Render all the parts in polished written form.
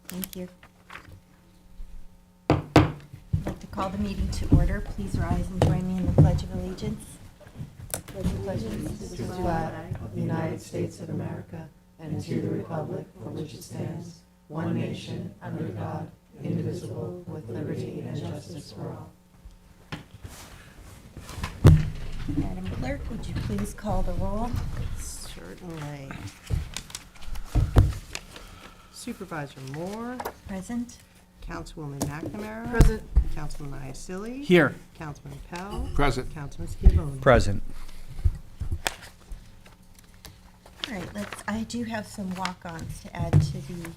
Thank you. I'd like to call the meeting to order. Please rise and join me in the Pledge of Allegiance. Pledge of allegiance to the flag of the United States of America and to the republic for which it stands, one nation, under God, indivisible, with liberty and justice for all. Madam Clerk, would you please call the roll? Certainly. Supervisor Moore, Present. Councilwoman McNamara. Present. Councilman Iacilli. Here. Councilman Pell. Present. Councilman Scavone. Present. All right, I do have some walk-ons to add to the,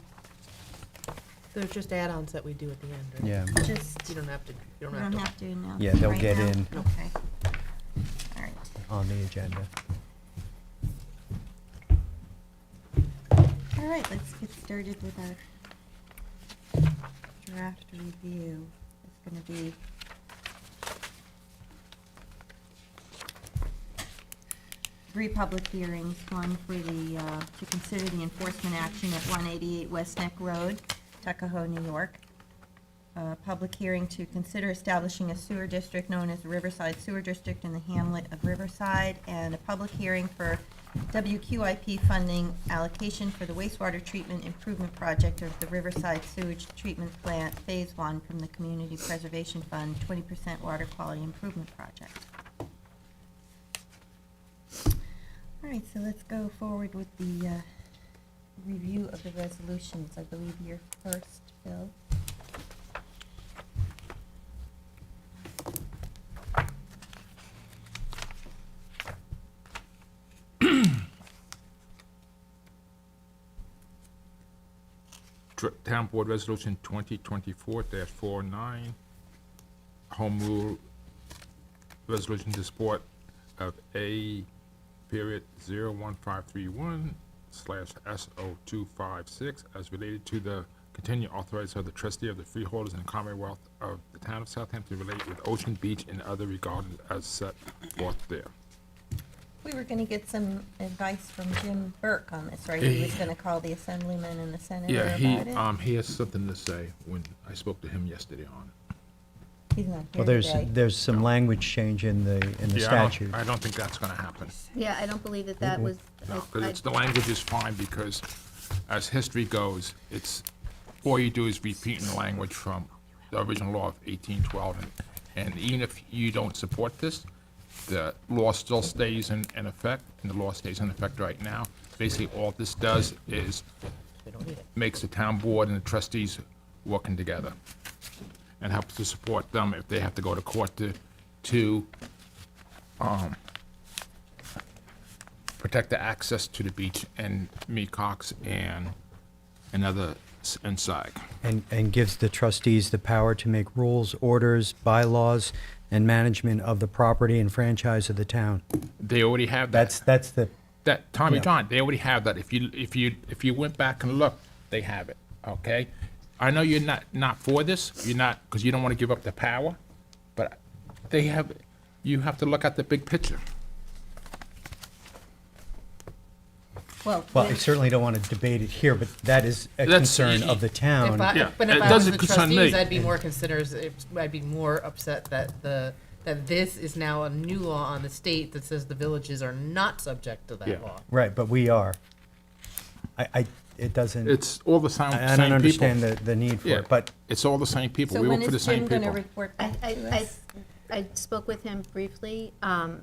They're just add-ons that we do at the end, right? Yeah. just, You don't have to, you don't have to announce Yeah, them they'll right get now? in. Okay. All right. On the agenda. All right, let's get started with our draft review. It's going to be three public hearings, one for the, to consider the enforcement action at 188 West Neck Road, Tuckahoe, New York. Public hearing to consider establishing a sewer district known as the Riverside Sewer District in the hamlet of Riverside, and a public hearing for WQIP funding allocation for the wastewater treatment improvement project of the Riverside Sewage Treatment Plant Phase 1 from the Community Preservation Fund 20% Water Quality Improvement Project. All right, so let's go forward with the review of the resolutions. I believe you're first, Bill. Town Board Resolution 2024-49, Home Rule Resolution to support of A:01531/S0256 as related to the continued authorization of the trustee of the freeholders in the Commonwealth of the Town of Southampton related with Ocean Beach and other regarded as set forth there. We were going to get some advice from Jim Burke on this, right? He was going to call the assemblyman and the senator Yeah, about it. he has something to say when I spoke to him yesterday on it. He's not Well, here today. there's some language change in the Yeah, statute. I don't think that's gonna happen. Yeah, I don't believe that that was. No, because the language is fine, because as history goes, all you do is repeating the language from the original law of 1812. And even if you don't support this, the law still stays in effect, and the law stays in effect right now. Basically, all this does is makes the town board and the trustees working together, and helps to support them if they have to go to court to protect the access to the beach and Mecox and SAG. And gives the trustees the power to make rules, orders, bylaws, and management of the property and franchise of the town. They already have that. That's the, Tommy yeah. John, they already have that. If you went back and looked, they have it, okay? I know you're not for this, you're not, because you don't want to give up the power, but you have to look at the big picture. Well, well, I certainly don't want to debate it here, but that is a That's- concern of the town. Yeah, But it if I was doesn't the concern me. trustees, I'd be more upset that that this is now a new law on the state that says the villages are not subject to Yeah. that law. Right, but we are. It doesn't, It's all the same I don't people. understand the need for Yeah, it, but it's all the same people. so We when work for the is same Jim going to people. report back to I us? spoke with him briefly, and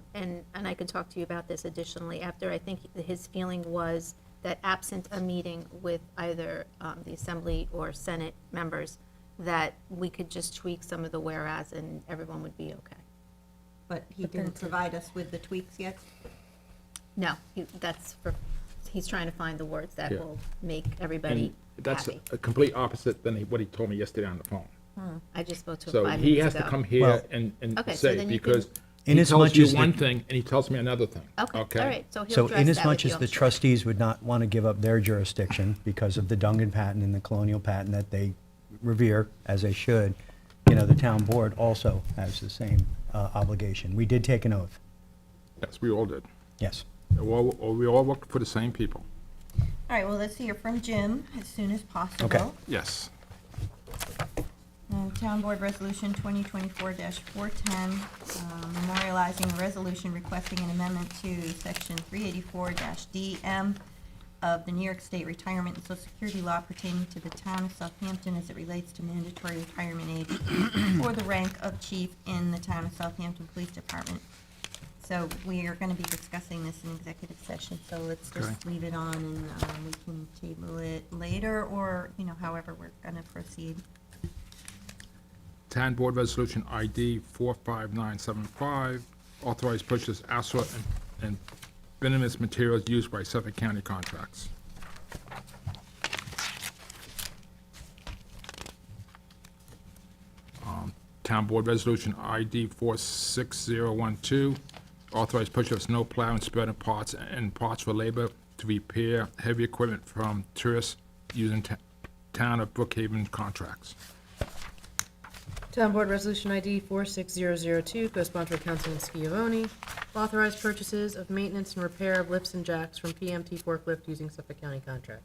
I could talk to you about this additionally after. I think his feeling was that absent a meeting with either the Assembly or Senate members, that we could just tweak some of the whereas and everyone would be okay. But he didn't provide us with the tweaks yet? No, he's trying to find the words that Yeah. will make everybody And that's happy. a complete opposite than what he told me yesterday on the phone. I just spoke to him So 5 he minutes has ago. to come here Well- and Okay, so say, then you because can- In he as tells much you as the- one thing and he tells me another thing. Okay, all right, so he'll so address in that as much with you, as I'm the sure. trustees would not want to give up their jurisdiction because of the Dungan patent and the colonial patent that they revere, as they should, the town board also has the same obligation. We did take an oath, Yes, we all did. yes. We all work for the same people. All right, well, let's hear from Jim as soon as possible. Okay. Yes. Town Board Resolution 2024-410, memorializing a resolution requesting an amendment to Section 384-DM of the New York State Retirement and Social Security Law pertaining to the town of Southampton as it relates to mandatory retirement age for the rank of chief in the town of Southampton Police Department. So we are going to be discussing this in executive session, so let's just Okay. leave it on and we can table it later or, however we're going to proceed. Town Board Resolution ID 45975, authorized purchase of asphalt and venomous materials used by Suffolk County contracts. Town Board Resolution ID 46012, authorized purchase of snow plow and spreader parts and parts for labor to repair heavy equipment from tourists using Town of Brookhaven contracts. Town Board Resolution ID 46002, co-sponsored by Councilman Schiavone, authorized purchases of maintenance and repair of lifts and jacks from PMT forklift using Suffolk County contract.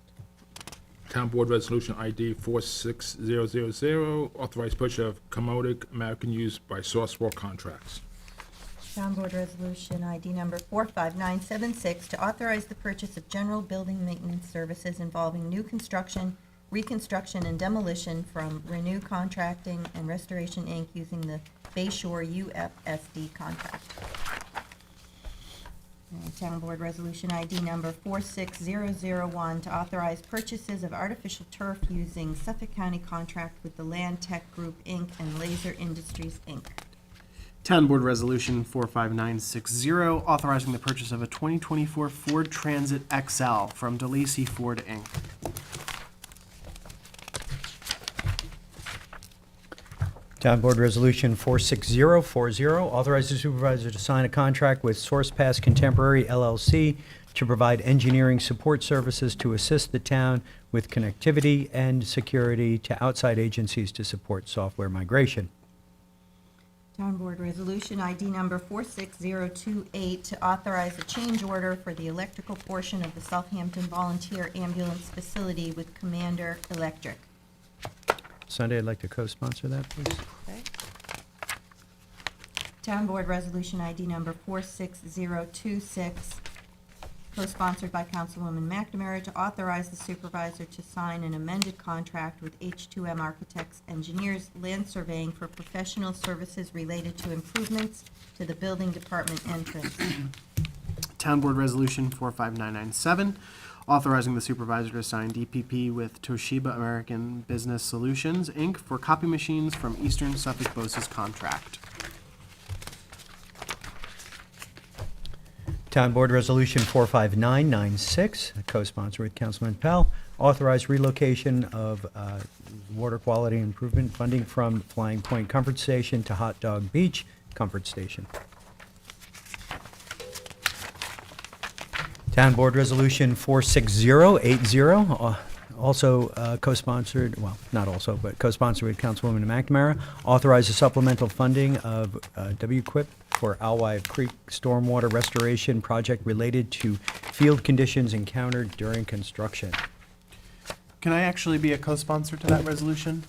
Town Board Resolution ID 46000, authorized purchase of commodic American use by Sourcewell contracts. Town Board Resolution ID number 45976 to authorize the purchase of general building maintenance services involving new construction, reconstruction, and demolition from Renew Contracting and Restoration, Inc., using the Bay Shore UFSD contract. And Town Board Resolution ID number 46001 to authorize purchases of artificial turf using Suffolk County contract with the Land Tech Group, Inc. and Laser Industries, Inc. Town Board Resolution 45960, authorizing the purchase of a 2024 Ford Transit XL from DeLacy Ford, Inc. Town Board Resolution 46040, authorize the supervisor to sign a contract with SourcePass Contemporary LLC to provide engineering support services to assist the town with connectivity and security to outside agencies to support software migration. Town Board Resolution ID number 46028 to authorize a change order for the electrical portion of the Southampton Volunteer Ambulance Facility with Commander Electric. Sunday, I'd like to co-sponsor that, please. Town Board Resolution ID number 46026, co-sponsored by Councilwoman McNamara, to authorize the supervisor to sign an amended contract with H2M Architects Engineers Land Surveying for professional services related to improvements to the building department entrance. Town Board Resolution 45997, authorizing the supervisor to sign DPP with Toshiba American Business Solutions, Inc. for copy machines from Eastern Suffolk Bose's contract. Town Board Resolution 45996, co-sponsor with Councilman Pell, authorize relocation of water quality improvement funding from Flying Point Comfort Station to Hot Dog Beach Comfort Station. Town Board Resolution 46080, also co-sponsored, well, not also, but co-sponsored with Councilwoman McNamara, authorize the supplemental funding of WQIP for Alwive Creek Stormwater Restoration Project related to field conditions encountered during construction. Can I actually be a co-sponsor to that resolution?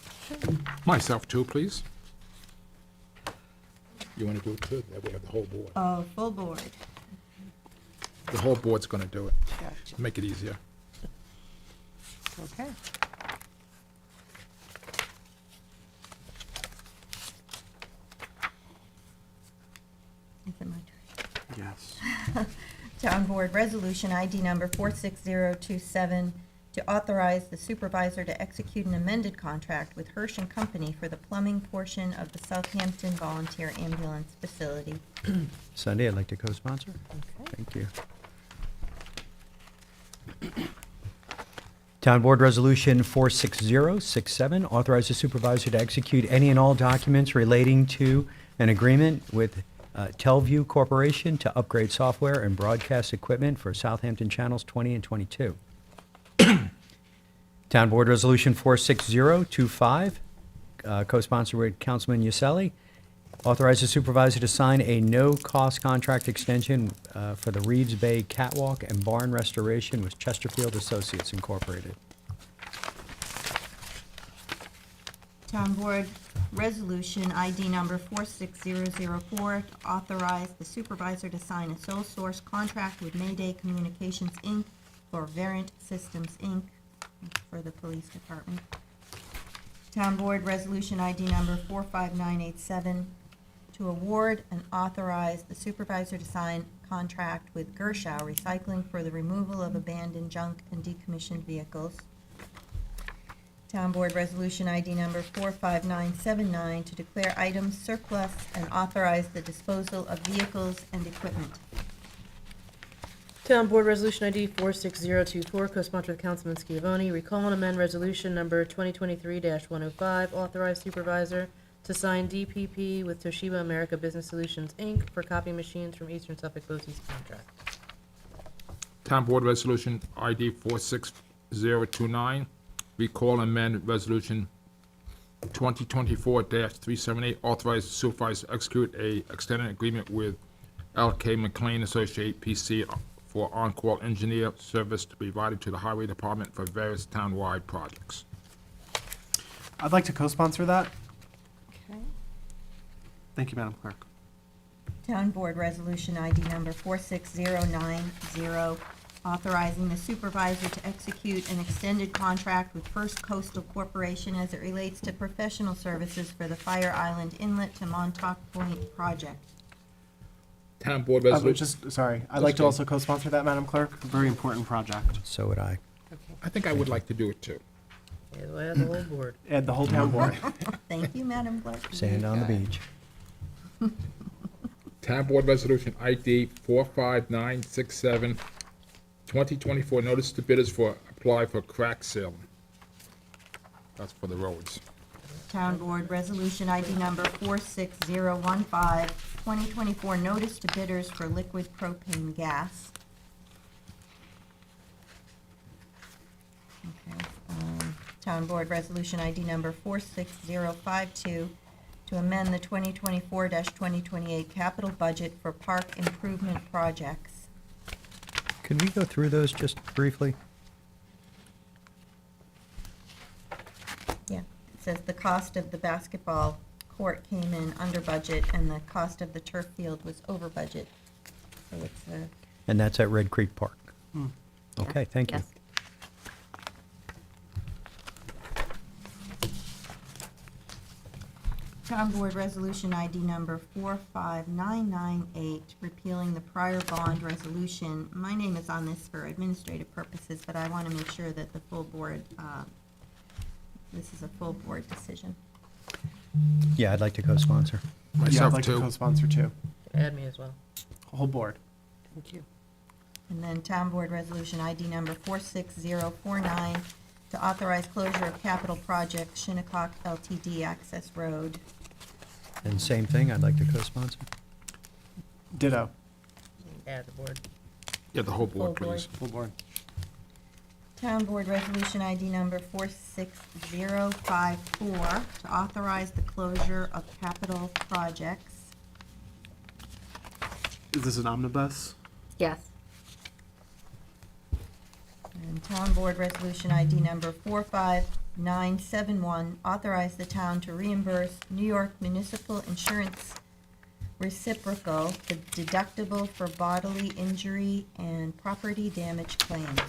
Myself too, please. You want to do it too? That way we have the whole board. Oh, full board. The whole board's going to do it. Gotcha. Make it easier. Okay. Is it my turn? Yes. Town Board Resolution ID number 46027 to authorize the supervisor to execute an amended contract with Hirsch and Company for the plumbing portion of the Southampton Volunteer Ambulance Facility. Sunday, I'd like to co-sponsor. Okay. Thank you. Town Board Resolution 46067, authorize the supervisor to execute any and all documents relating to an agreement with Telview Corporation to upgrade software and broadcast equipment for Southampton Channels 20 and 22. Town Board Resolution 46025, co-sponsored with Councilman Uselli, Authorize the supervisor to sign a no-cost contract extension for the Reeves Bay Catwalk and Barn Restoration with Chesterfield Associates Incorporated. Town Board Resolution ID number 46004 to authorize the supervisor to sign a sole source contract with Mayday Communications, Inc. for Variant Systems, Inc. for the Police Department. Town Board Resolution ID number 45987 to award and authorize the supervisor to sign contract with Gershow Recycling for the removal of abandoned junk and decommissioned vehicles. Town Board Resolution ID number 45979 to declare items surplus and authorize the disposal of vehicles and equipment. Town Board Resolution ID 46024, co-sponsored with Councilman Schiavone, recall and amend Resolution Number 2023-105, authorize supervisor to sign DPP with Toshiba America Business Solutions, Inc. for copy machines from Eastern Suffolk BOCES contract. Town Board Resolution ID 46029, recall and amend Resolution 2024-378, authorize the supervisor to execute a extended agreement with L.K. McLean Associate PC for on-call engineer service to be provided to the Highway Department for various town-wide projects. I'd like to co-sponsor that. Okay. Thank you, Madam Clerk. Town Board Resolution ID number 46090, authorizing the supervisor to execute an extended contract with First Coastal Corporation as it relates to professional services for the Fire Island Inlet to Montauk Point project. Town Board I would Resolution, sorry, I'd like to okay. also co-sponsor that, Madam Clerk. A very important project. So would I. I think I would like to do it too. Yeah, I have the whole board. Add the whole town board. Thank you, Madam Clerk. Sand on the beach. Town Board Resolution ID 45967, 2024, notice to bidders for, apply for crack sealing. That's for the roads. Town Board Resolution ID number 46015, 2024, notice to bidders for liquid propane gas. Okay, Town Board Resolution ID number 46052, to amend the 2024-2028 capital budget for park improvement projects. Could we go through those just briefly? Yeah, it says the cost of the basketball court came in under budget, and the cost of the turf field was over budget. So it's And that's at Red Creek Park. Okay, thank you. Yes. Town Board Resolution ID number 45998, repealing the prior bond resolution. My name is on this for administrative purposes, but I want to make sure that the full board, this is a full board decision. Yeah, I'd like to co-sponsor. Yeah, I'd Myself like to too. co-sponsor too. Add me as well. Whole board. Thank you. And then Town Board Resolution ID number 46049, to authorize closure of capital project Shinnecock LTD Access Road. And same thing, I'd like to co-sponsor. Ditto. Add the board. Yeah, the whole Full board, board. please. Whole board. Town Board Resolution ID number 46054, to authorize the closure of capital projects. Is this an omnibus? Yes. And Town Board Resolution ID number 45971, authorize the town to reimburse New York Municipal Insurance Reciprocal the deductible for bodily injury and property damage claims.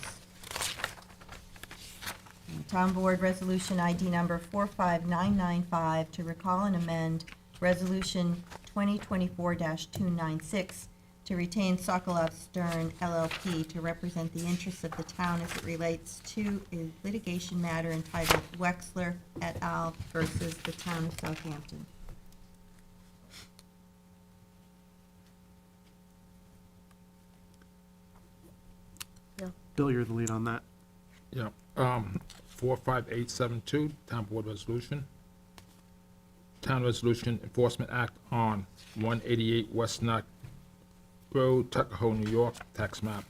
And Town Board Resolution ID number 45995, to recall and amend Resolution 2024-296, to retain Sokolov Stern LLP to represent the interests of the town as it relates to a litigation matter entitled Wexler et al. Versus the town of Southampton. Bill, you're the lead on that. Yeah, 45872, Town Board Resolution. Town Resolution Enforcement Act on 188 West Neck Road, Tuckahoe, New York, tax map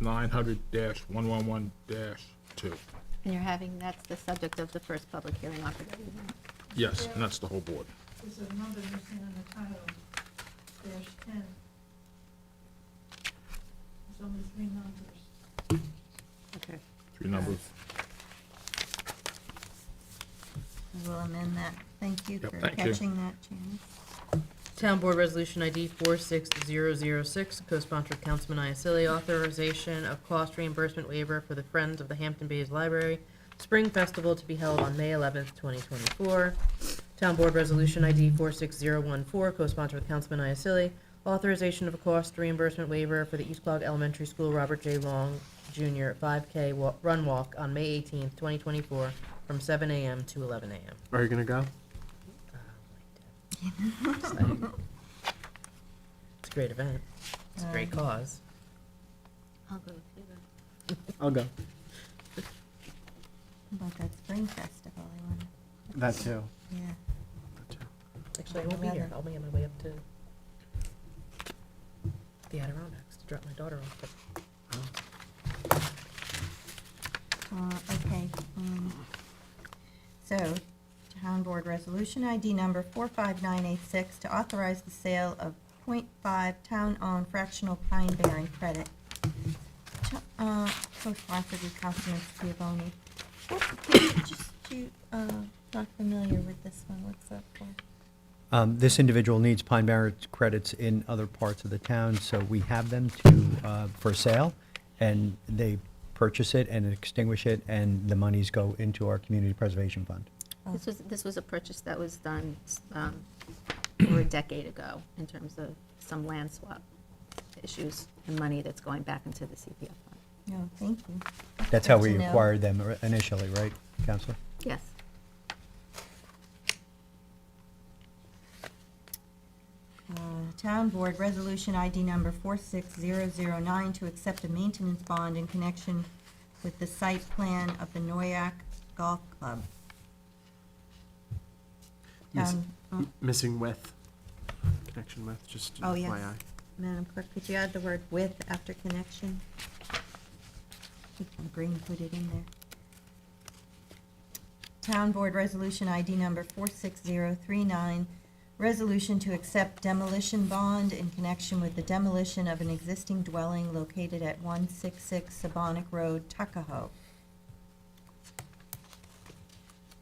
900-111-2. And you're having, that's the subject of the first public hearing offered that evening. Yes, and that's the whole board. There's a number missing on the title, -10. There's only 3 numbers. Okay. 3 numbers. We'll amend that. Thank you Yep, for thank you. catching that, Janice. Town Board Resolution ID 46006, co-sponsored Councilman Iacilli, authorization of cost reimbursement waiver for the Friends of the Hampton Bays Library Spring Festival to be held on May 11th, 2024. Town Board Resolution ID 46014, co-sponsored with Councilman Iacilli, authorization of a cost reimbursement waiver for the East Quogue Elementary School Robert J. Long Jr. 5K run walk on May 18th, 2024, from 7 a.m. to 11 a.m. Are you gonna go? Exciting. It's a great event. It's a great cause. I'll go with you then. I'll go. About that spring festival, I wanna, That too. yeah. Actually, I won't be here. I'll be on my way up to the Adirondacks to drop my daughter off. Okay, so, Town Board Resolution ID number 45986 to authorize the sale of .5 town-owned fractional pine bearing credit. Co-sponsored with Councilman Schiavone. Not familiar with this one, what's that for? This individual needs pine barrel credits in other parts of the town, so we have them to, for sale, and they purchase it and extinguish it, and the monies go into our community preservation fund. This was a purchase that was done over a decade ago in terms of some land swap issues and money that's going back into the CPF fund. No, thank you. That's how Good we to know. acquired them initially, right, Counselor? Yes. Town Board Resolution ID number 46009 to accept a maintenance bond in connection with the site plan of the Noyak Golf Club. Miss- Town, Missing with, connection with, just Oh, yes. FYI. Madam Clerk, could you add the word "with" after connection? Green, put it in there. Town Board Resolution ID number 46039, resolution to accept demolition bond in connection with the demolition of an existing dwelling located at 166 Sabonic Road, Tuckahoe.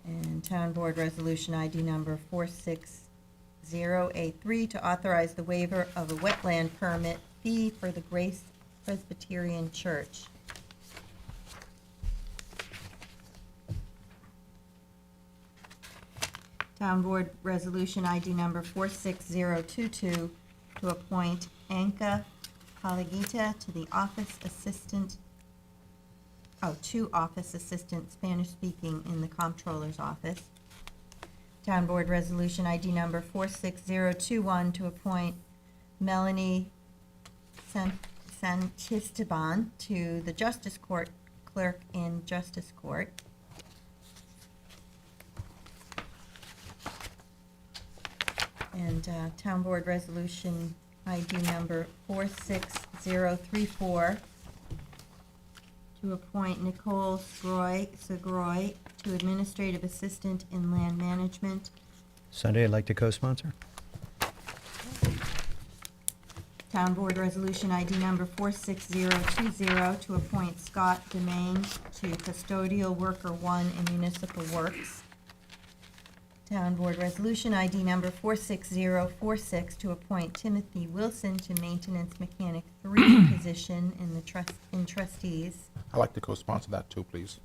And Town Board Resolution ID number 46083 to authorize the waiver of a wetland permit fee for the Grace Presbyterian Church. Town Board Resolution ID number 46022 to appoint Anka Palagita to the office assistant, to office assistant Spanish-speaking in the Comptroller's office. Town Board Resolution ID number 46021 to appoint Melanie Santisteban to the Justice Court Clerk in Justice Court. And Town Board Resolution ID number 46034 to appoint Nicole Segroy to Administrative Assistant in Land Management. Sunday, I'd like to co-sponsor. Town Board Resolution ID number 46020 to appoint Scott Demain to Custodial Worker 1 in Municipal Works. Town Board Resolution ID number 46046 to appoint Timothy Wilson to Maintenance Mechanic 3 position in the trustees. I'd like to co-sponsor that too, please.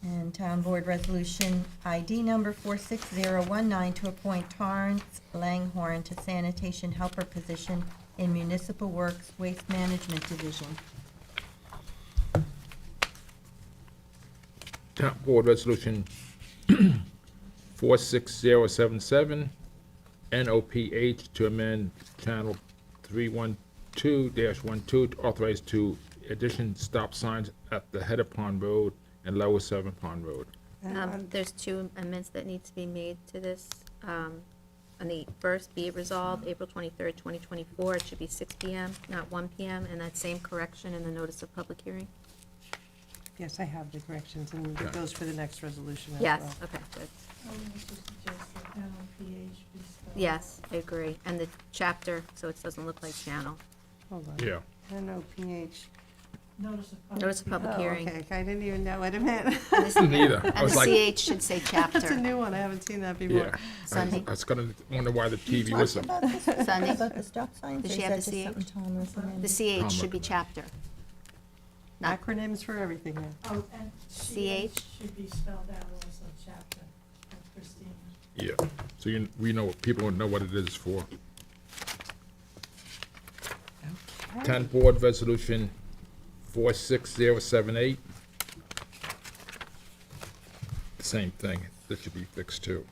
And Town Board Resolution ID number 46019 to appoint Torrance Langhorn to Sanitation Helper position in Municipal Works Waste Management Division. Town Board Resolution 46077, NOPH to amend Channel 312-12 to authorize to addition stop signs at the head of Pond Road and Lower Severn Pond Road. There's 2 amendments that need to be made to this. On the first, be it resolved, April 23rd, 2024, it should be 6 PM, not 1 PM, and that same correction in the notice of public hearing. Yes, I have the corrections, and Yeah. it goes for the next resolution as well. Yes, okay, good. I would also suggest that NOPH be spelled. Yes, I agree. And the chapter, so it doesn't look like channel. Hold on. Yeah. NOPH. Notice of public. Notice of public hearing. Okay, I didn't even know what it meant. And the- Neither. I And was the like, CH should say That's a chapter. new one, I haven't seen that yeah. before. Sunday. I was gonna wonder why the You TV was, talked about this, Sunday. about the stop signs? Does or she is have that the just CH? something Tom recommended? The CH should be chapter. Not- Acronyms for everything now. Oh, and CH? should be spelled out also, chapter, of Christina. yeah. So we know, people don't know what it is for. Okay. Town Board Resolution 46078. Same thing, that should be fixed too.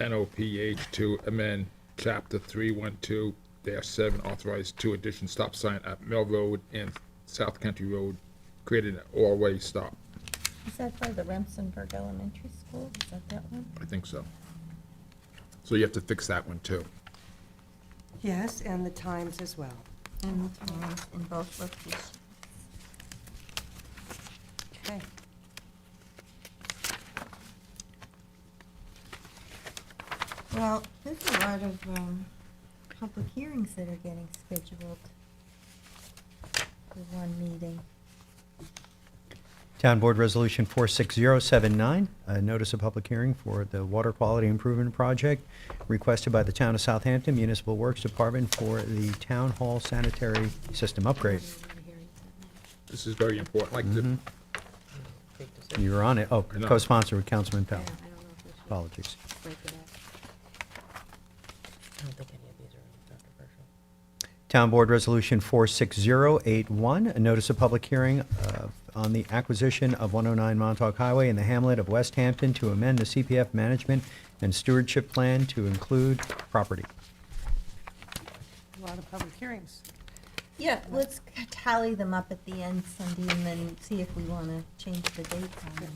NOPH to amend Chapter 312-7, authorize 2 addition stop sign at Mill Road and South Country Road, creating an all-way stop. Is that by the Remsenburg Elementary School? Is that one? I think so. So you have to fix that one too. Yes, and the times as well. And the times in both locations. Okay. Well, there's a lot of public hearings that are getting scheduled for one meeting. Town Board Resolution 46079, a notice of public hearing for the Water Quality Improvement Project requested by the Town of Southampton Municipal Works Department for the Town Hall sanitary system upgrade. This is very important, like the, Big decision. You were on it. Oh, I know. co-sponsor with Councilman Yeah, Pell. I don't know if we should Apologies. break it up. I don't think any of these are controversial. Town Board Resolution 46081, a notice of public hearing on the acquisition of 109 Montauk Highway in the hamlet of West Hampton to amend the CPF management and stewardship plan to include property. A lot of public hearings. Yeah, let's tally them up at the end, Cindy, and then see if we want to change the dates on them.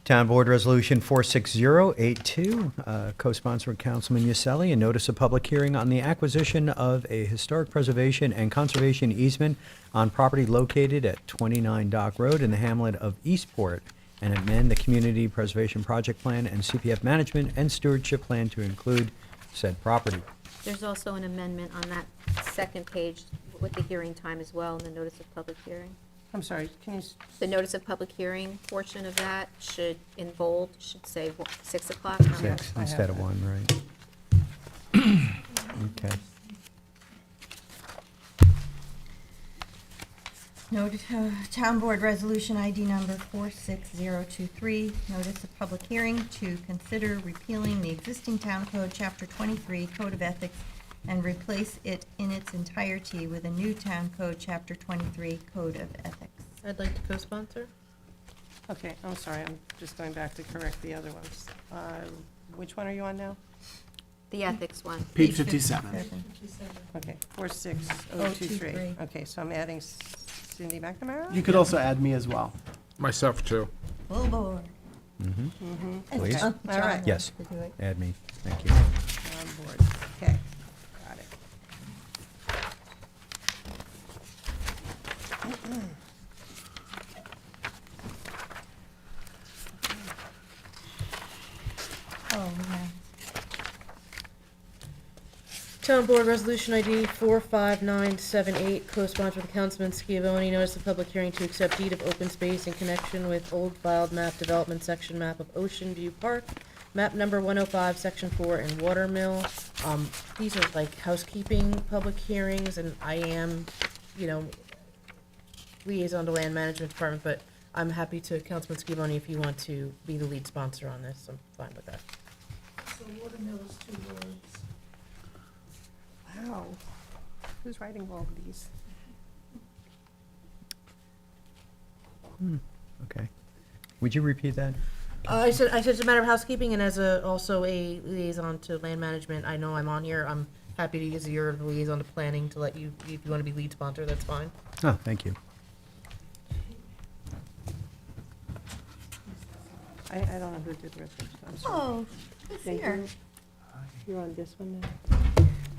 Town Board Resolution 46082, co-sponsor with Councilman Yaselli, a notice of public hearing on the acquisition of a historic preservation and conservation easement on property located at 29 Dock Road in the hamlet of Eastport, and amend the Community Preservation Project Plan and CPF Management and Stewardship Plan to include said property. There's also an amendment on that second page with the hearing time as well, and the notice of public hearing. I'm sorry, can you, The notice of public hearing portion of that should, in bold, should say 6 o'clock. not 6 I have instead of that. 1, right? Okay. Town Board Resolution ID number 46023, notice of public hearing to consider repealing the existing Town Code, Chapter 23, Code of Ethics, and replace it in its entirety with a new Town Code, Chapter 23, Code of Ethics. I'd like to co-sponsor. okay, I'm sorry, I'm just going back to correct the other ones. Which one are you on now? The ethics one. Page 57. 57. Okay, 46023. 023. Okay, so I'm adding Cindy McNamara? You could also add me as well. myself too. Full board. Mm-hmm. And Please. John All right. wants Yes. to do it. Add me. Thank you. On board, okay, got it. Oh, yeah. Town Board Resolution ID 45978, co-sponsored with Councilman Schiavone, notice of public hearing to accept deed of open space in connection with old filed map development section map of Ocean View Park, map number 105, section 4 in Watermill. These are like housekeeping public hearings, and I am, liaison to Land Management Department, but I'm happy to, Councilman Schiavone, if you want to be the lead sponsor on this, I'm fine with that. So watermill is 2 words. Wow, who's writing all of these? Okay. Would you repeat that? I said it's a matter of housekeeping, and as also a liaison to land management, I know I'm on here, I'm happy to use your liaison to planning to let you, if you want to be lead sponsor, that's fine. Oh, thank you. I don't know who did the resolution, I'm sorry. Oh, it's Thank here. you. You're on this one now?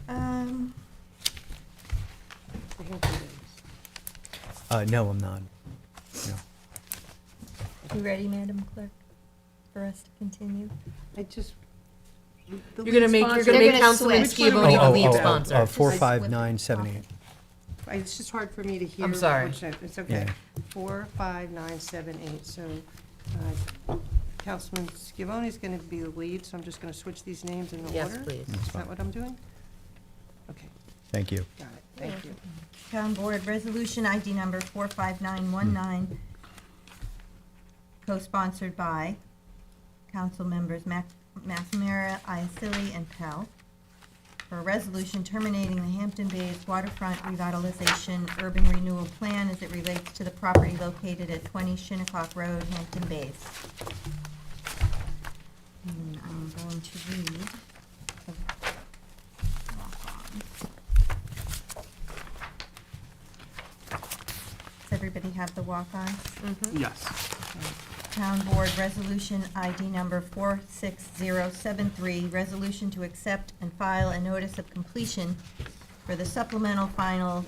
Um, The Hampton Bays. No, I'm not. No. You ready, Madam Clerk, for us to continue? I just. You're gonna make They're gonna Councilman switch. Schiavone the lead Oh, sponsor. 45978. It's just hard for me to hear. I'm sorry. It's okay. Yeah. 4, 5, 9, 7, 8. So Councilman Schiavone is going to be the lead, so I'm just going to switch these names in the Yes, order. please. Is that what I'm doing? Okay, Thank you. got it. Thank you. Town Board Resolution ID number 45919, co-sponsored by council members McNamara, Iacilli, and Pell, for a resolution terminating the Hampton Bays waterfront revitalization urban renewal plan as it relates to the property located at 20 Shinnecock Road, Hampton Bays. And I'm going to read the walk-on. Does everybody have the walk-on? Yes. Town Board Resolution ID number 46073, resolution to accept and file a notice of completion for the supplemental final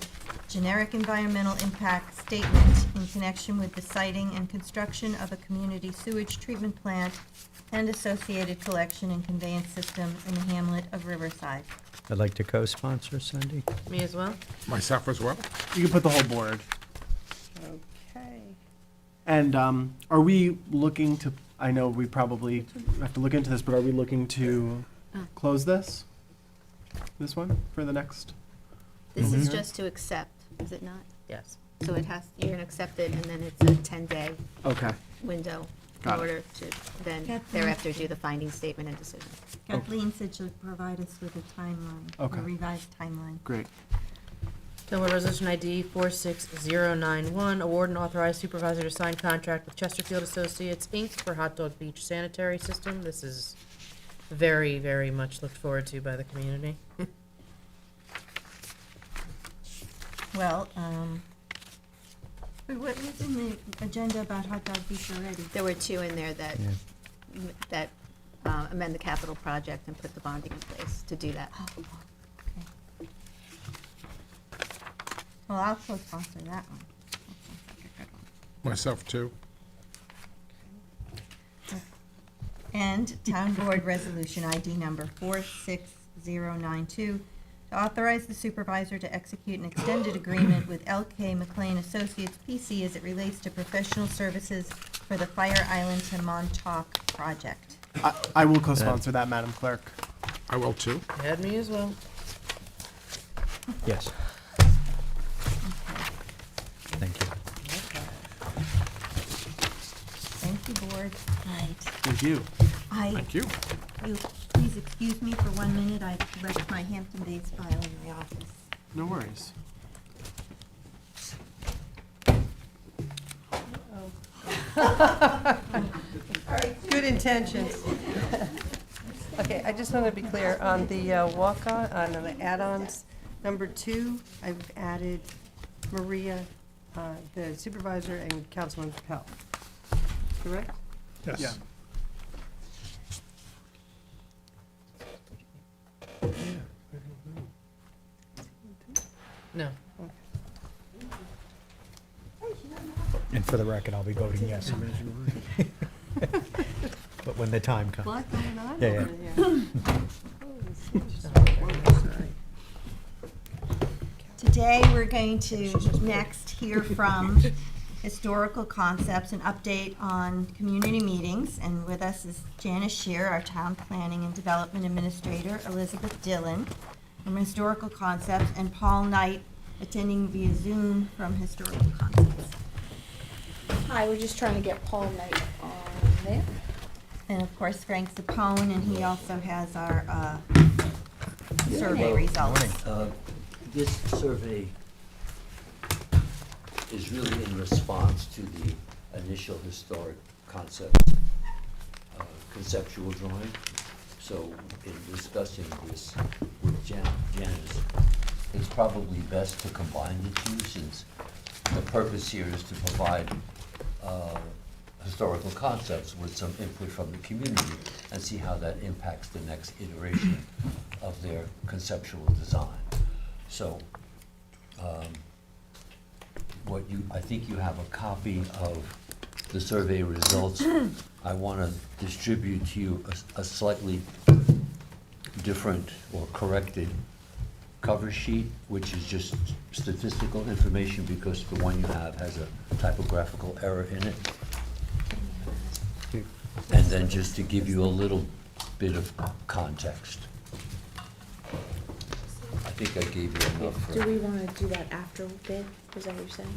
generic environmental impact statement in connection with the siting and construction of a community sewage treatment plant and associated collection and conveyance system in the hamlet of Riverside. I'd like to co-sponsor, Cindy. Me as well? Myself as well? You can put the whole board. Okay. And are we looking to, I know we probably have to look into this, but are we looking to close this? This one for the next? This is Mhm. just to accept, is it not? Yes. So it has, you're gonna accept it, and then it's a 10-day Okay. window in Got it. order to then Kathleen. thereafter do the finding statement and decision. Kathleen said she'll provide us with a timeline, Okay. a revised timeline. Great. Town Board Resolution ID 46091, award and authorize supervisor to sign contract with Chesterfield Associates, Inc. for Hot Dog Beach sanitary system. This is very, very much looked forward to by the community. Well, what was in the agenda about Hot Dog Beach already? There were two in there that, Yeah. that amend the capital project and put the bonding in place to do that. Oh, okay. Well, I'll co-sponsor that one. That sounds like a good one. Myself too. And Town Board Resolution ID number 46092, to authorize the supervisor to execute an extended agreement with L.K. McLean Associates P.C. as it relates to professional services for the Fire Island to Montauk project. I will co-sponsor that, Madam Clerk. I will too. Had me as well. Yes. Thank you. Thank you, Board. Right. Thank you. Thank you. You please excuse me for 1 minute. I left my Hampton Bays file in my office. No worries. Good intentions. Okay, I just want to be clear, on the walk-on, on the add-ons, number 2, I've added Maria, the supervisor, and Councilman Pell. Correct? Yeah. No. And for the record, I'll be voting yes. But when the time comes. Lot going on Yeah, over yeah. there. Today, we're going to next hear from Historical Concepts, an update on community meetings. And with us is Janice Shear, our Town Planning and Development Administrator, Elizabeth Dillon from Historical Concepts, and Paul Knight, attending via Zoom from Historical Concepts. Hi, we're just trying to get Paul Knight on there. And of course, Frank Zapone, and he also has our survey results. This survey is really in response to the initial historic concept, conceptual drawing. So in discussing this with Janice, it's probably best to combine the two, since the purpose here is to provide historical concepts with some input from the community and see how that impacts the next iteration of their conceptual design. So what I think you have a copy of the survey results. I want to distribute to you a slightly different or corrected cover sheet, which is just statistical information because the one you have has a typographical error in it. And then just to give you a little bit of context. I think I gave you enough for. Do we wanna do that after bid? Is that what you're saying?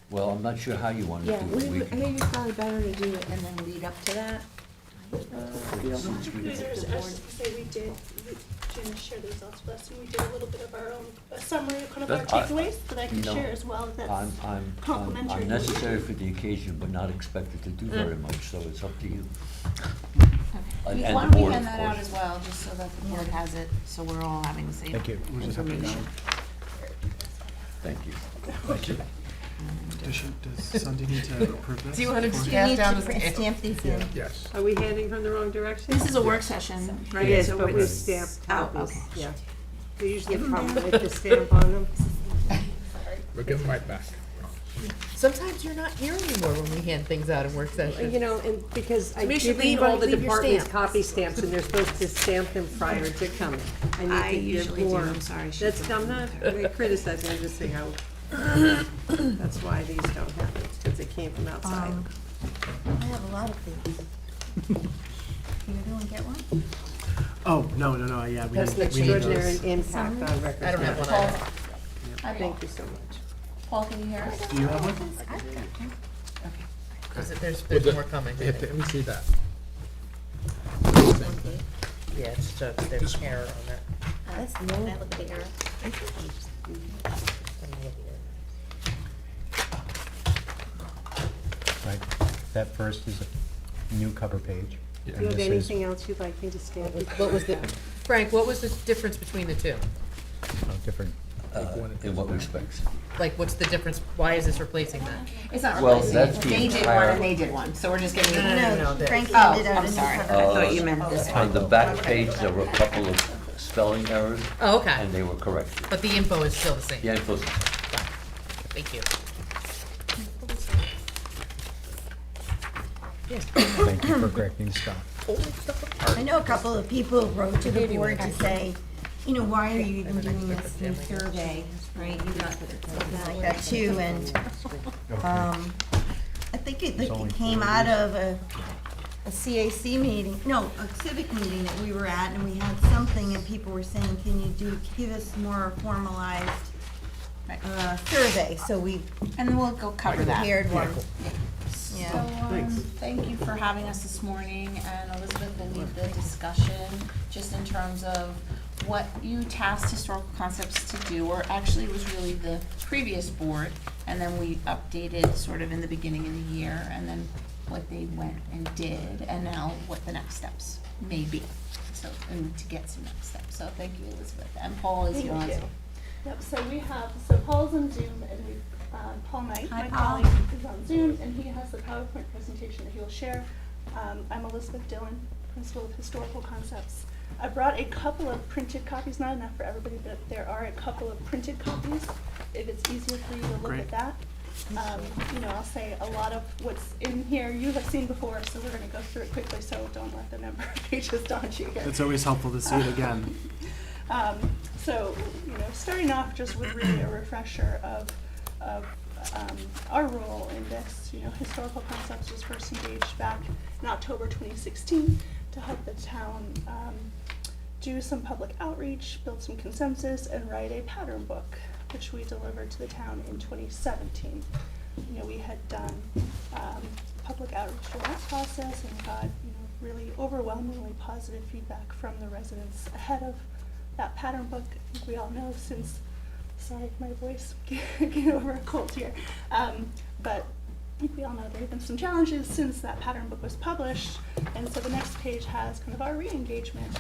Well, I'm not sure how you want to Yeah, do it. We I can- think it's probably better to do it and then lead up to that. If you don't mind. I was just gonna say, Janice shared the results with us, and we did a little bit of our own, a summary of kind of our That- takeaways that I can you know, share as well, if that's complimentary. I'm necessary for the occasion, but not expected to do very much, so it's up to you. And Why the don't we board, hand of that out course. as well, just so that the board has it, so we're all having the same Thank you. information. Thank you. Does Sandy need to approve this? Do you want to before- just You pass need down to the stamp? stamp these in. Yes. Are we handing from the wrong direction? This is a work session, right? Yes, So but we it's- stamp Oh, copies, okay. yeah. They usually come with the stamp on them. We'll give them right back. Sometimes you're not here anymore when we hand things out in work sessions. You know, and because I We should give leave all the your departments stamps. copy stamps, and they're supposed to stamp them prior to coming. I need to give usually do, more. I'm sorry. That's, I'm not criticizing, I'm just saying how, that's why these don't happen, because they came from outside. I have a lot of these. Can everyone get one? Oh, no, yeah, we That's the need extraordinary those. impact on records. I don't have one management. either. Thank you so much. Paul, can you hear us? Do you have one? Because there's more coming. I think. Let me see that. Yeah, it's just, there's error on that. That's, can I look at the error? Right. That first is a new cover page. Yeah. Do you have And this is- anything else you'd like me to stamp? What was the, Frank, what was the difference between the two? Oh, different. In what respects? Like, what's the difference? Why is this replacing that? It's not Well, replacing that's it. the They did one entire- and they did one, so we're just giving you. No, this. Frank Oh, handed out a I'm new sorry. I cover. thought you meant this On one. the back page, there were a couple of spelling errors, Oh, okay. and they were corrected. But the info is still the same? Yeah, it was, Thank you. Thank you for correcting stuff. I know a couple of people wrote to the board to say, you know, why are you even doing this new survey, right? You got something like that too, and, I think it came out of a CAC meeting, no, a civic meeting that we were at, and we had something, and people were saying, can you give us more formalized, survey, so we And we'll go cover that. prepared one. So, Yeah. thank you for having us this morning, and Elizabeth will lead the discussion, just in terms of what you tasked historical concepts to do, or actually it was really the previous board, and then we updated sort of in the beginning of the year, and then what they went and did, and now what the next steps may be. So, and to get some next steps, so thank you, Elizabeth, and Paul is here Thank also. you. Yep, so Paul's on Zoom, and we, Paul Knight, Hi, my Paul. colleague, is on Zoom, and he has the PowerPoint presentation that he will share. I'm Elizabeth Dillon, Principal of Historical Concepts. I brought a couple of printed copies, not enough for everybody, but there are a couple of printed copies, if it's easier for you to look Great. at that. You know, I'll say a lot of what's in here you have seen before, so we're gonna go through it quickly, so don't let the number of pages daunt you here. It's always helpful to see it again. So, you know, starting off just with really a refresher of our role in this, you know, Historical Concepts was first engaged back in October 2016 to help the town do some public outreach, build some consensus, and write a pattern book, which we delivered to the town in 2017. You know, we had done public outreach during that process and got, you know, really overwhelmingly positive feedback from the residents ahead of that pattern book. I think we all know since, sorry, my voice, get over a cold here. But I think we all know there have been some challenges since that pattern book was published. And so the next page has kind of our re-engagement.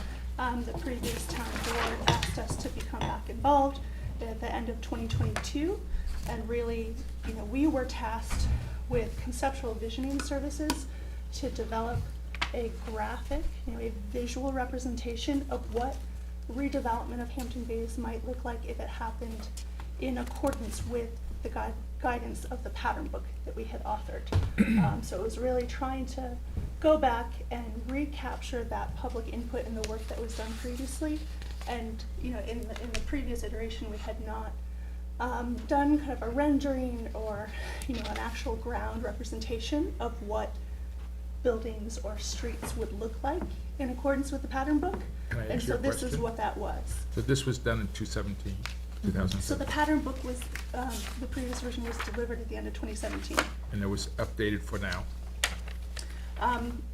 The previous town board asked us to become back involved at the end of 2022. And really, you know, we were tasked with conceptual visioning services to develop a graphic, you know, a visual representation of what redevelopment of Hampton Bays might look like if it happened in accordance with the guidance of the pattern book that we had authored. So it was really trying to go back and recapture that public input in the work that was done previously. And, you know, in the previous iteration, we had not done kind of a rendering or, you know, an actual ground representation of what buildings or streets would look like in accordance with the pattern book. Can I And ask you so a this is question? what that was. So this was done in 2017. So the pattern book was, the previous version was delivered at the end of 2017. And it was updated for now.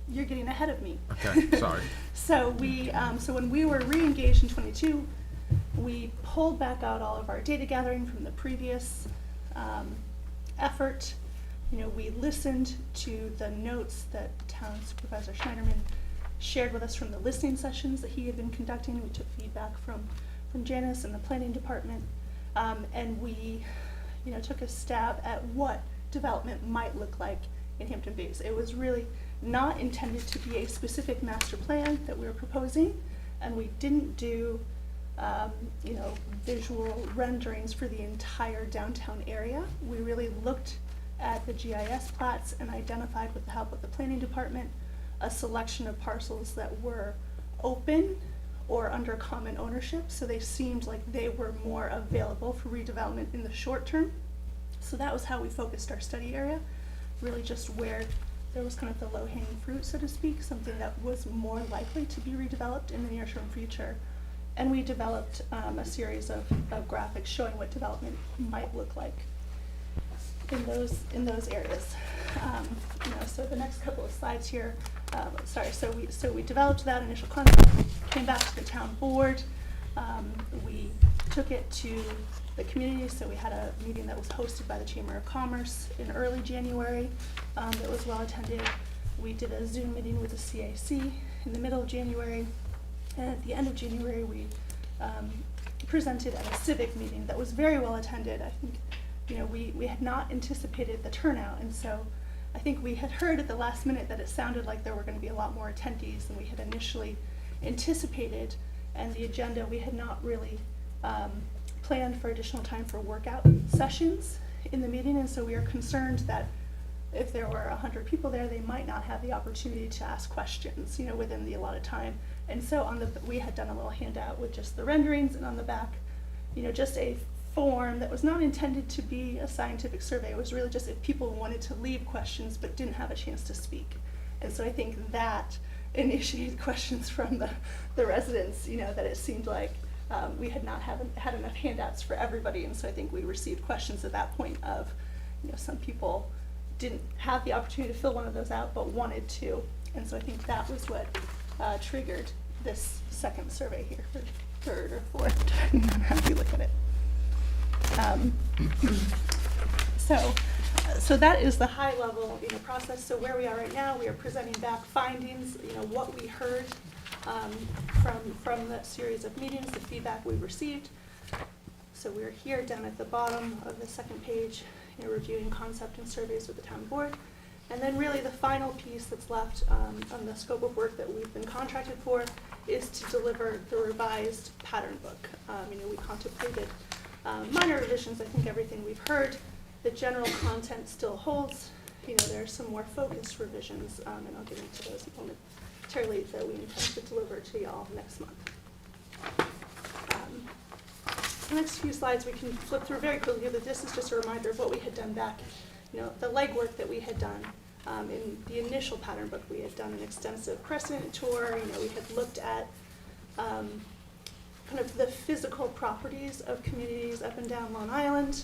You're getting ahead of me. Okay, sorry. So so when we were re-engaged in '22, we pulled back out all of our data gathering from the previous effort. You know, we listened to the notes that Town Supervisor Schneiderman shared with us from the listening sessions that he had been conducting. We took feedback from Janice and the planning department, and we, you know, took a stab at what development might look like in Hampton Bays. It was really not intended to be a specific master plan that we were proposing, and we didn't do, you know, visual renderings for the entire downtown area. We really looked at the GIS plats and identified, with the help of the planning department, a selection of parcels that were open or under common ownership, so they seemed like they were more available for redevelopment in the short term. So that was how we focused our study area, really just where there was kind of the low-hanging fruit, so to speak, something that was more likely to be redeveloped in the near-term future. And we developed a series of graphics showing what development might look like in those areas. You know, so the next couple of slides here, so we developed that initial concept, came back to the town board, we took it to the community, so we had a meeting that was hosted by the Chamber of Commerce in early January, that was well attended. We did a Zoom meeting with the CAC in the middle of January, and at the end of January, we presented at a civic meeting that was very well attended. I think, you know, we had not anticipated the turnout, and so I think we had heard at the last minute that it sounded like there were going to be a lot more attendees than we had initially anticipated, and the agenda, we had not really planned for additional time for workout sessions in the meeting, and so we are concerned that if there were 100 people there, they might not have the opportunity to ask questions, you know, within the allotted time. And so we had done a little handout with just the renderings, and on the back, you know, just a form that was not intended to be a scientific survey. It was really just if people wanted to leave questions but didn't have a chance to speak. And so I think that initiated questions from the residents, you know, that it seemed like we had not had enough handouts for everybody. And so I think we received questions at that point of, you know, some people didn't have the opportunity to fill one of those out but wanted to. And so I think that was what triggered this second survey here, or third or fourth, depending on how you look at it. So that is the high level, you know, process. So where we are right now, we are presenting back findings, you know, what we heard from that series of meetings, the feedback we received. So we're here down at the bottom of the second page, you know, reviewing concept and surveys with the town board. And then really the final piece that's left on the scope of work that we've been contracted for is to deliver the revised pattern book. You know, we contemplated minor revisions. I think everything we've heard, the general content still holds. You know, there are some more focused revisions, and I'll get into those momentarily, that we intend to deliver to y'all next month. The next few slides we can flip through very quickly, but this is just a reminder of what we had done back, you know, the legwork that we had done. In the initial pattern book, we had done an extensive precedent tour. You know, we had looked at kind of the physical properties of communities up and down Long Island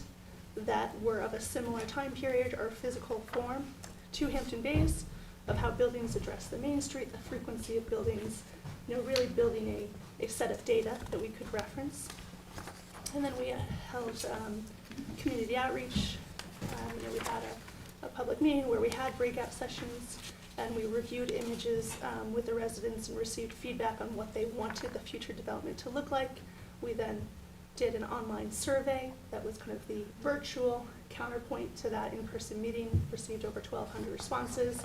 that were of a similar time period or physical form to Hampton Bays, of how buildings address the main street, the frequency of buildings, you know, really building a set of data that we could reference. And then we held community outreach. You know, we had a public meeting where we had breakout sessions, and we reviewed images with the residents and received feedback on what they wanted the future development to look like. We then did an online survey that was kind of the virtual counterpoint to that in-person meeting, received over 1,200 responses.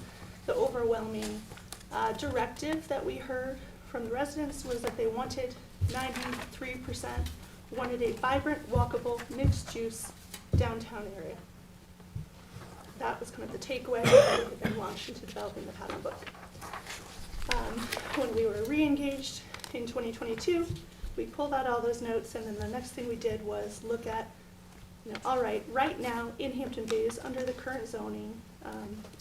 The overwhelming directive that we heard from the residents was that they wanted 93% wanted a vibrant, walkable, mixed-use downtown area. That was kind of the takeaway, and then launched into developing the pattern book. When we were re-engaged in 2022, we pulled out all those notes, and then the next thing we did was look at, all right, right now in Hampton Bays, under the current zoning,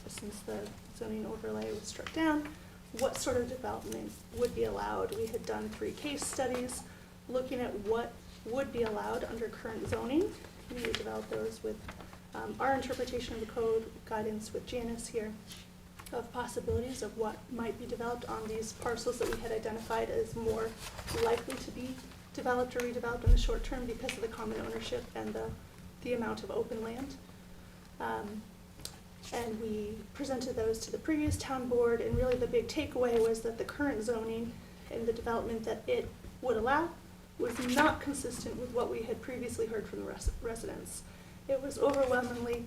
since the zoning overlay was struck down, what sort of development would be allowed? We had done 3 case studies looking at what would be allowed under current zoning. We developed those with our interpretation of the code, guidance with Janice here, of possibilities of what might be developed on these parcels that we had identified as more likely to be developed or redeveloped in the short term because of the common ownership and the amount of open land. And we presented those to the previous town board, and really the big takeaway was that the current zoning and the development that it would allow was not consistent with what we had previously heard from the residents. It was overwhelmingly,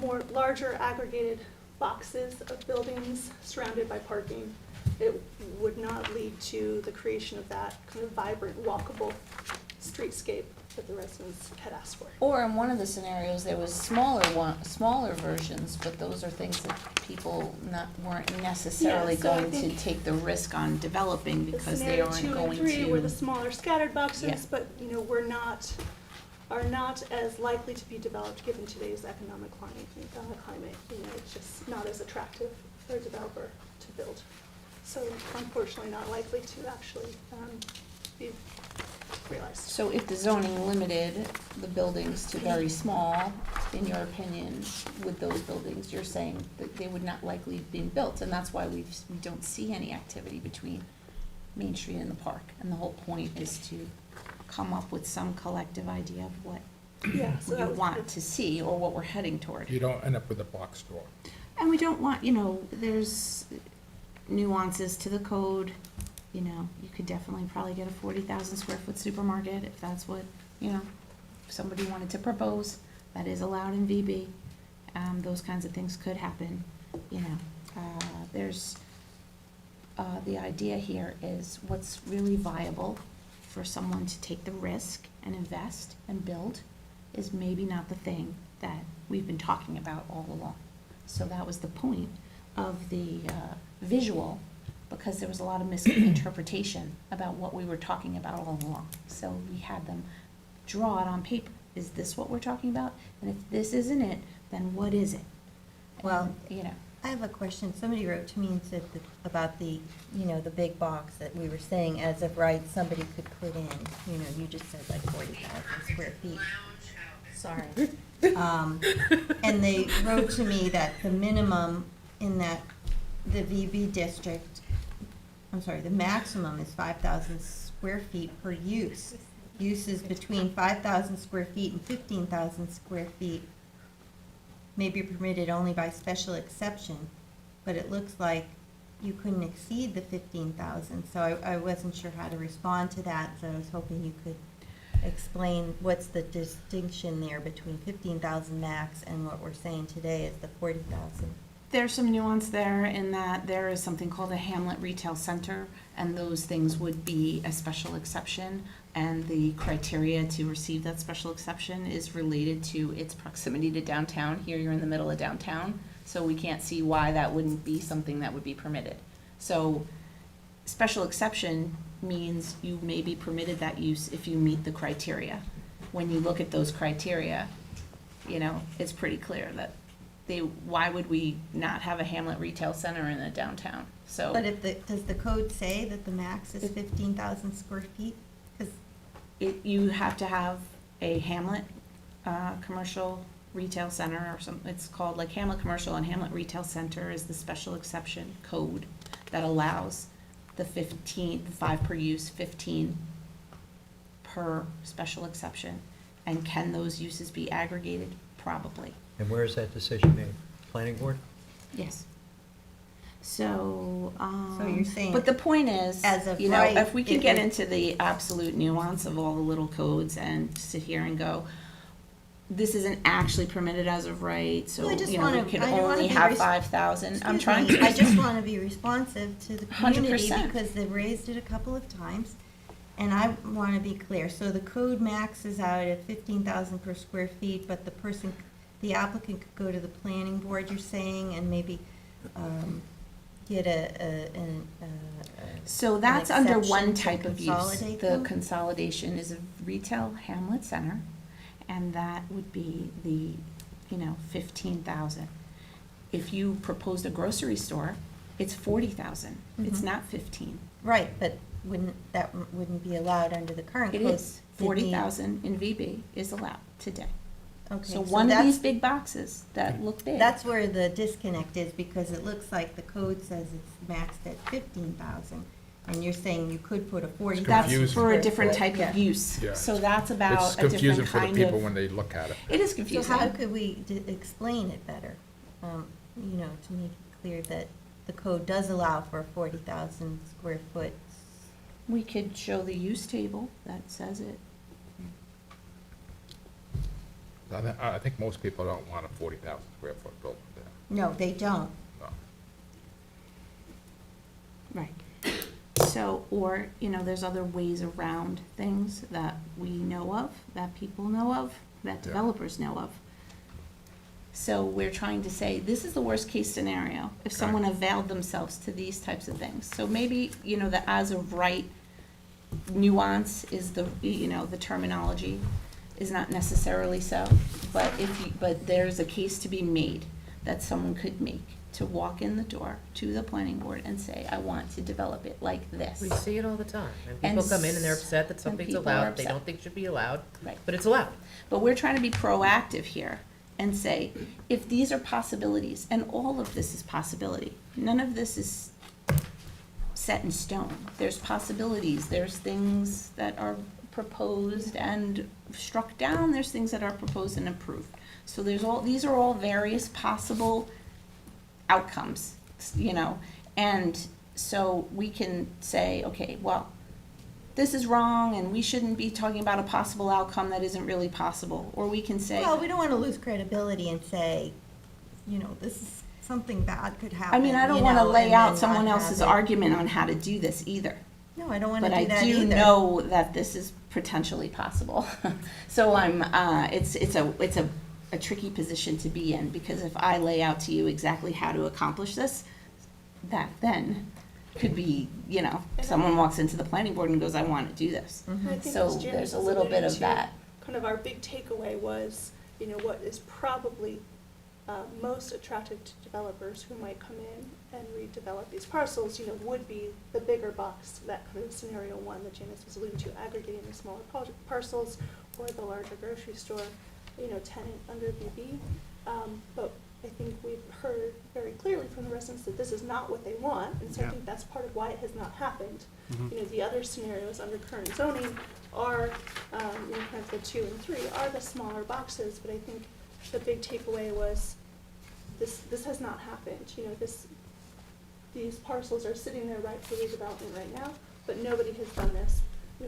more larger aggregated boxes of buildings surrounded by parking. It would not lead to the creation of that kind of vibrant, walkable streetscape that the residents had asked for. Or in one of the scenarios, there was smaller versions, but those are things that people weren't necessarily Yeah, so I going to think take the risk on developing The because they scenario aren't 2 and going 3 were the to. smaller scattered boxes, Yeah. but, are not as likely to be developed given today's economic climate. It's just not as attractive for a developer to build. So unfortunately, not likely to actually be realized. So if the zoning limited the buildings to very small, in your opinion, with those buildings, you're saying that they would not likely be built, and that's why we don't see any activity between Main Street and the park. And the whole point is to come up with some collective idea of what Yeah, so that you was want to see or what we're heading toward. You don't end up with a box store. And we don't want, there's nuances to the code. You could definitely probably get a 40,000 square foot supermarket if that's what, if somebody wanted to propose. That is allowed in VB. Those kinds of things could happen, There's, the idea here is what's really viable for someone to take the risk and invest and build is maybe not the thing that we've been talking about all along. So that was the point of the visual, because there was a lot of misinterpretation about what we were talking about all along. So we had them draw it on paper. Is this what we're talking about? And if this isn't it, then what is it? Well, And, I have a question. Somebody wrote to me and said about the big box that we were saying as of right somebody could put in, you just said like 40,000 square feet. Sorry. And they wrote to me that the minimum in the VB district, the maximum is 5,000 square feet per use. Uses between 5,000 square feet and 15,000 square feet may be permitted only by special exception, but it looks like you couldn't exceed the 15,000, so I wasn't sure how to respond to that, so I was hoping you could explain what's the distinction there between 15,000 max and what we're saying today is the 40,000. there's some nuance there in that there is something called a Hamlet Retail Center, and those things would be a special exception, and the criteria to receive that special exception is related to its proximity to downtown. Here, you're in the middle of downtown, so we can't see why that wouldn't be something that would be permitted. So, special exception means you may be permitted that use if you meet the criteria. When you look at those criteria, it's pretty clear that why would we not have a Hamlet Retail Center in a downtown? So. But does the code say that the max is 15,000 square feet? 'Cause You have to have a Hamlet Commercial Retail Center or something. It's called like Hamlet Commercial and Hamlet Retail Center is the special exception code that allows the 5 per use, 15 per special exception. And can those uses be aggregated? Probably. And where is that decision made? Planning board? Yes. So, So you're saying but the point is, as of right, if we can it get would- into the absolute nuance of all the little codes and sit here and go, this isn't actually permitted as of right, so, Well, I just we wanna- can I wanna only be have res- 5,000. I'm Excuse trying me, to. I just want to be responsive to the community 100%. because they've raised it a couple of times. And I want to be clear, so the code maxes out at 15,000 per square feet, but the applicant could go to the planning board, you're saying, and maybe get So that's under one exception to type of use. consolidate The them? consolidation is a retail hamlet center, and that would be the, 15,000. If you proposed a grocery store, it's 40,000. It's Mhm. not 15. Right, but that wouldn't be allowed under the current It code? is. 40,000 in VB is allowed today. Okay, So one of that's- these big boxes that look big. That's where the disconnect is, because it looks like the code says it's maxed at 15,000, and you're saying you could put a 40,000. That's confusing. for a different square type foot. of use. Yeah. So that's It's about a confusing different for the kind people of. when they look at it. It is So confusing. how could we explain it better? To make it clear that the code does allow for a 40,000 square foot. We could show the use table that says it. I think most people don't want a 40,000 square foot building there. No, they don't. No. Right. So, or, there's other ways around things that we know of, that people know of, that Yeah. developers know of. So we're trying to say, this is the worst case scenario, if someone availed themselves to these types of things. So maybe, the as of right nuance is the terminology is not necessarily so, but there's a case to be made that someone could make to walk in the door to the planning board and say, I want to develop it like this. We see it all the time, and And people come in and they're upset that and something's people are allowed, they upset. don't think should be allowed, Right. but it's allowed. But we're trying to be proactive here and say, if these are possibilities, and all of this is possibility, none of this is set in stone. There's possibilities, there's things that are proposed and struck down, there's things that are proposed and approved. So these are all various possible outcomes, and so we can say, okay, well, this is wrong, and we shouldn't be talking about a possible outcome that isn't really possible, or we can say, Well, we don't want to lose credibility and say, this is, something bad could happen. I mean, I don't you want to know, lay and out then someone not else's have it. argument on how to do this either. No, I don't want to But do I that do either. know that this is potentially possible. So it's a tricky position to be in, because if I lay out to you exactly how to accomplish this, that then could be, someone walks into the planning board and goes, I want to do this. And I think So as Janice there's a was little bit alluding of to, that. Kind of our big takeaway was, what is probably most attractive to developers who might come in and redevelop these parcels, would be the bigger box, that kind of scenario one that Janice was alluding to, aggregating the smaller parcels, or the larger grocery store, tenant under BB. But I think we've heard very clearly from the residents that this is not what they want, and so I Yeah. think that's part of why it has not happened. Mhm. The other scenarios under current zoning are, kind of the 2 and 3 are the smaller boxes, but I think the big takeaway was this has not happened. These parcels are sitting there ripe for redevelopment right now, but nobody has done this,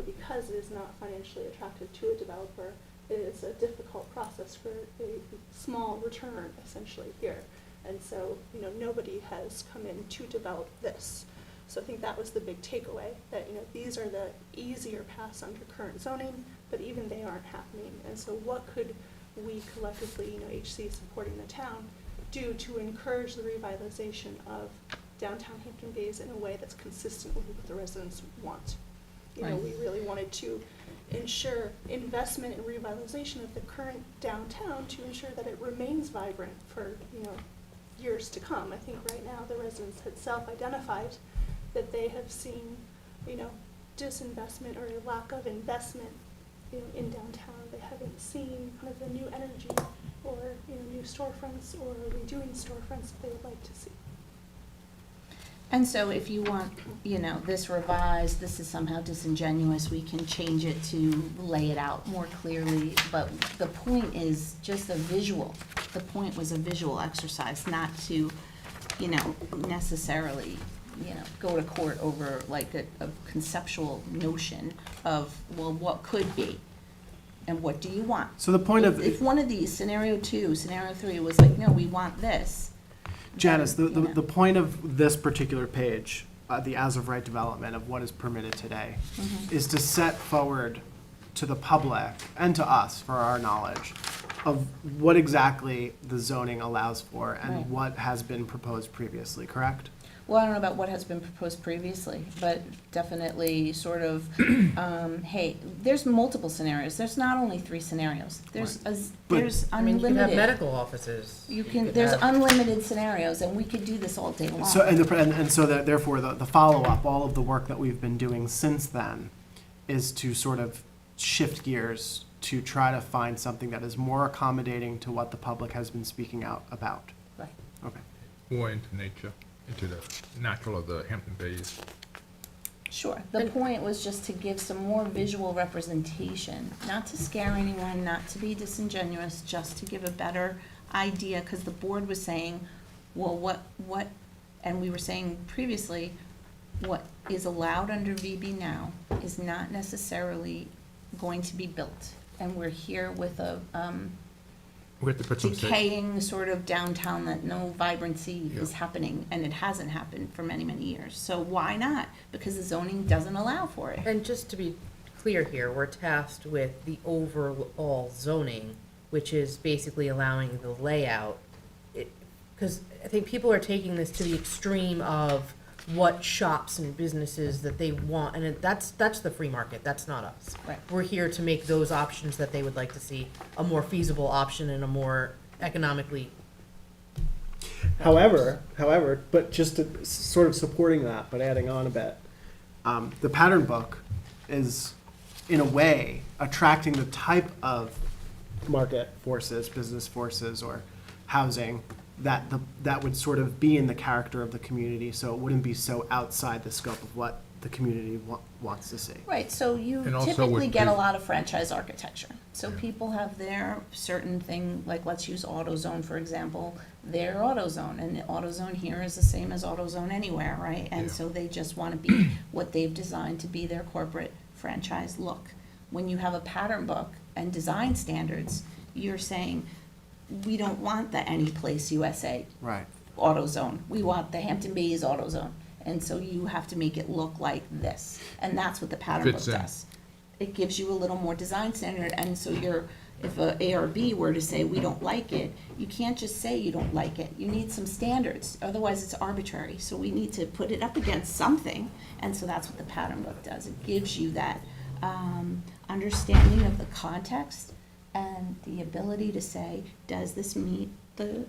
because it is not financially attractive to a developer. It is a difficult process for a small return essentially here. And so, nobody has come in to develop this. So I think that was the big takeaway, that, these are the easier paths under current zoning, but even they aren't happening. And so what could we collectively, HC supporting the town, do to encourage the revitalization of downtown Hampton Bays in a way that's consistent with what the residents want? Right. We really wanted to ensure investment and revitalization of the current downtown to ensure that it remains vibrant for, years to come. I think right now the residents had self-identified that they have seen, disinvestment or a lack of investment, in downtown. They haven't seen kind of the new energy or, new storefronts or redoing storefronts that they would like to see. And so if you want, this revised, this is somehow disingenuous, we can change it to lay it out more clearly. But the point is just a visual. The point was a visual exercise, not to, necessarily, go to court over like a conceptual notion of, well, what could be? And what do you want? So the point of, If one of these, scenario 2, scenario 3 was like, no, we want this. Janice, then, the point of this particular page the as-of-right development of what is permitted today, is to set forward to the public and to us, for our knowledge, of what exactly the zoning allows for and Right. what has been proposed previously, correct? Well, I don't know about what has been proposed previously, but definitely sort of, hey, there's multiple scenarios. There's not only 3 scenarios. There's, But- there's I mean, you could have unlimited. medical offices. You can, could there's have- unlimited scenarios, and we could do this all day long. So, and so that therefore, the follow-up, all of the work that we've been doing since then is to sort of shift gears to try to find something that is more accommodating to what the public has been speaking out about. Right. Okay. More into nature, into the natural of the Hampton Bays. Sure. The point was just to give some more visual representation, not to scare anyone, not to be disingenuous, just to give a better idea, because the board was saying, well, what, and we were saying previously, what is allowed under VB now is not necessarily going to be built. And we're here with a, We have to put some. decaying sort of downtown that no vibrancy is Yeah. happening, and it hasn't happened for many, many years. So why not? Because the zoning doesn't allow for it. And just to be clear here, we're tasked with the overall zoning, which is basically allowing the layout. Because I think people are taking this to the extreme of what shops and businesses that they want, and that's the free market, that's not us. Right. We're here to make those options that they would like to see a more feasible option and a more economically. However, but just to, sort of supporting that, but adding on a bit, the pattern book is, in a way, attracting the type of market forces, business forces, or housing that would sort of be in the character of the community, so it wouldn't be so outside the scope of what the community wants to see. Right, so you And also typically would get a be- lot of franchise architecture. So people have their certain thing, like let's use AutoZone, for example, their AutoZone, and the AutoZone here is the same as AutoZone anywhere, right? And Yeah. so they just want to be what they've designed to be their corporate franchise look. When you have a pattern book and design standards, you're saying, we don't want the Anyplace USA Right. AutoZone. We want the Hampton Bays AutoZone. And so you have to make it look like this. And that's what the pattern book Fits in. does. It gives you a little more design standard, and so if a ARB were to say, we don't like it, you can't just say you don't like it. You need some standards, otherwise it's arbitrary. So we need to put it up against something, and so that's what the pattern book does. It gives you that understanding of the context and the ability to say, does this meet the,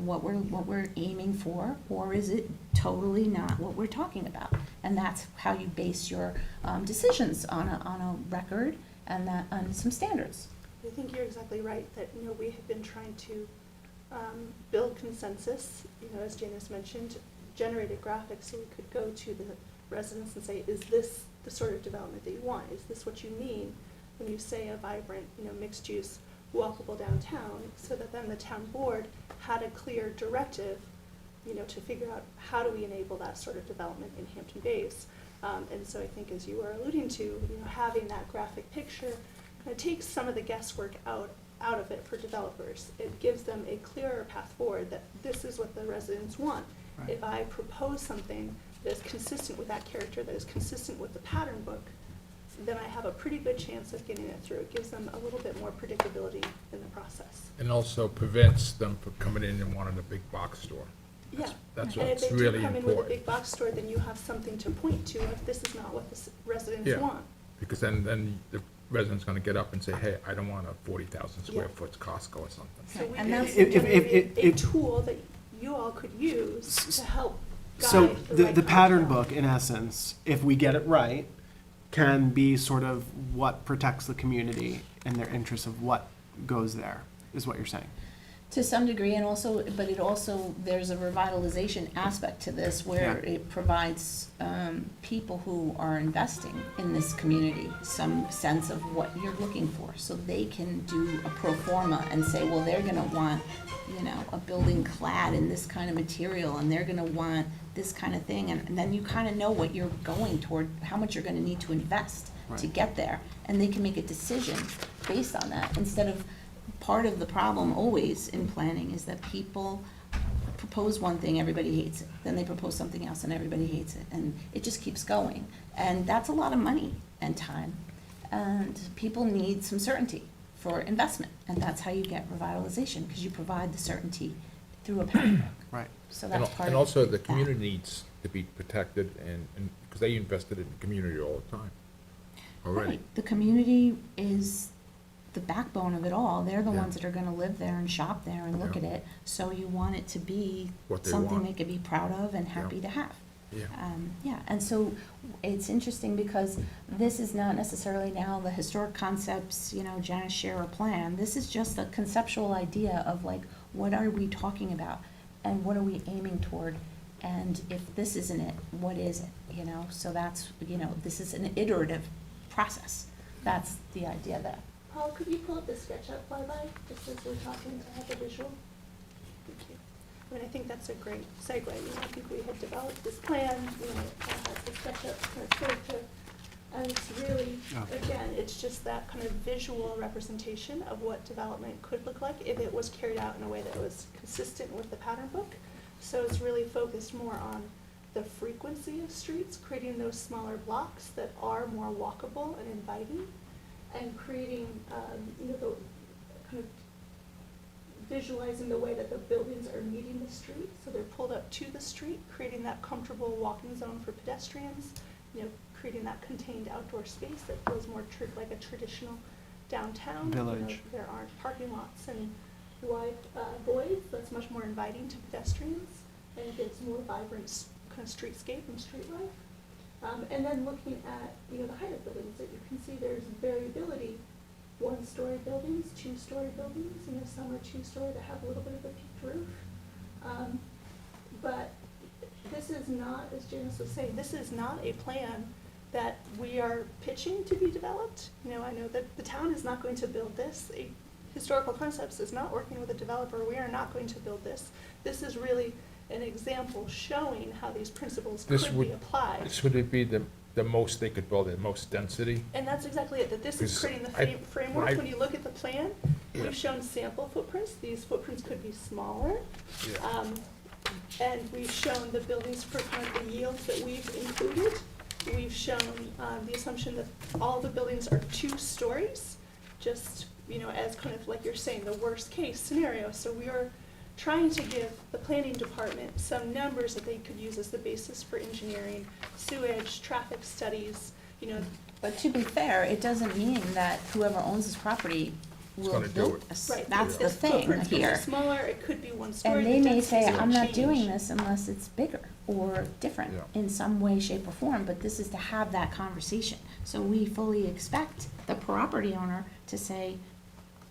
what we're aiming for, or is it totally not what we're talking about? And that's how you base your decisions on a record and on some standards. I think you're exactly right, that, we have been trying to build consensus, as Janice mentioned, generated graphics so we could go to the residents and say, is this the sort of development that you want? Is this what you mean when you say a vibrant, mixed-use, walkable downtown? So that then the town board had a clear directive, to figure out how do we enable that sort of development in Hampton Bays. And so I think, as you were alluding to, having that graphic picture kind of takes some of the guesswork out of it for developers. It gives them a clearer path forward that this is what the residents want. Right. If I propose something that is consistent with that character, that is consistent with the pattern book, then I have a pretty good chance of getting it through. It gives them a little bit more predictability in the process. And also prevents them from coming in and wanting a big box store. Yeah. That's And if what's they really do come in with a important. big box store, then you have something to point to if this is not what the residents Yeah. want. Because then the resident's gonna get up and say, hey, I don't want a 40,000 square Yeah. foot Costco or something. So we And can that's- generate a if- tool that you all could use to help So guide the the right pattern content. book, in essence, if we get it right, can be sort of what protects the community and their interests of what goes there, is what you're saying. To some degree, and also, but it also, there's a revitalization aspect to this where Yeah. it provides people who are investing in this community some sense of what you're looking for. So they can do a pro forma and say, well, they're gonna want, a building clad in this kind of material, and they're gonna want this kind of thing, and then you kind of know what you're going toward, how much you're gonna need to invest to Right. get there. And they can make a decision based on that, instead of, part of the problem always in planning is that people propose one thing, everybody hates it. Then they propose something else and everybody hates it. And it just keeps going. And that's a lot of money and time. And people need some certainty for investment. And that's how you get revitalization, because you provide the certainty through a pattern book. Right. So And that's part of and also, the that. community needs to be protected, and, because they invested in the community all the time, already. Right. The community is the backbone of it all. They're the Yeah. ones that are gonna live there and shop there and look Yeah. at it. So you want it to be What they something want. they could be proud of and happy Yeah. to have. Yeah. Yeah, and so it's interesting because this is not necessarily now the historic concepts, Janice share a plan. This is just a conceptual idea of like, what are we talking about? And what are we aiming toward? And if this isn't it, what is it, So that's, this is an iterative process. That's the idea there. Paul, could you pull up the SketchUp flyby, just as we're talking to have a visual? Thank you. I think that's a great segue. I think we had developed this plan, has the SketchUp kind of character. And it's really, again, it's just that kind of visual representation of what development could look like if it was carried out in a way that was consistent with the pattern book. So it's really focused more on the frequency of streets, creating those smaller blocks that are more walkable and inviting, and creating, the kind of visualizing the way that the buildings are meeting the street. So they're pulled up to the street, creating that comfortable walking zone for pedestrians, creating that contained outdoor space that feels more like a traditional downtown. Village. There aren't parking lots and wide voids. That's much more inviting to pedestrians and gives more vibrant kind of streetscape and street life. And then looking at, the height of buildings, that you can see there's variability. 1-story buildings, 2-story buildings, some are 2-story that have a little bit of a peaked roof. But this is not, as Janice was saying, this is not a plan that we are pitching to be developed. I know that the town is not going to build this. Historical Concepts is not working with a developer. We are not going to build this. This is really an example showing how these principles This could would- be applied. This would be the most they could build, the most density. And that's exactly it, that this is 'Cause creating the I- framework. I- When you look at the plan, we've shown sample footprints. These footprints could be smaller. Yeah. And we've shown the buildings for kind of the yields that we've included. We've shown the assumption that all the buildings are 2 stories, just, as kind of like you're saying, the worst case scenario. So we are trying to give the planning department some numbers that they could use as the basis for engineering, sewage, traffic studies, But to be fair, it doesn't mean that whoever owns this property will gonna do build it. this. Right, That's the this thing footprint could be here. smaller, it could be 1 story. And the they may densities say, will I'm not change. doing this unless it's bigger or different Yeah. in some way, shape, or form, but this is to have that conversation. So we fully expect the property owner to say,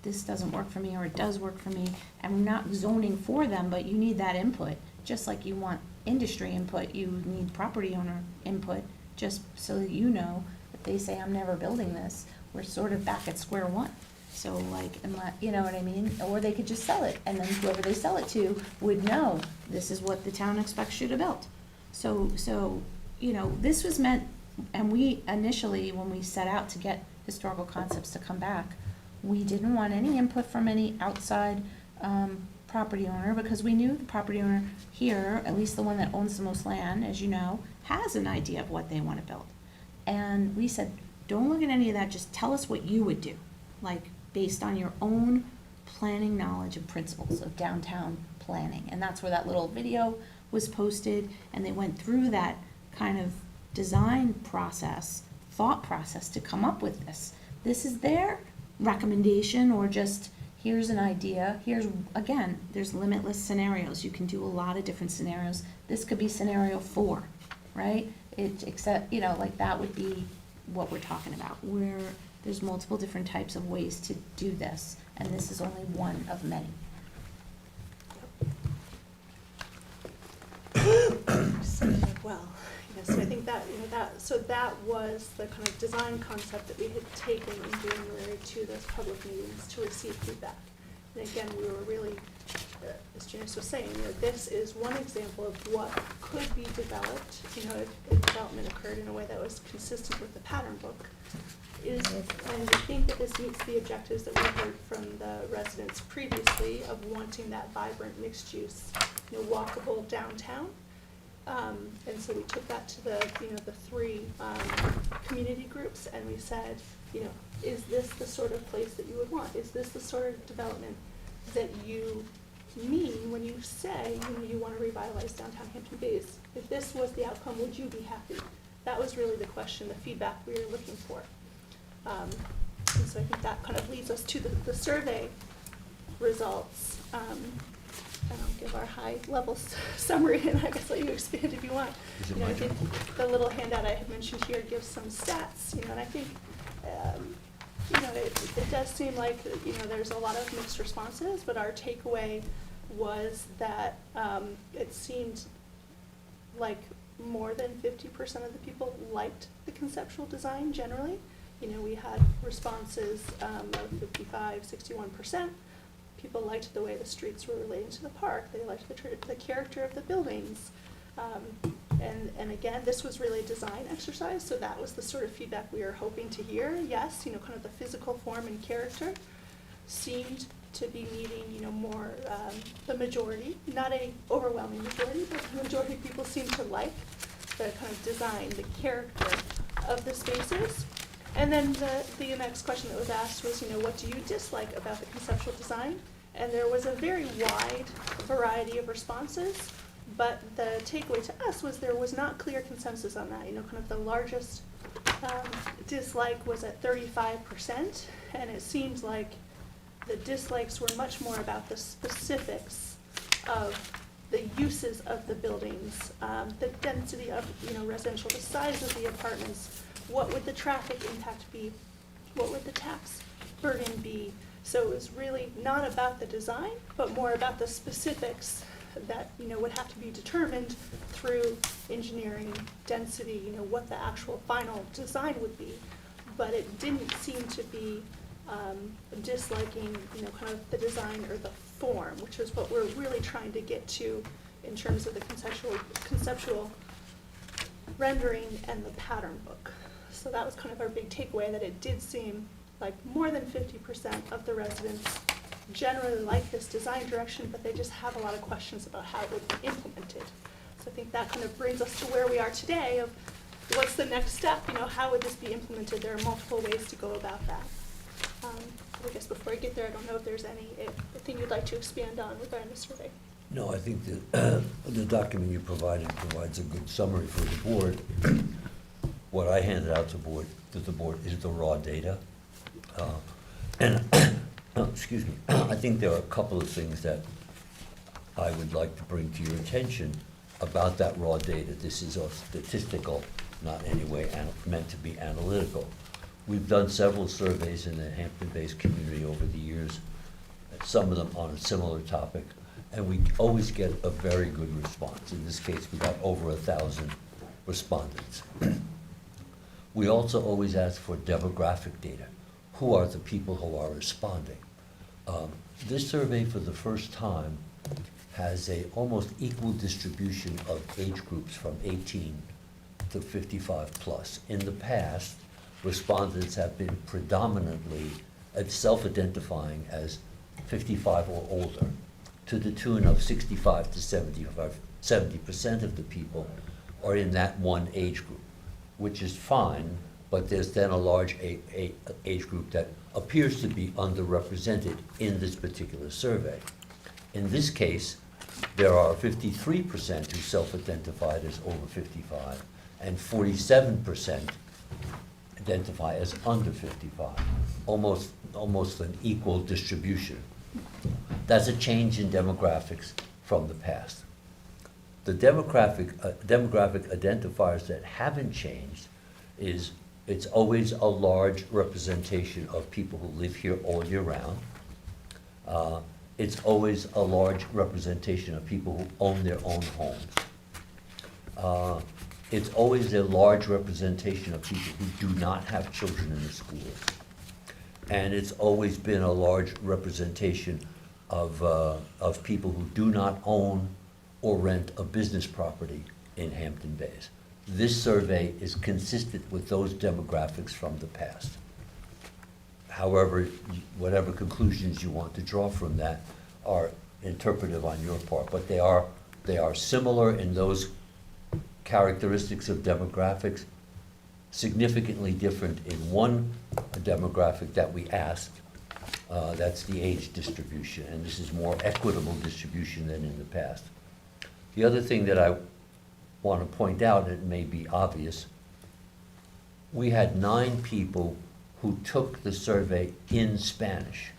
this doesn't work for me, or it does work for me, and we're not zoning for them, but you need that input. Just like you want industry input, you need property owner input, just so that if they say, I'm never building this, we're sort of back at square one. So unless, you know what I mean? Or they could just sell it, and then whoever they sell it to would know, this is what the town expects you to build. So, this was meant, and we initially, when we set out to get Historical Concepts to come back, we didn't want any input from any outside property owner, because we knew the property owner here, at least the one that owns the most land, as you know, has an idea of what they want to build. And we said, don't look at any of that, just tell us what you would do, based on your own planning knowledge and principles of downtown planning. And that's where that little video was posted, and they went through that kind of design process, thought process to come up with this. This is their recommendation, or just, here's an idea, again, there's limitless scenarios. You can do a lot of different scenarios. This could be scenario 4, right? That would be what we're talking about, where there's multiple different types of ways to do this, and this is only one of many. Well, so I think that, that was the kind of design concept that we had taken in January to those public meetings to receive feedback. And again, we were really, as Janice was saying, this is one example of what could be developed, if development occurred in a way that was consistent with the pattern book. And we think that this meets the objectives that we heard from the residents previously of wanting that vibrant mixed use walkable downtown. And so we took that to the three community groups, and we said, is this the sort of place that you would want? Is this the sort of development that you mean when you say, you want to revitalize downtown Hampton Bays? If this was the outcome, would you be happy? That was really the question, the feedback we were looking for. And so I think that kind of leads us to the survey results. And I'll give our high-level summary, and I guess let you expand if you want. Is it I my think turn? the little handout I had mentioned here gives some stats, and I think, it does seem like, there's a lot of mixed responses, but our takeaway was that it seemed like more than 50% of the people liked the conceptual design generally. We had responses of 55, 61%. People liked the way the streets were relating to the park. They liked the character of the buildings. And again, this was really a design exercise, so that was the sort of feedback we were hoping to hear. Yes, kind of the physical form and character seemed to be meeting, more the majority, not a overwhelming majority, but the majority of people seemed to like the kind of design, the character of the spaces. And then the next question that was asked was, what do you dislike about the conceptual design? And there was a very wide variety of responses, but the takeaway to us was there was not clear consensus on that. Kind of the largest dislike was at 35%, and it seems like the dislikes were much more about the specifics of the uses of the buildings, the density of, residential, the size of the apartments. What would the traffic impact be? What would the tax burden be? So it was really not about the design, but more about the specifics that, would have to be determined through engineering, density, what the actual final design would be. But it didn't seem to be disliking, kind of the design or the form, which is what we're really trying to get to in terms of the conceptual rendering and the pattern book. So that was kind of our big takeaway, that it did seem like more than 50% of the residents generally like this design direction, but they just have a lot of questions about how it would be implemented. So I think that kind of brings us to where we are today of what's the next step, how would this be implemented? There are multiple ways to go about that. I guess before I get there, I don't know if there's anything you'd like to expand on regarding the survey. No, I think that the document you provided provides a good summary for the board. What I handed out to the board is the raw data. Excuse me, I think there are a couple of things that I would like to bring to your attention about that raw data. This is all statistical, not in any way meant to be analytical. We've done several surveys in the Hampton Bays community over the years, some of them on a similar topic, and we always get a very good response. In this case, we got over 1,000 respondents. We also always ask for demographic data. Who are the people who are responding? This survey, for the first time, has a almost equal distribution of age groups from 18 to 55 plus. In the past, respondents have been predominantly self-identifying as 55 or older, to the tune of 65 to 70% of the people are in that one age group, which is fine, but there's then a large age group that appears to be underrepresented in this particular survey. In this case, there are 53% who self-identified as over 55, and 47% identify as under 55, almost an equal distribution. That's a change in demographics from the past. The demographic identifiers that haven't changed is it's always a large representation of people who live here all year round. It's always a large representation of people who own their own homes. It's always a large representation of people who do not have children in the schools. And it's always been a large representation of people who do not own or rent a business property in Hampton Bays. This survey is consistent with those demographics from the past. However, whatever conclusions you want to draw from that are interpretive on your part, but they are similar in those characteristics of demographics, significantly different in one demographic that we asked, that's the age distribution, and this is more equitable distribution than in the past. The other thing that I want to point out, and it may be obvious, we had 9 people who took the survey in Spanish.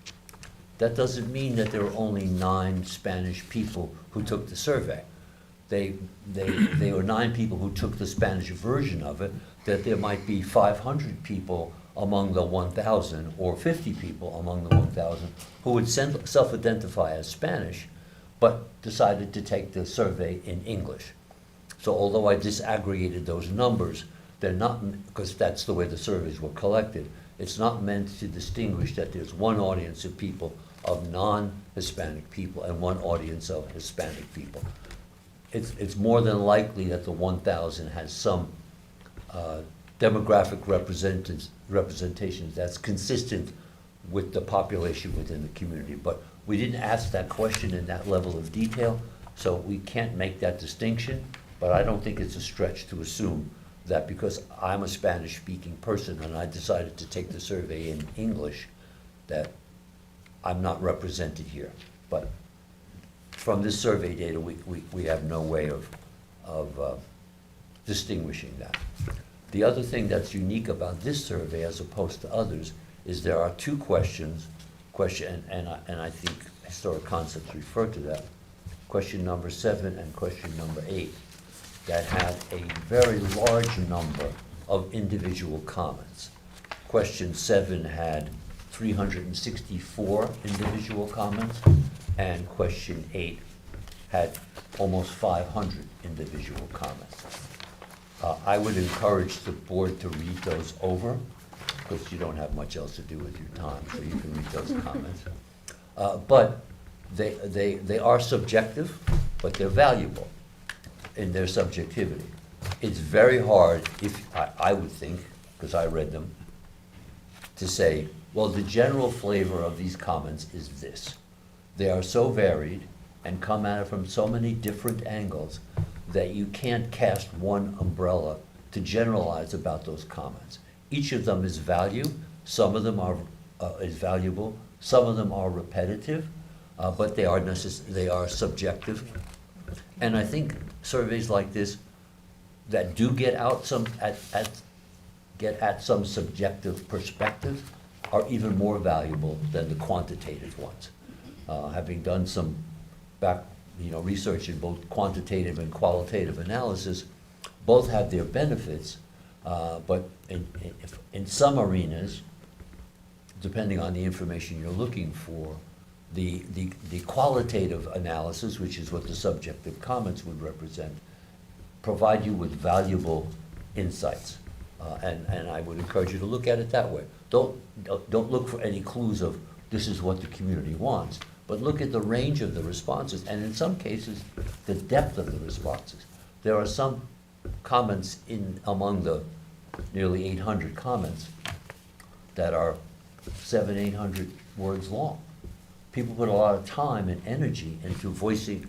That doesn't mean that there were only 9 Spanish people who took the survey. They were 9 people who took the Spanish version of it, that there might be 500 people among the 1,000 or 50 people among the 1,000 who would self-identify as Spanish, but decided to take the survey in English. So although I disaggregated those numbers, they're not, because that's the way the surveys were collected, it's not meant to distinguish that there's one audience of people, of non-Hispanic people, and one audience of Hispanic people. It's more than likely that the 1,000 has some demographic representation that's consistent with the population within the community. But we didn't ask that question in that level of detail, so we can't make that distinction. But I don't think it's a stretch to assume that because I'm a Spanish-speaking person and I decided to take the survey in English, that I'm not represented here. But from this survey data, we have no way of distinguishing that. The other thing that's unique about this survey as opposed to others is there are 2 questions, and I think historic concepts refer to that, question number 7 and question number 8, that had a very large number of individual comments. Question 7 had 364 individual comments, and question 8 had almost 500 individual comments. I would encourage the board to read those over, because you don't have much else to do with your time, so you can read those comments. But they are subjective, but they're valuable in their subjectivity. It's very hard, if I would think, because I read them, to say, well, the general flavor of these comments is this. They are so varied and come at it from so many different angles that you can't cast one umbrella to generalize about those comments. Each of them is value. Some of them is valuable. Some of them are repetitive, but they are subjective. And I think surveys like this that do get out get at some subjective perspective are even more valuable than the quantitative ones. Having done some research in both quantitative and qualitative analysis, both have their benefits, but in some arenas, depending on the information you're looking for, the qualitative analysis, which is what the subjective comments would represent, provide you with valuable insights. And I would encourage you to look at it that way. Don't look for any clues of this is what the community wants, but look at the range of the responses, and in some cases, the depth of the responses. There are some comments among the nearly 800 comments that are 700-800 words long. People put a lot of time and energy into voicing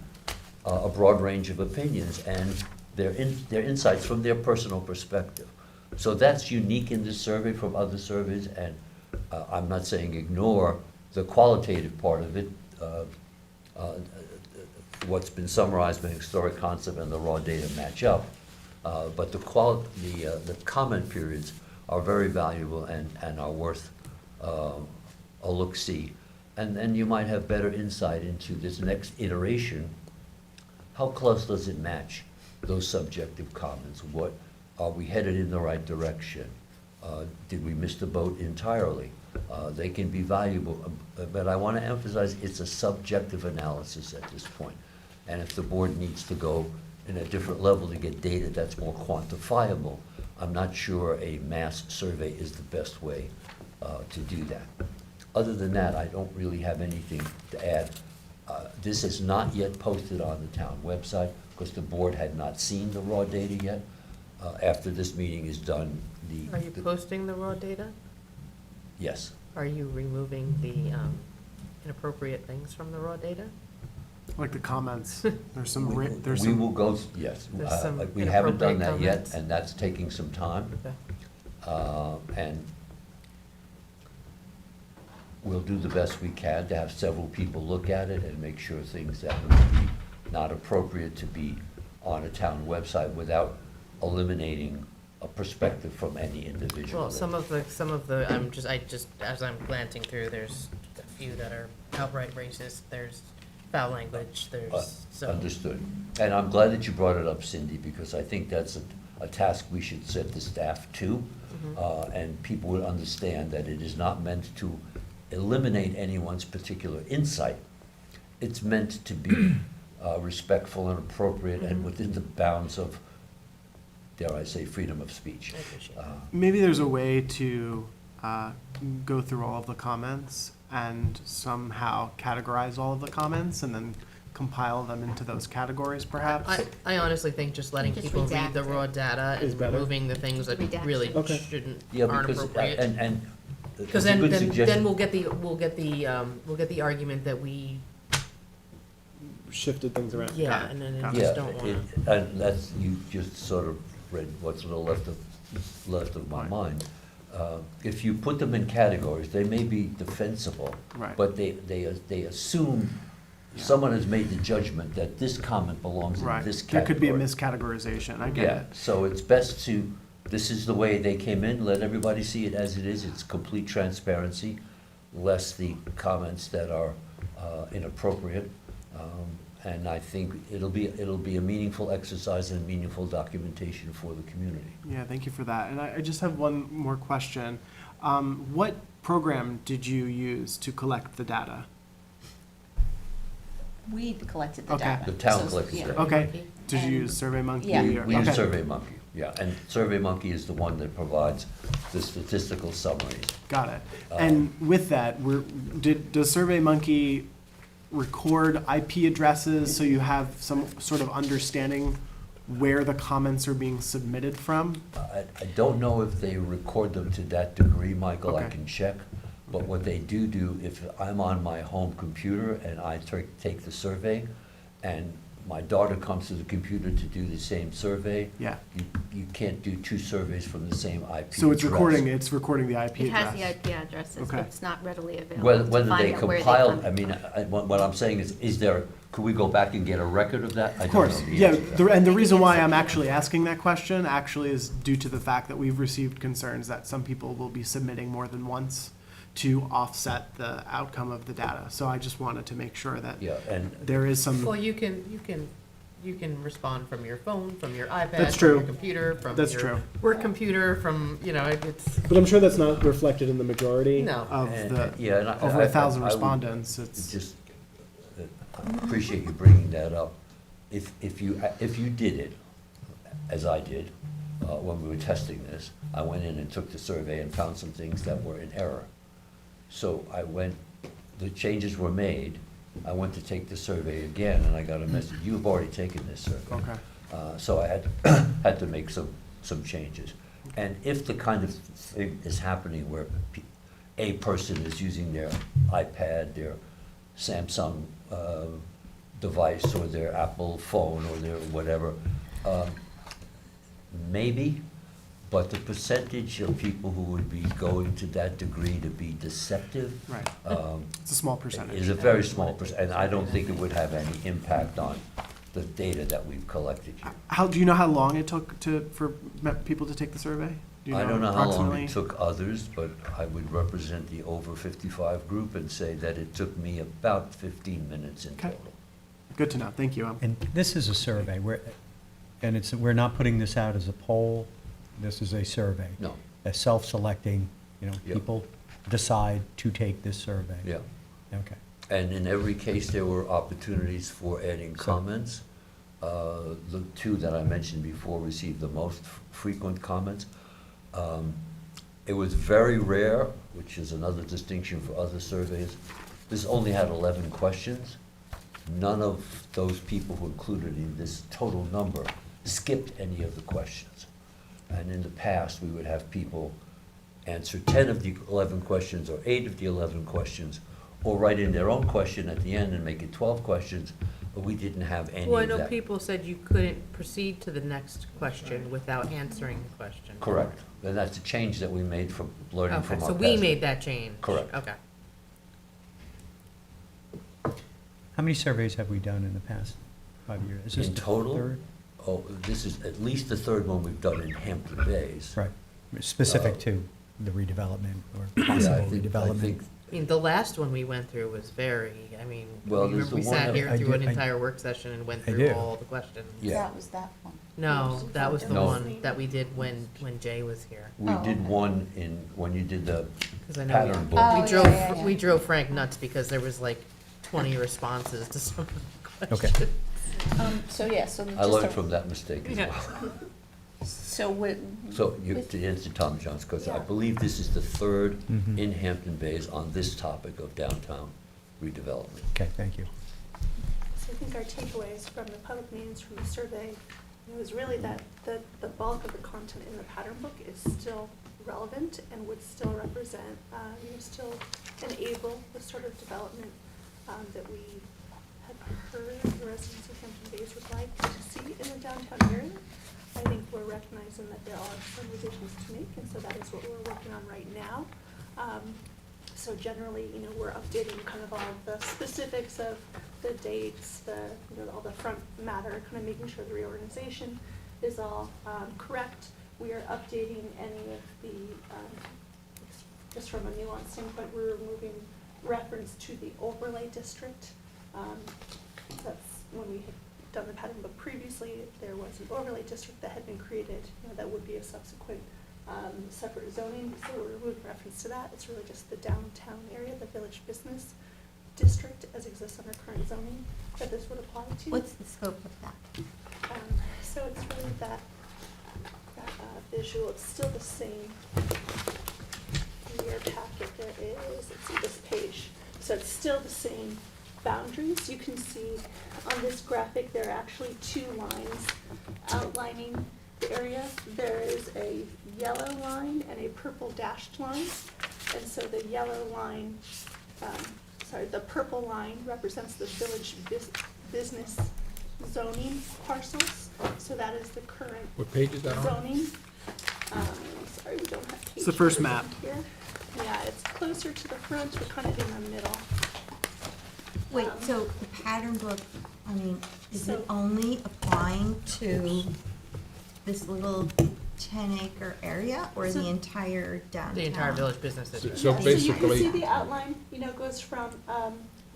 a broad range of opinions and their insights from their personal perspective. So that's unique in this survey from other surveys, and I'm not saying ignore the qualitative part of it, what's been summarized by historic concept and the raw data match up. But the comment periods are very valuable and are worth a look-see. And then you might have better insight into this next iteration. How close does it match those subjective comments? Are we headed in the right direction? Did we miss the boat entirely? They can be valuable, but I want to emphasize it's a subjective analysis at this point. And if the board needs to go in a different level to get data that's more quantifiable, I'm not sure a mass survey is the best way to do that. Other than that, I don't really have anything to add. This is not yet posted on the town website because the board had not seen the raw data yet. After this meeting is done, Are you posting the raw data? Yes. Are you removing the inappropriate things from the raw data? Like the comments, there's some, there's We some. will go, yes, There's some we haven't done that inappropriate yet, comments. and that's taking some time. Okay. And we'll do the best we can to have several people look at it and make sure things that would be not appropriate to be on a town website without eliminating a perspective from any individual. Well, some of the, as I'm glancing through, there's a few that are outright racist, there's foul language, there's, so. Understood. And I'm glad that you brought it up, Cindy, because I think that's a task we should set the staff to. And people would understand that it is not meant to eliminate anyone's particular insight. It's meant to be respectful and appropriate and within the bounds of, dare I say, freedom of speech. I appreciate it. Maybe there's a way to go through all of the comments and somehow categorize all of the comments and then compile them into those categories, perhaps? I honestly think just letting Just people read the redact raw it. data Is and better. removing the things that Redaction. really Okay. shouldn't, Yeah, aren't because, appropriate. and Because it's a good then suggestion. we'll get the argument that we, Shifted things around. yeah, and then I Got Yeah, just don't wanna. and that's, you just sort of read what's left of my Right. mind. If you put them in categories, they may be defensible. Right. But they assume Yeah. someone has made the judgment that this comment belongs in Right, this there could be a category. miscategorization, I get Yeah, it. so it's best to, this is the way they came in, let everybody see it as it is, it's complete transparency, less the comments that are inappropriate. And I think it'll be a meaningful exercise and meaningful documentation for the community. Yeah, thank you for that. And I just have one more question. What program did you use to collect the data? We collected the Okay. data. The town So, collected yeah. data. Okay, did you And- use SurveyMonkey? Yeah. or- We use okay. SurveyMonkey, yeah, and SurveyMonkey is the one that provides the statistical summaries. Got it. And with that, does SurveyMonkey record IP addresses so you have some sort of understanding where the comments are being submitted from? I don't know if they record them to that degree, Michael, I Okay. can check. But what they do, if I'm on my home computer and I take the survey, and my daughter comes to the computer to do the same survey, Yeah. you can't do two surveys from the same IP So it's address. recording the IP It has address? the IP addresses, Okay. but it's not readily available Whether to whether find they out where they compile, come I mean, from. what I'm saying is there, could we go back and get a record of that? I Of don't know course, the yeah, answer to that. and the reason why it's I'm okay. actually asking that question actually is due to the fact that we've received concerns that some people will be submitting more than once to offset the outcome of the data. So I just wanted to make sure that Yeah, and there is some, Well, you can respond from your phone, from your iPad, That's from your true. computer, from That's your true. work computer, from, it's, but I'm sure that's not reflected in the majority No. of the, yeah, and over 1,000 I would- respondents. It's It's, just, I appreciate you bringing that up. If you did it, as I did, when we were testing this, I went in and took the survey and found some things that were in error. So the changes were made, I went to take the survey again, and I got a message, you've already taken this survey. okay, So I had to make some changes. And if the kind of thing is happening where a person is using their iPad, their Samsung device, or their Apple phone, or their whatever, maybe, but the percentage of people who would be going to that degree to be deceptive right. It's a small percentage. is a very small percent, and I don't think it would have any impact on the data that we've collected here. Do you know how long it took for people to take the survey? Do you I don't know how long approximately? it took others, but I would represent the over 55 group and say that it took me about 15 minutes in Okay. total. Good to know, thank you. And this is a survey, we're not putting this out as a poll, this is a survey. No, A self-selecting, Yep. people decide to take this survey. yeah. Okay. And in every case, there were opportunities for adding So- comments. The two that I mentioned before received the most frequent comments. It was very rare, which is another distinction for other surveys. This only had 11 questions. None of those people who included in this total number skipped any of the questions. And in the past, we would have people answer 10 of the 11 questions, or 8 of the 11 questions, or write in their own question at the end and make it 12 questions. we didn't have any Well, I of know that. people said you couldn't proceed to the next question without answering the question. Correct. And that's a change that we made from learning Okay, from our so past. we made that change? Correct. Okay. How many surveys have we done in the past 5 years? Is this In the total? third? Oh, this is at least the third one we've done in Hampton Bays. Right, specific to the redevelopment or Yeah, possible I redevelopment. think, I mean, the last one we went through was very, I mean, Well, remember there's the we one sat that- here I through an do- I- entire work session and went I through do. all the questions? yeah, That was that one. No, that was the No. one that we did when Jay was here. we Oh, did okay. one when you did the 'Cause I know pattern book. Oh, we yeah, drove, yeah, yeah. we drove Frank nuts because there was like 20 responses to some of the Okay. questions. So, yeah, so I just learned a- from that mistake as Yeah. well. So with, So to answer Tom Jones, because I Yeah. believe this is the third Mhm. in Hampton Bays on this topic of downtown redevelopment. Okay, thank you. So I think our takeaways from the public meetings from the survey, was really that the bulk of the content in the pattern book is still relevant and would still represent, still enable the sort of development that we had heard the residents of Hampton Bays would like to see in the downtown area. I think we're recognizing that there are some revisions to make, and so that is what we're working on right now. So generally, we're updating kind of all the specifics of the dates, all the front matter, kind of making sure the reorganization is all correct. We are updating any of the, just from a nuance standpoint, we're removing reference to the overlay district. That's when we had done the pattern book previously, there was an overlay district that had been created, that would be a subsequent separate zoning, so we're removing reference to that. It's really just the downtown area, the village business district as exists under current zoning that this would apply to. What's the scope of that? So it's really that visual, it's still the same. In your packet there is, let's see, this page. So it's still the same boundaries. You can see on this graphic, there are actually two lines outlining the area. There is a yellow line and a purple dashed line. And so the yellow line, the purple line represents the village business zoning parcels. So that is the current What page is that on? zoning. Sorry, we don't have page It's the first numbers map. here. Yeah, it's closer to the front, we're kind of in the middle. Wait, so the pattern book, is it So- only applying to this little 10-acre area or the So- entire downtown? The entire village business district. So Yeah, you can basically- see the outline, goes from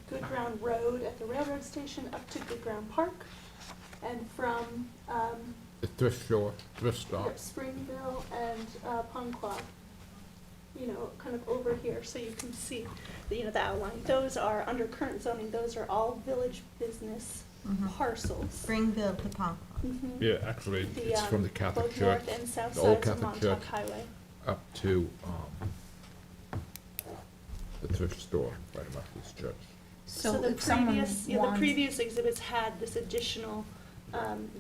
Good Ground Road at the railroad station up to Good Ground Park. And from The thrift store, thrift stop. Springville and Ponquag, kind of over here, so you can see, the outline. Those are, under current zoning, those are all village business Mhm. parcels. Springville to Ponquag. Mhm. Yeah, actually, it's from the Catholic Both Church north and south the old sides of Catholic Montauk Church. Highway. up to the thrift store, right about this church. so the if someone previous, the wants, previous exhibits had this additional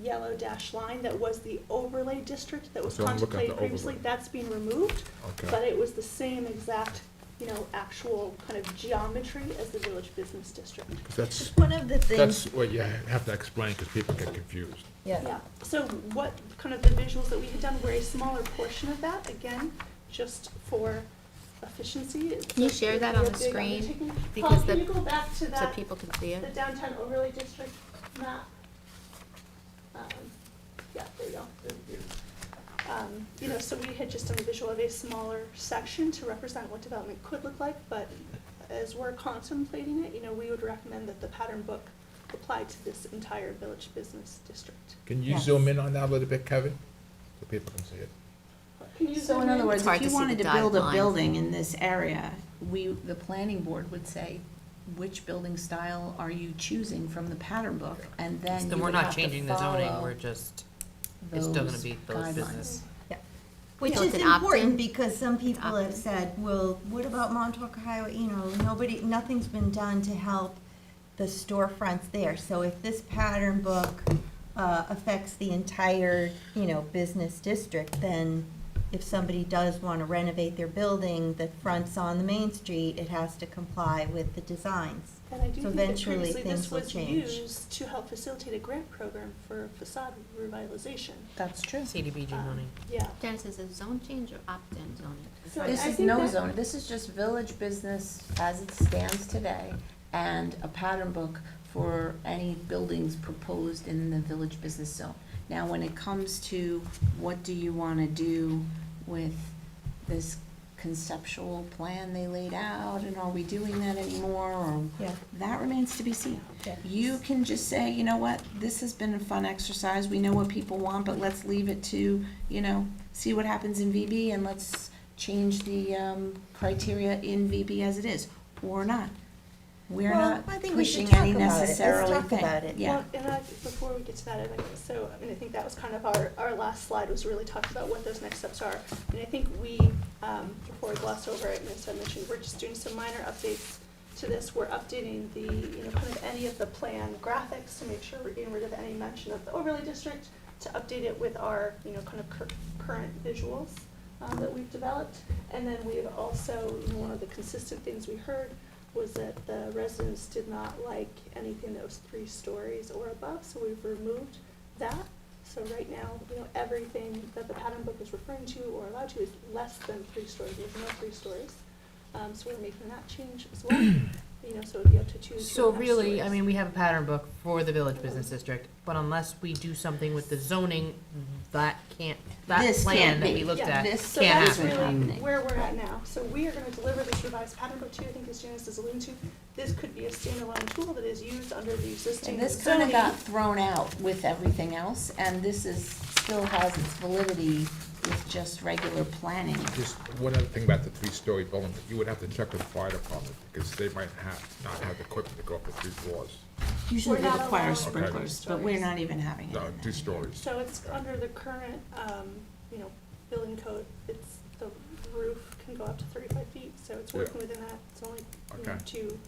yellow dash line that was the overlay district that was So I'm looking at the contemplated previously. overlay. That's being removed, Okay. but it was the same exact, actual kind of geometry as the village business district. 'Cause that's, One of the things. that's what you have to explain, because people get confused. Yeah, so what, kind of the visuals that we had done were a smaller portion of that, again, just for efficiency. Can you share that on the screen? Because Paul, can the- you go back to so that, people can see the it. downtown overlay district map? Yeah, there you go. So we had just done a visual of a smaller section to represent what development could look like, but as we're contemplating it, we would recommend that the pattern book apply to this entire village business district. Can you Yes. zoom in on that a little bit, Kevin? So people can see it. Can you so zoom in other in? words, It's hard if you to see wanted the to build a guidelines. building in this area, the planning board would say, which building style are you choosing from the pattern book? And then Then you we're would not have to changing the zoning, follow we're just, it's still gonna those be village guidelines. business. Which So is it's an opt-in? important because some people have Opt-in. said, well, what about Montauk Highway? Nothing's been done to help the storefronts there. So if this pattern book affects the entire, business district, then if somebody does want to renovate their building that fronts on the main street, it has to comply with the designs. And I do So think that eventually previously this things will was change. used to help facilitate a grant program for facade revitalization. That's true. CDBG money. Yeah. Janice, is it zone change or opt-in zoning? So I This is think no that- zone, this is just village business as it stands today, and a pattern book for any buildings proposed in the village business zone. Now, when it comes to what do you wanna do with this conceptual plan they laid out, and are we doing that anymore, or Yeah. that remains to be seen. Yeah. You can just say, you know what, this has been a fun exercise, we know what people want, but let's leave it to, see what happens in VB, and let's change the criteria in VB as it is, or not. We're Well, not I think we should pushing any talk about it. Let's necessarily talk thing. about it. Yeah. Well, and before we get to that, I think that was kind of our last slide, was really talking about what those next steps are. And I think we, before we gloss over it, as I mentioned, we're just doing some minor updates to this. We're updating the, kind of any of the plan graphics to make sure we're getting rid of any mention of the overlay district, to update it with our, kind of current visuals that we've developed. And then we've also, one of the consistent things we heard was that the residents did not like anything that was 3 stories or above, so we've removed that. So right now, everything that the pattern book is referring to or allowed to is less than 3 stories. There's no 3 stories. So we're making that change as well. So it'd be up to 2 to 2.5 So really, I stories. mean, we have a pattern book for the village business district, but unless we do something with the zoning, that This plan can't that be. we looked Yeah, at this So can't that's happen. really where we're at now. So we are gonna deliver this revised pattern book to you, I think as Janice is alluding to. This could be a standalone tool that is used under the existing And this kind of zoning. got thrown out with everything else, and this still has its validity with just regular planning. Just one other thing about the 3-story building, you would have to check with the fire department, because they might not have the equipment to go up to 3 floors. Usually We're they not require allowing sprinklers, three but we're stories. not even having it No, in 2 there. stories. So it's under the current, building code, the roof can go up to 35 feet, so it's working within that. It's only, Okay. 2.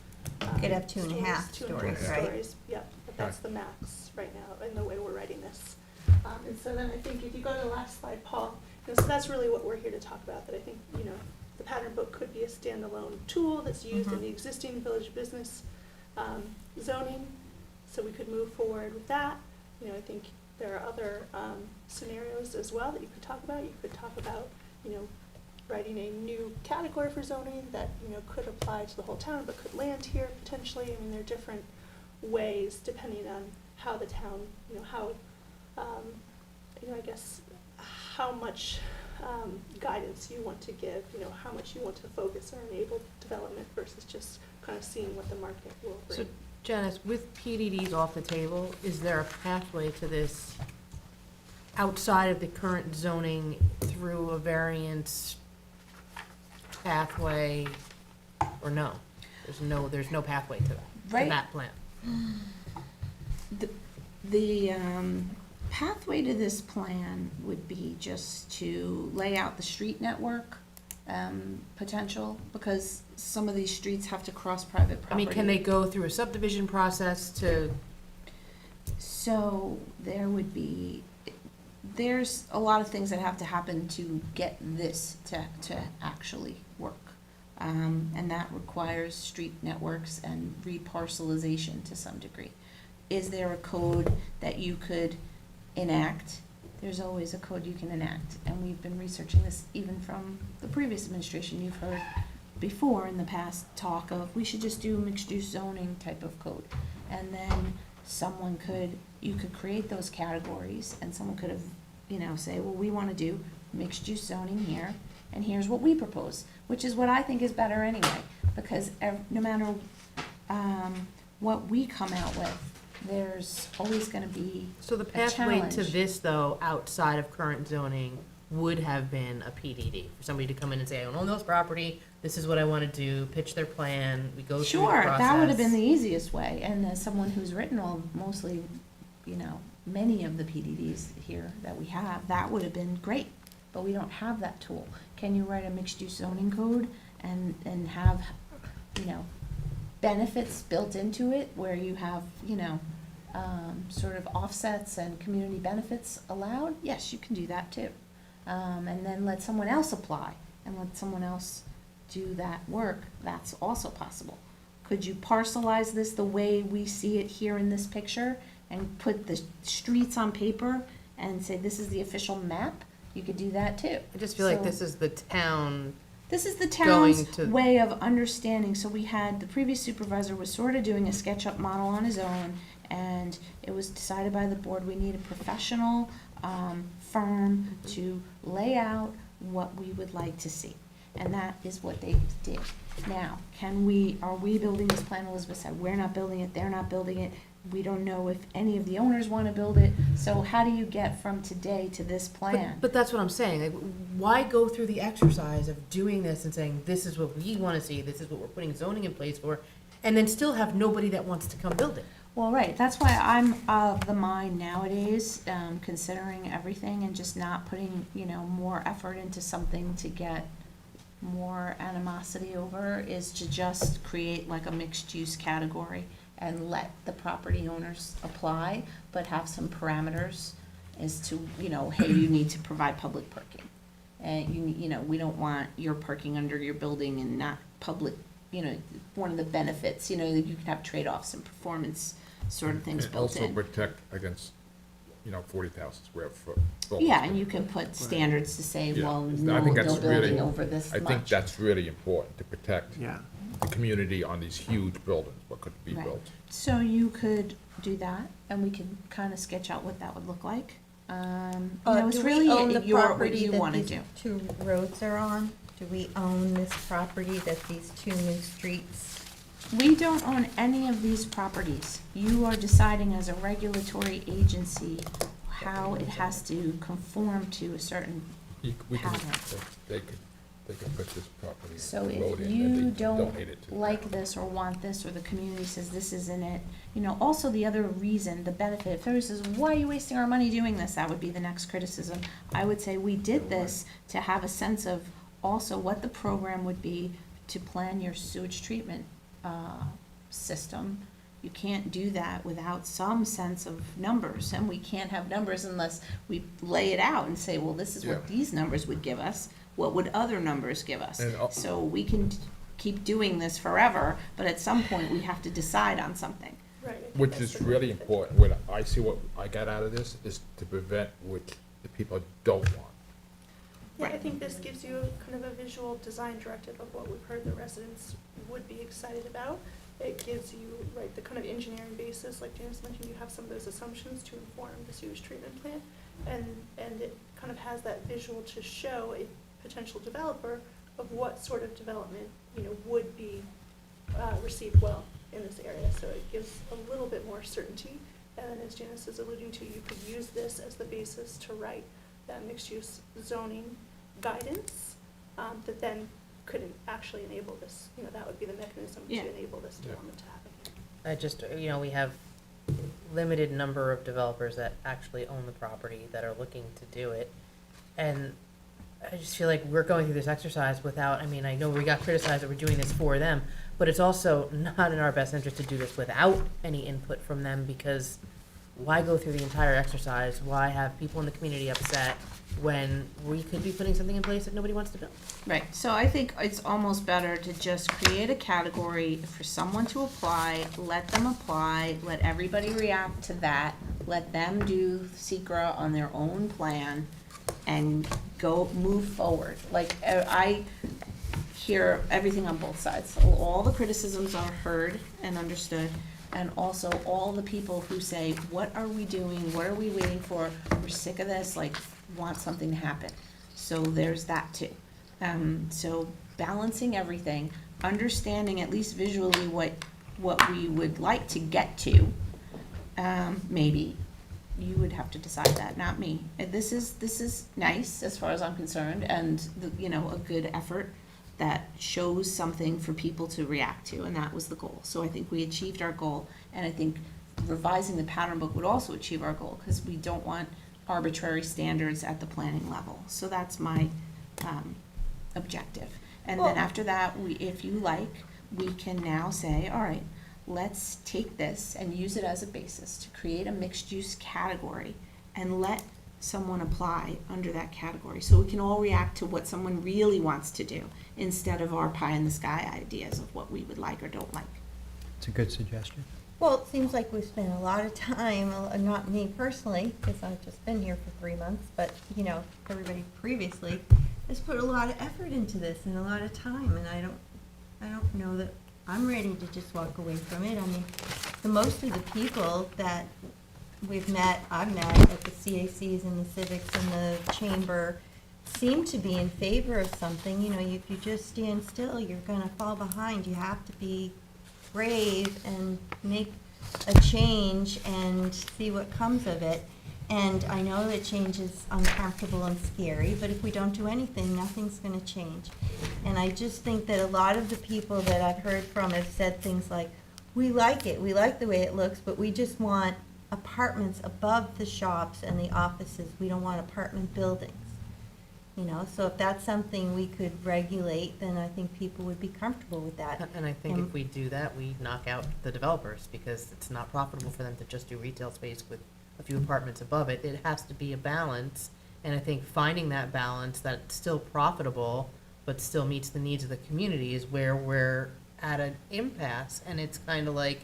Could have 2.5 2.5 stories, right? stories, yep, but that's the max right now, in the way we're writing this. And so then I think if you go to the last slide, Paul, so that's really what we're here to talk about, that I think, the pattern book could be a standalone tool that's used in the existing village business zoning, so we could move forward with that. I think there are other scenarios as well that you could talk about. You could talk about, writing a new category for zoning that, could apply to the whole town, but could land here potentially. I mean, there are different ways depending on how the town, how, I guess, how much guidance you want to give, how much you want to focus or enable development versus just kind of seeing what the market will bring. So Janice, with PDDs off the table, is there a pathway to this outside of the current zoning through a variance pathway, or no? There's no pathway to that, Right. to that plan. The pathway to this plan would be just to lay out the street network potential, because some of these streets have to cross private I property. mean, can they go through a subdivision process to, So there's a lot of things that have to happen to get this to actually work. And that requires street networks and reparcelization to some degree. Is there a code that you could enact? There's always a code you can enact, and we've been researching this even from the previous administration. You've heard before in the past talk of, we should just do mixed-use zoning type of code. And then you could create those categories, and someone could have, say, well, we want to do mixed-use zoning here, and here's what we propose, which is what I think is better anyway, because no matter what we come out with, there's always going to be so the a pathway to challenge. this, though, outside of current zoning, would have been a PDD, for somebody to come in and say, I own this property, this is what I want to do, pitch their plan, we go through the Sure, process. that would have been the easiest way, and as someone who's written mostly, many of the PDDs here that we have, that would have been great, but we don't have that tool. Can you write a mixed-use zoning code and have, benefits built into it, where you have, sort of offsets and community benefits allowed? Yes, you can do that too. and then let someone else apply, and let someone else do that work, that's also possible. Could you parcelize this the way we see it here in this picture, and put the streets on paper, and say this is the official map? You could do that too. I just feel like So- this is the town. This is the Going town's to- way of understanding, so we had, the previous supervisor was sort of doing a SketchUp model on his own, and it was decided by the board, we need a professional, firm to lay out what we would like to see. And that is what they did. Now, are we building this plan? Elizabeth said, we're not building it, they're not building it. We don't know if any of the owners wanna build it, so how do you get from today to this plan? But that's what I'm saying, like, why go through the exercise of doing this and saying, this is what we wanna see, this is what we're putting zoning in place for, and then still have nobody that wants to come build it? Well, right, that's why I'm of the mind nowadays, considering everything and just not putting, more effort into something to get more animosity over, is to just create like a mixed-use category and let the property owners apply, but have some parameters as to, hey, you need to provide public parking. And we don't want your parking under your building and not public, one of the benefits, that you can have trade-offs and performance sort of things And built also in. protect against, 40,000 square foot. Yeah, and you can put standards to say, Yeah. well, I no think that's building really- over this I much. think that's really important, to protect Yeah. the community on these huge buildings, what could be Right. built. So you could do that, and we could kind of sketch out what that would look like. It's Do really we own the what property you that want to these do. two roads are on? Do we own this property that these two new streets? We don't own any of these properties. You are deciding as a regulatory agency how it has to conform to a certain We can, pattern. they could put this property, So road if in, you and they don't donate it to. like this or want this, or the community says this isn't it, also the other reason, the benefit, if somebody says, why are you wasting our money doing this? That would be the next criticism. I would say we did this to have a sense of also what the program would be to plan your sewage treatment, system. You can't do that without some sense of numbers, and we can't have numbers unless we lay it out and say, well, this is what Yeah. these numbers would give us, what would other numbers give us? And, So we can keep doing this forever, but at some point, we have to decide on something. Right. I think Which that's is the really benefit. important, what I see, what I got out of this, is to prevent what the people don't want. Yeah, I think this gives you kind of a visual design directive of what we've heard the residents would be excited about. It gives you, right, the kind of engineering basis, like James mentioned, you have some of those assumptions to inform the sewage treatment plant. And it kind of has that visual to show a potential developer of what sort of development, would be received well in this area. So it gives a little bit more certainty. And then as Janice is alluding to, you could use this as the basis to write that mixed-use zoning guidance, that then could actually enable this, that would be the mechanism to Yeah. enable this Yeah. development to happen. I just, we have limited number of developers that actually own the property that are looking to do it. And I just feel like we're going through this exercise without, I know we got criticized that we're doing this for them, but it's also not in our best interest to do this without any input from them, because why go through the entire exercise? Why have people in the community upset when we could be putting something in place that nobody wants to build? Right, so I think it's almost better to just create a category for someone to apply, let them apply, let everybody react to that, let them do SECRA on their own plan, and move forward. Like, I hear everything on both sides. All the criticisms are heard and understood, and also all the people who say, what are we doing, what are we waiting for, we're sick of this, want something to happen. So there's that too. So balancing everything, understanding at least visually what we would like to get to, maybe. You would have to decide that, not me. This is nice as far as I'm concerned, and a good effort that shows something for people to react to, and that was the goal. So I think we achieved our goal, and I think revising the pattern book would also achieve our goal, because we don't want arbitrary standards at the planning level. So that's my objective. And then after that, if you like, we can now say, all right, let's take this and use it as a basis to create a mixed-use category, and let someone apply under that category, so we can all react to what someone really wants to do, instead of our pie-in-the-sky ideas of what we would like or don't like. It's a good suggestion. Well, it seems like we've spent a lot of time, not me personally, because I've just been here for 3 months, but, you know, everybody previously has put a lot of effort into this and a lot of time, and I don't know that I'm ready to just walk away from it. I mean, most of the people that I've met at the CACs and the civics and the chamber seem to be in favor of something. You know, if you just stand still, you're gonna fall behind. You have to be brave and make a change and see what comes of it. And I know that change is uncomfortable and scary, but if we don't do anything, nothing's gonna change. And I just think that a lot of the people that I've heard from have said things like, we like it, we like the way it looks, but we just want apartments above the shops and the offices. We don't want apartment buildings. You know, so if that's something we could regulate, then I think people would be comfortable with that. And I think if we do that, we knock out the developers, because it's not profitable for them to just do retail space with a few apartments above it. It has to be a balance, and I think finding that balance that's still profitable, but still meets the needs of the community is where we're at an impasse, and it's kind of like,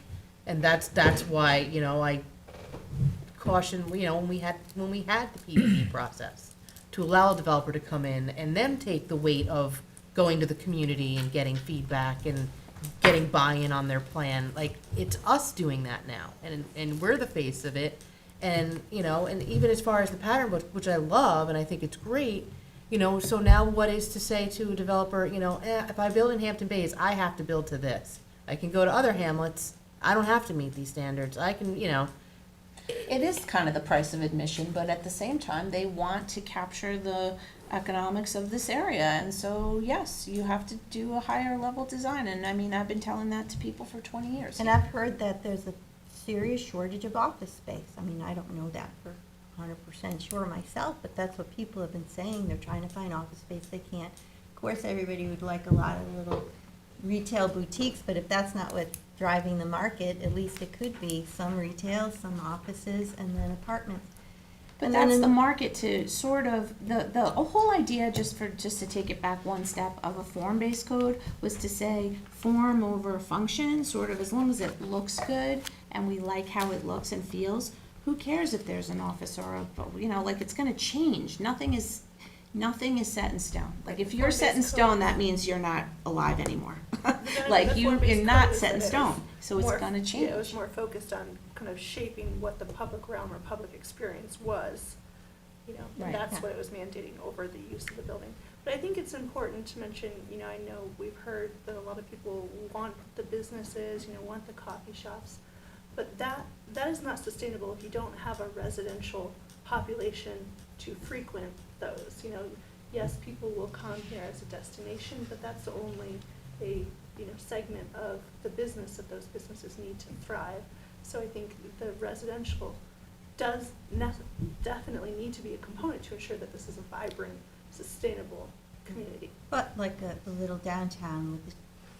and that's why, you know, I caution, you know, when we had the PDD process, to allow a developer to come in and then take the weight of going to the community and getting feedback and getting buy-in on their plan. Like, it's us doing that now, and we're the face of it. And, you know, and even as far as the pattern book, which I love, and I think it's great, you know, so now what is to say to a developer, you know, if I build in Hampton Bays, I have to build to this. I can go to other hamlets, I don't have to meet these standards. I can, you know, It is kind of the price of admission, but at the same time, they want to capture the economics of this area, and so, yes, you have to do a higher level design, and I mean, I've been telling that to people for 20 years. And I've heard that there's a serious shortage of office space. I mean, I don't know that for 100% sure myself, but that's what people have been saying. They're trying to find office space, they can't. Of course, everybody would like a lot of little retail boutiques, but if that's not what's driving the market, at least it could be some retail, some offices, and then apartments. But And then that's in the market to sort of, the whole idea, just to take it back one step, of a form-based code was to say form over function, sort of, as long as it looks good and we like how it looks and feels, who cares if there's an office or a, you know, like, it's gonna change. Nothing is set in stone. Like, if you're set in stone, that means you're not alive anymore. Like, you're not set in stone, so it's gonna change. It was more focused on kind of shaping what the public realm or public experience was, you know, Right. and that's what it was mandating over the use of the building. But I think it's important to mention, you know, I know we've heard that a lot of people want the businesses, you know, want the coffee shops, but that is not sustainable if you don't have a residential population to frequent those. You know, yes, people will come here as a destination, but that's only a, you know, segment of the business that those businesses need to thrive. So I think the residential does definitely need to be a component to ensure that this is a vibrant, sustainable community. But like the little downtown with the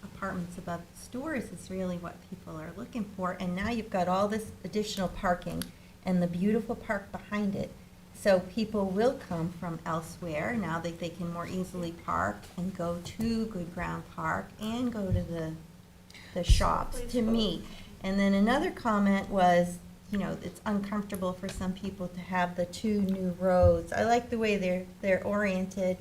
apartments above the stores is really what people are looking for. And now you've got all this additional parking and the beautiful park behind it. So people will come from elsewhere now that they can more easily park and go to Good Ground Park and go to the shops to meet. And then another comment was, you know, it's uncomfortable for some people to have the two new roads. I like the way they're oriented,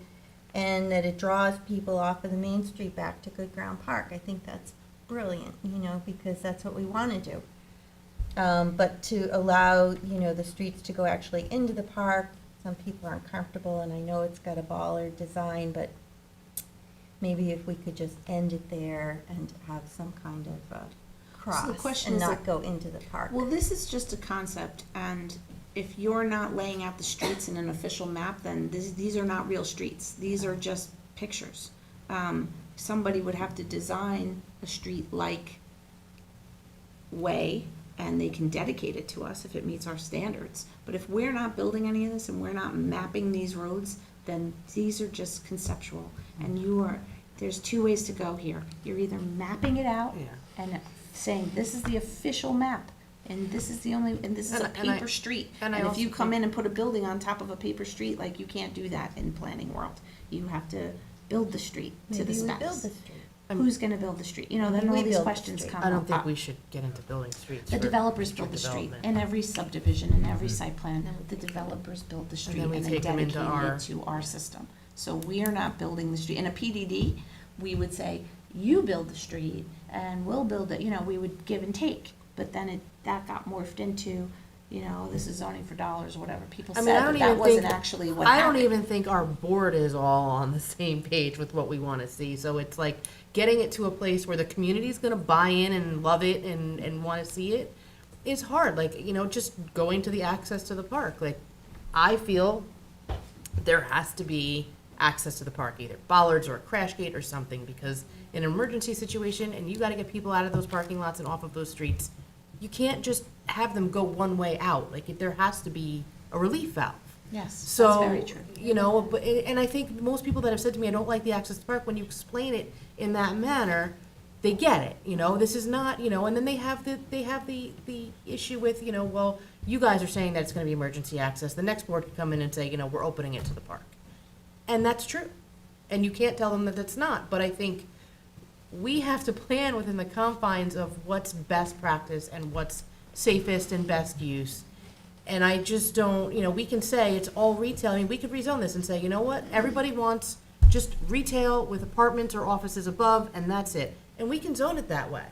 and that it draws people off of the Main Street back to Good Ground Park. I think that's brilliant, you know, because that's what we want to do. But to allow, you know, the streets to go actually into the park, some people aren't comfortable, and I know it's got a baller design, but maybe if we could just end it there and have some kind of cross question and is, not go into the park. Well, this is just a concept, and if you're not laying out the streets in an official map, then these are not real streets. These are just pictures. Somebody would have to design a street-like way, and they can dedicate it to us if it meets our standards. But if we're not building any of this and we're not mapping these roads, then these are just conceptual. And there's two ways to go here. You're either mapping it out Yeah. and saying, this is the official map, And this is the only, and this is a And I- paper street. and I And if you also come think- in and put a building on top of a paper street, like, you can't do that in planning world. You have to build the street to the Maybe we specs. build the street. Who's gonna build the street? You know, then Maybe all we these build the questions street. come I up. don't think we should get into building streets. The for developers build future the street, development. in every subdivision, in every site plan, the developers build the street then we and then take them into dedicate our- it to our system. So we are not building the street. In a PDD, we would say, you build the street and we'll build it, you know, we would give and take. But then that got morphed into, you know, this is zoning for dollars or whatever people I said, mean, I but don't that even wasn't think, actually what I happened. don't even think our board is all on the same page with what we want to see. So it's like getting it to a place where the community's going to buy in and love it and want to see it is hard. Like, you know, just going to the access to the park. Like, I feel there has to be access to the park, either bollards or a crash gate or something, because in an emergency situation, and you got to get people out of those parking lots and off of those streets, you can't just have them go one way out. Like, there has to be a relief valve. Yes, that's So, very true. you know, but, and I think most people that have said to me, I don't like the access to the park, when you explain it in that manner, they get it, you know, this is not, you know, and then they have the issue with, you know, well, you guys are saying that it's gonna be emergency access, the next board could come in and say, you know, we're opening it to the park. And that's true, and you can't tell them that it's not, but I think we have to plan within the confines of what's best practice and what's safest and best use. And I just don't, you know, we can say it's all retail. I mean, we could rezone this and say, you know what, everybody wants just retail with apartments or offices above, and that's it. And we can zone it that way.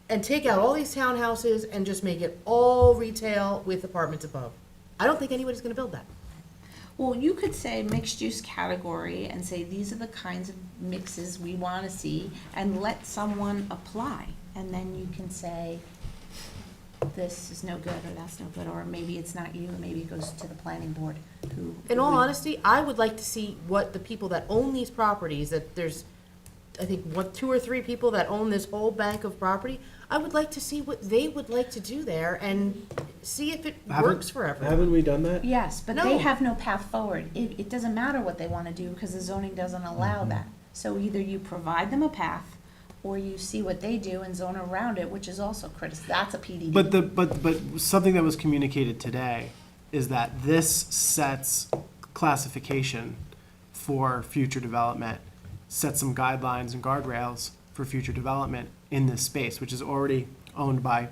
And take out all these townhouses and just make it all retail with apartments above. I don't think anybody's gonna build that. Well, you could say mixed use category and say, these are the kinds of mixes we wanna see, and let someone apply. And then you can say, this is no good, or that's no good, or maybe it's not you, or maybe it goes to the planning board, who. In all would- honesty, I would like to see what the people that own these properties, that there's, I think, what, 2 or 3 people that own this whole bank of property, I would like to see what they would like to do there and see if it works for everyone. Haven't we done that? Yes, but No. they have no path forward. It doesn't matter what they wanna do, because the zoning doesn't allow that. So either you provide them a path, or you see what they do and zone around it, which is also that's a PDD. But something that was communicated today is that this sets classification for future development, sets some guidelines and guardrails for future development in this space, which is already owned by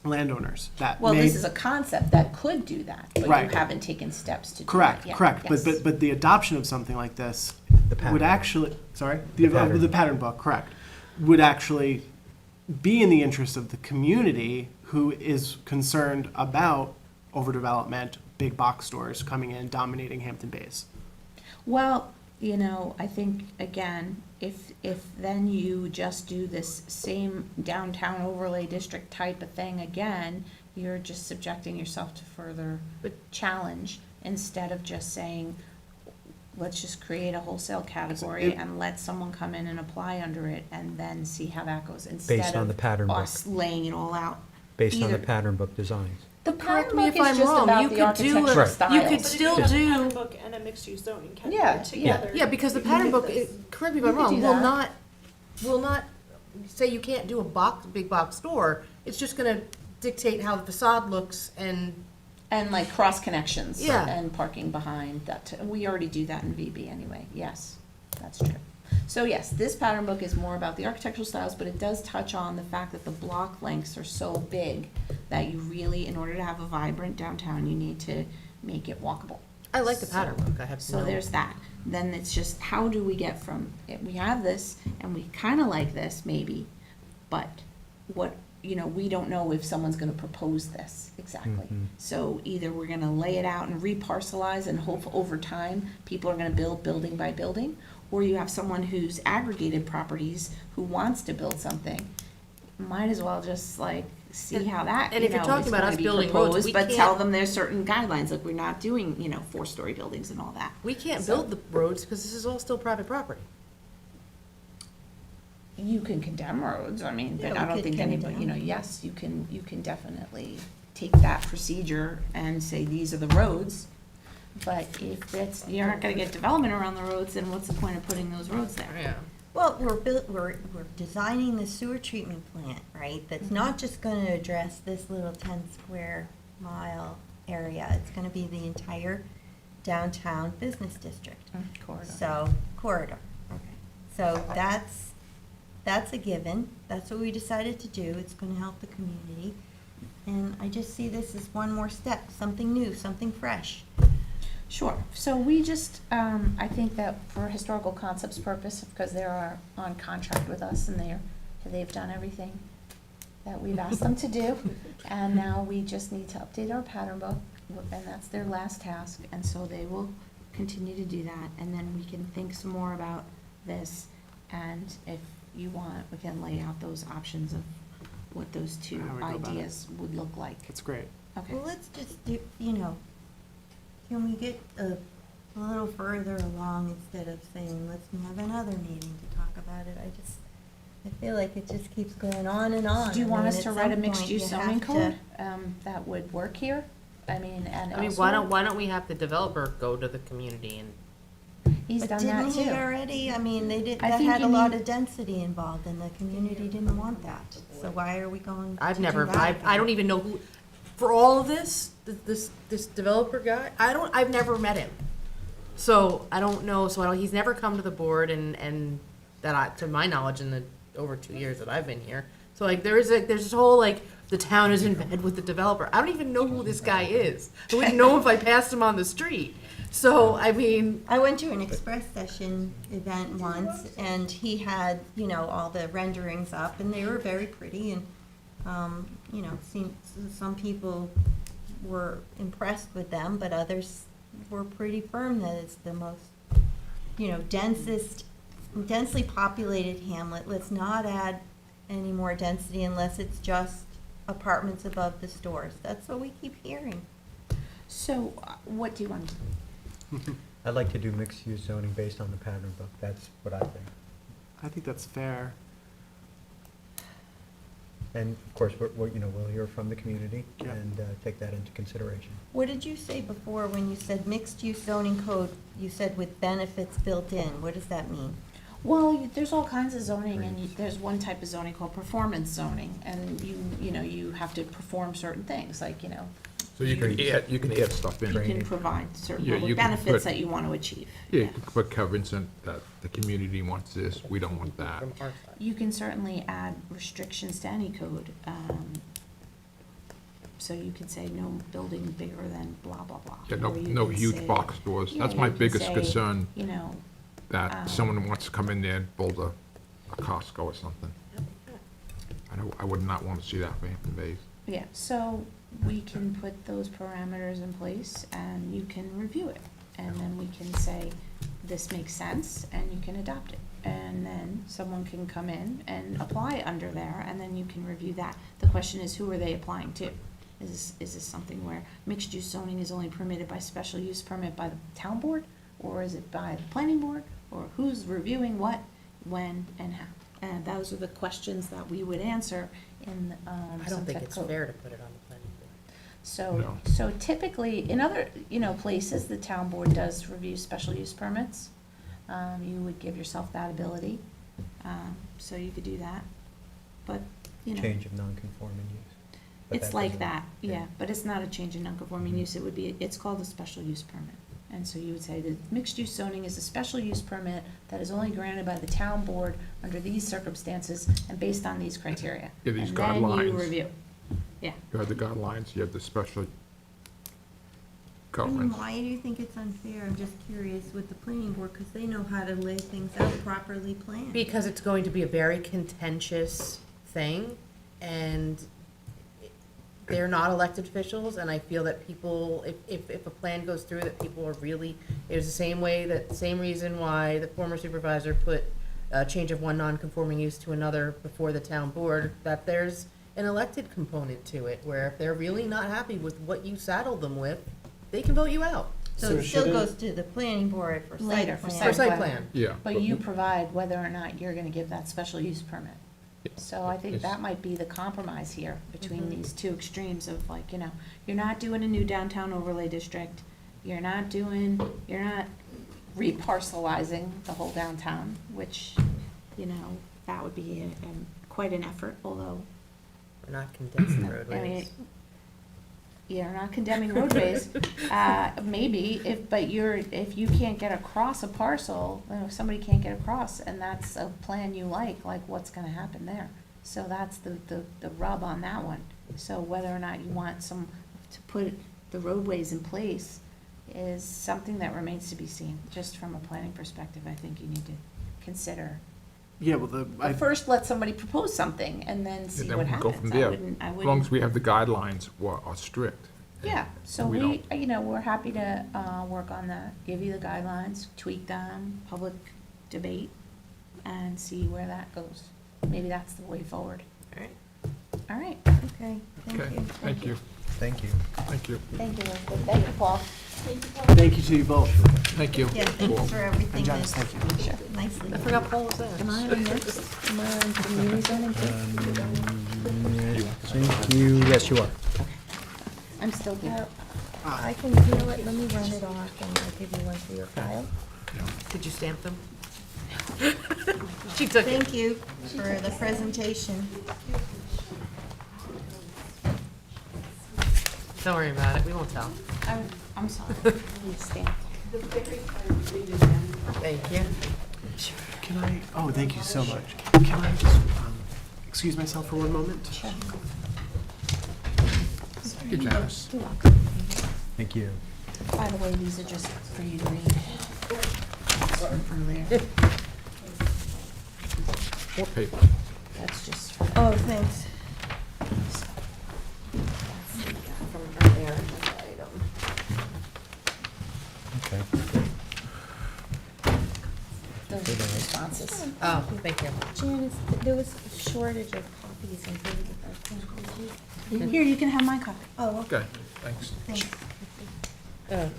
landowners that Well, may. this is a concept that could do that, but you Right. haven't taken steps to do that Correct, yet. correct, Yes. but the adoption of something like this The pattern would book. actually, sorry? pattern. The pattern book, correct, would actually be in the interest of the community who is concerned about overdevelopment, big box stores coming in, dominating Hampton Bays. Well, you know, I think, again, if then you just do this same downtown overlay district type of thing again, you're just subjecting yourself to further challenge, instead of just saying, let's just create a wholesale category It- and let someone come in and apply under it, and then see how that goes, Based instead on the pattern of book. us laying it all out. Based on the Either- pattern book designs. The Correct pattern me book if I'm is just wrong, about you the could do architectural Right. styles. You could But if still you have a do- pattern book and a mixed-use zoning Yeah, category together. Yeah, because the you can pattern do book, this. correct me if You I'm could wrong, do will that. not say you can't do a big box store. It's just gonna dictate how the facade looks and, And like cross connections. Yeah. And parking behind that. We already do that in VB anyway. Yes, that's true. So yes, this pattern book is more about the architectural styles, but it does touch on the fact that the block lengths are so big that you really, in order to have a vibrant downtown, you need to make it walkable. I like the pattern book, I have So no. there's that. Then it's just, how do we get from, we have this, and we kinda like this, maybe, but what, you know, we don't know if someone's gonna propose this exactly. Mhm. So either we're gonna lay it out and reparcelize and hope over time, people are gonna build building by building, or you have someone who's aggregated properties who wants to build something. Might as well just like see And- how that, and you if you're know, talking is about gonna us be building roads, proposed, we but can't- tell them there's certain guidelines, like we're not doing, you know, 4-story buildings and all that. We can't So- build the roads because this is all still private property. You can condemn roads, I mean, Yeah, but we I don't could think condemn anybody, you know, them. yes, you can definitely take that procedure and say, these are the roads. But if it's, you're not gonna get development around the roads, then what's the point of putting those roads there? Yeah. Well, we're designing the sewer treatment plant, right? That's not just gonna address this little 10 square mile area. It's gonna be the entire downtown business district. Corridor. So, corridor, okay. So that's a given. That's what we decided to do. It's gonna help the community. And I just see this as one more step, something new, something fresh. Sure. So we just, I think that for historical concepts purpose, because they are on contract with us and they've done everything that we've asked them to do. And now we just need to update our pattern book, and that's their last task. And so they will continue to do that. And then we can think some more about this. And if you want, we can lay out those options of what those two How we go about it. ideas would look like. That's great. Okay. Well, let's just do, can we get a little further along instead of saying, let's have another meeting to talk about it? I feel like it just keeps going on and on. Do you want I us mean, to at write a some mixed point, use you zoning have code, to- that would work here? I mean, and I mean, elsewhere? why don't we have the developer go to the community and, He's But done that didn't he too. already? I mean, I that think had you a lot need- of density involved, and the community didn't want that. So why are we going to I've do never, that I again? don't even know who, for all of this, this developer guy, I've never met him. So, I don't know, he's never come to the board and to my knowledge, in the over 2 years that I've been here. So like, there's this whole like, the town is in bed with the developer. I don't even know who this guy is. I wouldn't know if I passed him on the street. So, I mean, I went to an express session event once, and he had, all the renderings up, and they were very pretty, and, some people were impressed with them, but others were pretty firm that it's the most, densely populated hamlet. Let's not add any more density unless it's just apartments above the stores. That's what we keep hearing. So, what do you want? I'd like to do mixed-use zoning based on the pattern book. That's what I think. I think that's fair. And of course, we'll hear from the community Yeah. and take that into consideration. What did you say before when you said mixed-use zoning code? You said with benefits built in. What does that mean? Well, there's all kinds of zoning, and there's one type of zoning called performance zoning, and you have to perform certain things, like, So you can add stuff in. you can Training. provide certain Yeah, public you can benefits put- that you want to achieve. Yeah, you can put covenants in that the community wants this, we don't want that. from our side. You can certainly add restrictions to any code. So you can say no building bigger than blah, blah, blah. Yeah, no, Or you no can huge say- box stores. Yeah, That's you my can biggest say, concern, You know, that someone wants to come in there and build a Costco or something. I would not want to see that for Hampton Bays. yeah, so we can put those parameters in place, and you can review it. And then we can say, this makes sense, and you can adopt it. And then someone can come in and apply under there, and then you can review that. The question is, who are they applying to? Is this something where mixed-use zoning is only permitted by special use permit by the town board? Or is it by the planning board? Or who's reviewing what, when, and how? And those are the questions that we would answer in I don't think sunset it's code. fair to put it on the planning board. So, No. so typically, in other, places, the town board does review special use permits. You would give yourself that ability, so you could do that. But, Change of non-conforming use. But it's that like doesn't- that, yeah, but it's not a change in non-conforming use, it's called a special use permit. And so you would say that mixed-use zoning is a special use permit that is only granted by the town board under these circumstances and based on these criteria. Yeah, these And then you guidelines. review, yeah. You have the guidelines, you have the special I mean, covenants. why do you think it's unfair? I'm just curious with the planning board, because they know how to lay things out properly planned. Because it's going to be a very contentious thing, and they're not elected officials, and I feel that people, if a plan goes through, that people are really, it's the same reason why the former supervisor put a change of one non-conforming use to another before the town board, that there's an elected component to it, where if they're really not happy with what you saddle them with, they can vote you out. So So it still should it- goes to the planning board for Later, site for plan. For site plan. Yeah. But you provide whether or not you're gonna give that special use permit. So I think It's- that might be the compromise here between Mhm. these two extremes of like, you're not doing a new downtown overlay district. You're not reparcelizing the whole downtown, which you know, that would be quite an effort, although, We're not condensing I mean, roadways. you're not condemning roadways, maybe, but if you can't get across a parcel, if somebody can't get across, and that's a plan you like, what's gonna happen there? So that's the rub on that one. So whether or not you want to put the roadways in place is something that remains to be seen, just from a planning perspective, I think you need to consider. Yeah, well, But first, let somebody propose something, and then see then what we can go happens. from I there. wouldn't, As long as we have the guidelines are strict. yeah, so We we, don't- we're happy to, work on that, give you the guidelines, tweak them, public debate, and see where that goes. Maybe that's the way forward. All right. All right, Okay, thank Okay, you. thank you, Thank you. thank you, thank you, Elizabeth. Thank you, Paul. thank you to you both. thank you. Yeah, thanks for everything Janice, that thank you. nicely. I forgot Paul was there. Am I on next? Am I on community zoning too? Thank you, yes, you are. I'm still here. I can, you know what, let me run it off and I'll give you one for your file. Did you stamp them? She took it. Thank you for the presentation. Don't worry about it, we won't tell. I'm sorry, you stamped. Thank you. Can I, oh, thank you so much. Can I just excuse myself for one moment? Sure. Thank you, Janice. You're welcome. Thank you. By the way, these are just for you to read. From earlier. More paper. That's just for, Oh, thanks. from earlier item. Okay. Those are the responses. Oh, thank you. Janice, there was a shortage of copies in here. Here, you can have my copy. Oh, okay, Okay, thanks. thanks. Oh.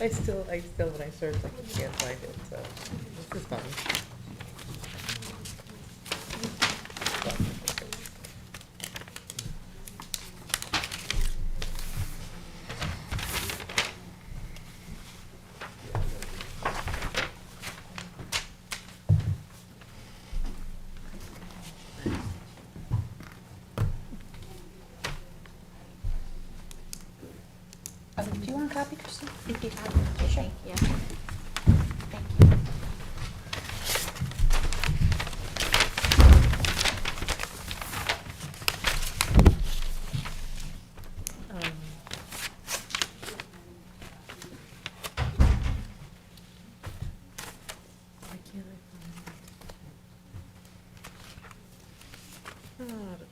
I still, when I search, I can't find it, so this is fun. Do you want a copy, Kristen? If you have it, sure. Yeah. Thank you. Why can't I find it?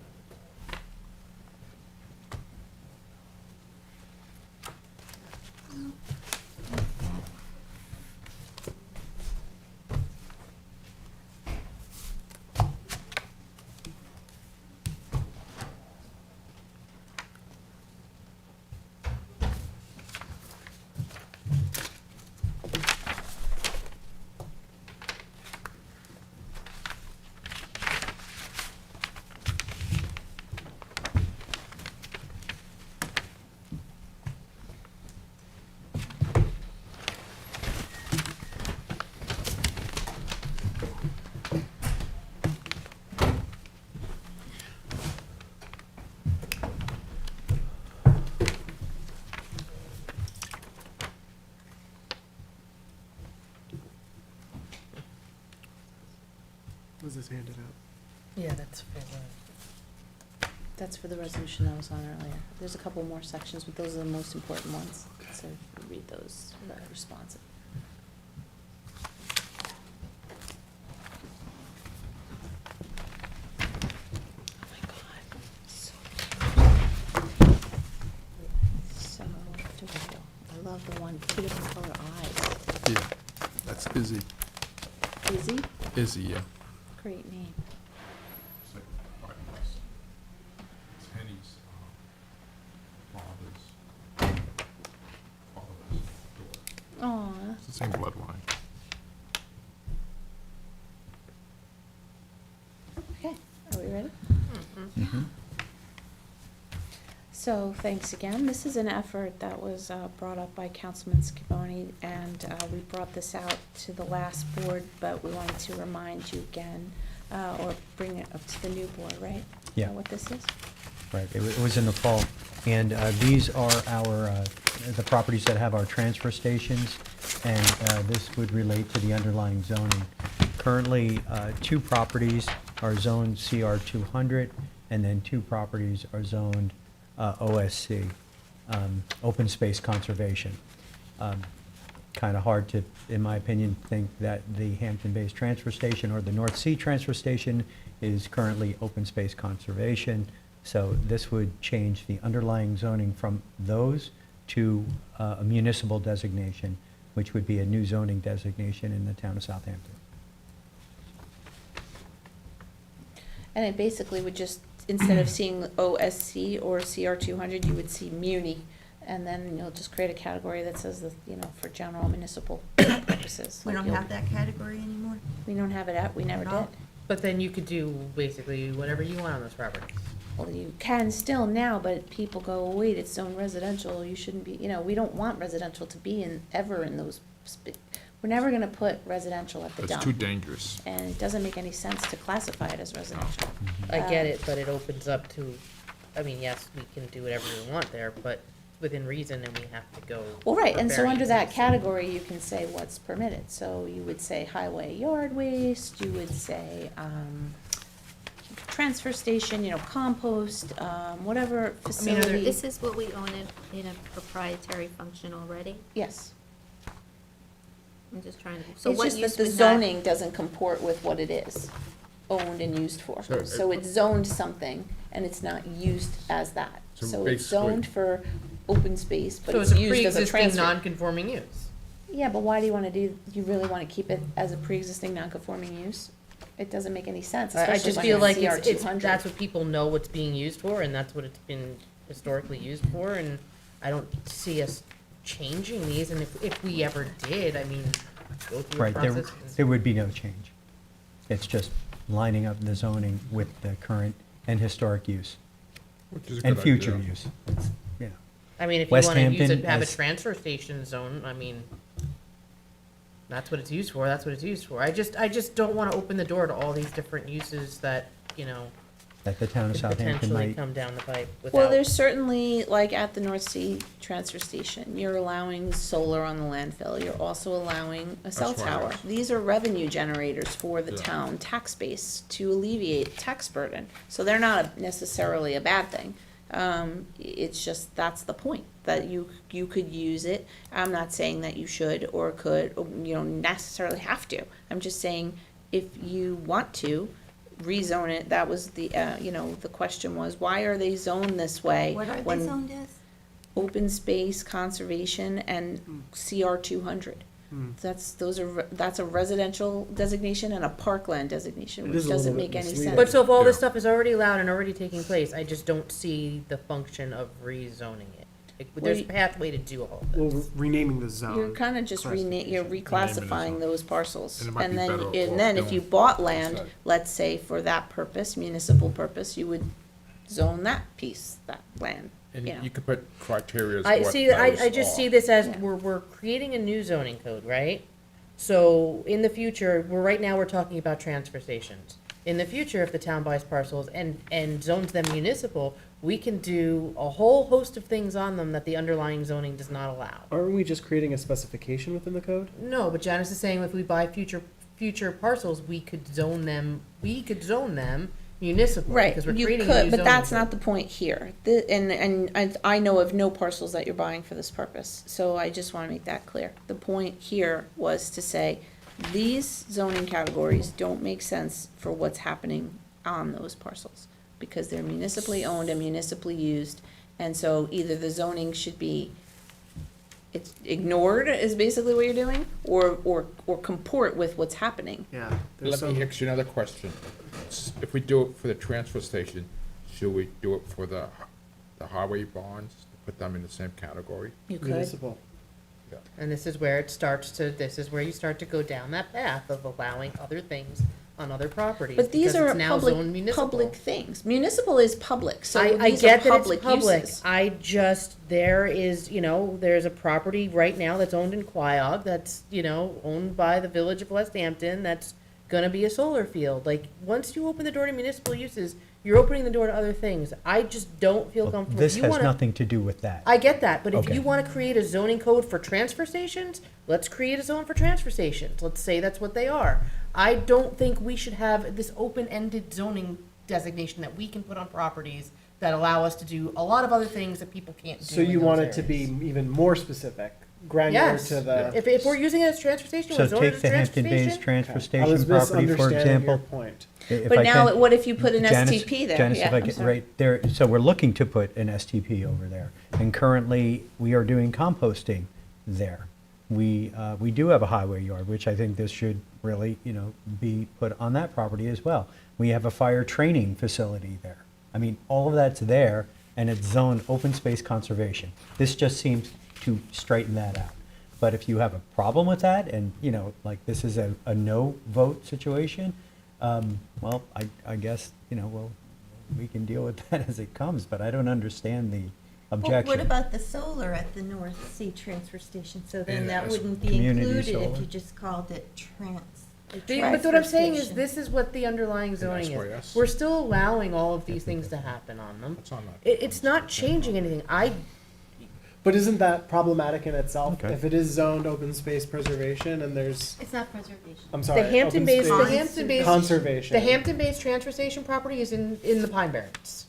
Was this handed out? Yeah, that's for That's for the resolution that was on earlier. There's a couple more sections, but those are the most important ones. So read those, the responsive. Oh my God, so cute. So adorable. I love the one, two different color eyes. Yeah, that's Izzy. Izzy, Izzy, yeah. great name. It's like Penny's father's daughter. Aw. It's the same bloodline. Okay, are we ready? So, thanks again. This is an effort that was brought up by Councilman Scavone, and we brought this out to the last board, but we wanted to remind you again, or bring it up to the new board, right? Is Yeah. that what this is? Right, it was in the fall. And these are our, the properties that have our transfer stations, and this would relate to the underlying zoning. Currently, 2 properties are zoned CR 200, and then 2 properties are zoned OSC, Open Space Conservation. Kind of hard to, in my opinion, think that the Hampton Bays Transfer Station or the North Sea Transfer Station is currently Open Space Conservation. So this would change the underlying zoning from those to a municipal designation, which would be a new zoning designation in the town of Southampton. And it basically would just, instead of seeing OSC or CR 200, you would see Muni, and then you'll just create a category that says that, for general municipal purposes. We don't have that category anymore? We don't have it out, we never did. No. But then you could do basically whatever you want on those properties. Well, you can still now, but people go, wait, it's zone residential, you shouldn't be, we don't want residential to be ever in those, we're never gonna put residential at the It's dump. too dangerous. And it doesn't make any sense to classify it as residential. I get it, but it opens up to, yes, we can do whatever we want there, but within reason, and we have to go. Well, right, for and so under that variances. category, you can say what's permitted. So you would say highway yard waste, you would say, transfer station, compost, whatever facility. This is what we own in a proprietary function already? Yes. I'm just trying to, so It's what just use that the would that? zoning doesn't comport with what it is owned and used for. So So it's zoned something, and it's not used as that. So So it's basically- zoned for open space, but So it's it's a used as a pre-existing transfer. non-conforming use. Yeah, but why do you you really wanna keep it as a pre-existing non-conforming use? It doesn't make any sense, I especially just when feel like CR it's, 200. that's what people know what's being used for, and that's what it's been historically used for, and I don't see us changing these, and if we ever did, go through a Right, process. there would be no change. It's just lining up the zoning with the current and historic use, Which is a and good future idea. use. You know. If you West wanna use Hampton it, have a as- transfer station zone, that's what it's used for, that's what it's used for. I just don't wanna open the door to all these different uses that, That the town of could Southampton potentially might, come down the pipe Well, without. there's certainly, like at the North Sea Transfer Station, you're allowing solar on the landfill, you're also allowing a cell That's right. tower. These are revenue generators for the Yeah. town tax base to alleviate tax burden, so they're not necessarily a bad thing. It's just, that's the point, that you could use it. I'm not saying that you should or could, or you don't necessarily have to. I'm just saying, if you want to, rezone it. That was the, the question was, why are they zoned this way? What are they when zoned as? Open space, conservation, and CR 200. That's a residential designation and a parkland designation, It which is a little doesn't bit make any misleading. sense. But so if all this Yeah. stuff is already allowed and already taking place, I just don't see the function of rezoning it. There's a you- pathway to do all of Well, this. renaming the zone. You're kind of just you're reclassifying those parcels. And it might be then, better off if you doing bought land, outside. let's say for that purpose, municipal purpose, you would zone that piece, that land, And you know. you could put criteria as I what see, I those just are. see this as, Yeah. we're creating a new zoning code, right? So in the future, right now, we're talking about transfer stations. In the future, if the town buys parcels and zones them municipal, we can do a whole host of things on them that the underlying zoning does not allow. Aren't we just creating a specification within the code? No, but Janice is saying if we buy future parcels, we could zone them municipal. Right, Because we're you creating a could, new but zoning that's code. not the point here. And I know of no parcels that you're buying for this purpose, so I just wanna make that clear. The point here was to say, these zoning categories don't make sense for what's happening on those parcels, because they're municipally owned and municipally used, and so either the zoning should be, it's ignored, is basically what you're doing, or comport with what's happening. Yeah. there's Let me some- ask you another question. If we do it for the transfer station, should we do it for the highway bonds, put them in the same category? You could, Municipal. And this is where you start to go down that path of allowing other things on other properties. But these because are it's now zoned public, municipal. public things. Municipal is public, so I these get are that it's public public. uses. I just, there is, there's a property right now that's owned in Quiog that's, owned by the village of West Hampton that's gonna be a solar field. Like, once you open the door to municipal uses, you're opening the door to other things. I just don't feel comfortable. This If you has wanna- nothing to do with that. I get that, but if Okay. you wanna create a zoning code for transfer stations, let's create a zone for transfer stations. Let's say that's what they are. I don't think we should have this open-ended zoning designation that we can put on properties that allow us to do a lot of other things that people can't do. So you in those want it to be areas. even more specific, granular Yes, to the. if we're using it as a transfer station, So we're zoning it take as a the transfer Hampton Bays station. transfer I station was property, for misunderstanding your example. point. If But I now, can- what if you put an Janice- STP there? Janice, Yeah, if I I'm could, sorry. right there, so we're looking to put an STP over there, and currently, we are doing composting there. We do have a highway yard, which I think this should really, be put on that property as well. We have a fire training facility there. I mean, all of that's there, and it's zoned open space conservation. This just seems to straighten that out. But if you have a problem with that, and, like, this is a no vote situation, well, I guess, we can deal with that as it comes, but I don't understand the Well, objection. what about the solar at the North Sea transfer station? So then Yeah, that that's wouldn't be community included if solar. you just called it But what transfer I'm saying is, station. this is what the underlying zoning that's why, is. yes. We're still allowing all of these things to happen on them. It's on that. It's not changing anything. But isn't that problematic in itself? Okay. If it is zoned open space preservation and there's, It's not preservation. I'm sorry, The Hampton open Bays, space the Hampton Bays, conservation. the Hampton Bays transfer station property is in the Pine Barrens.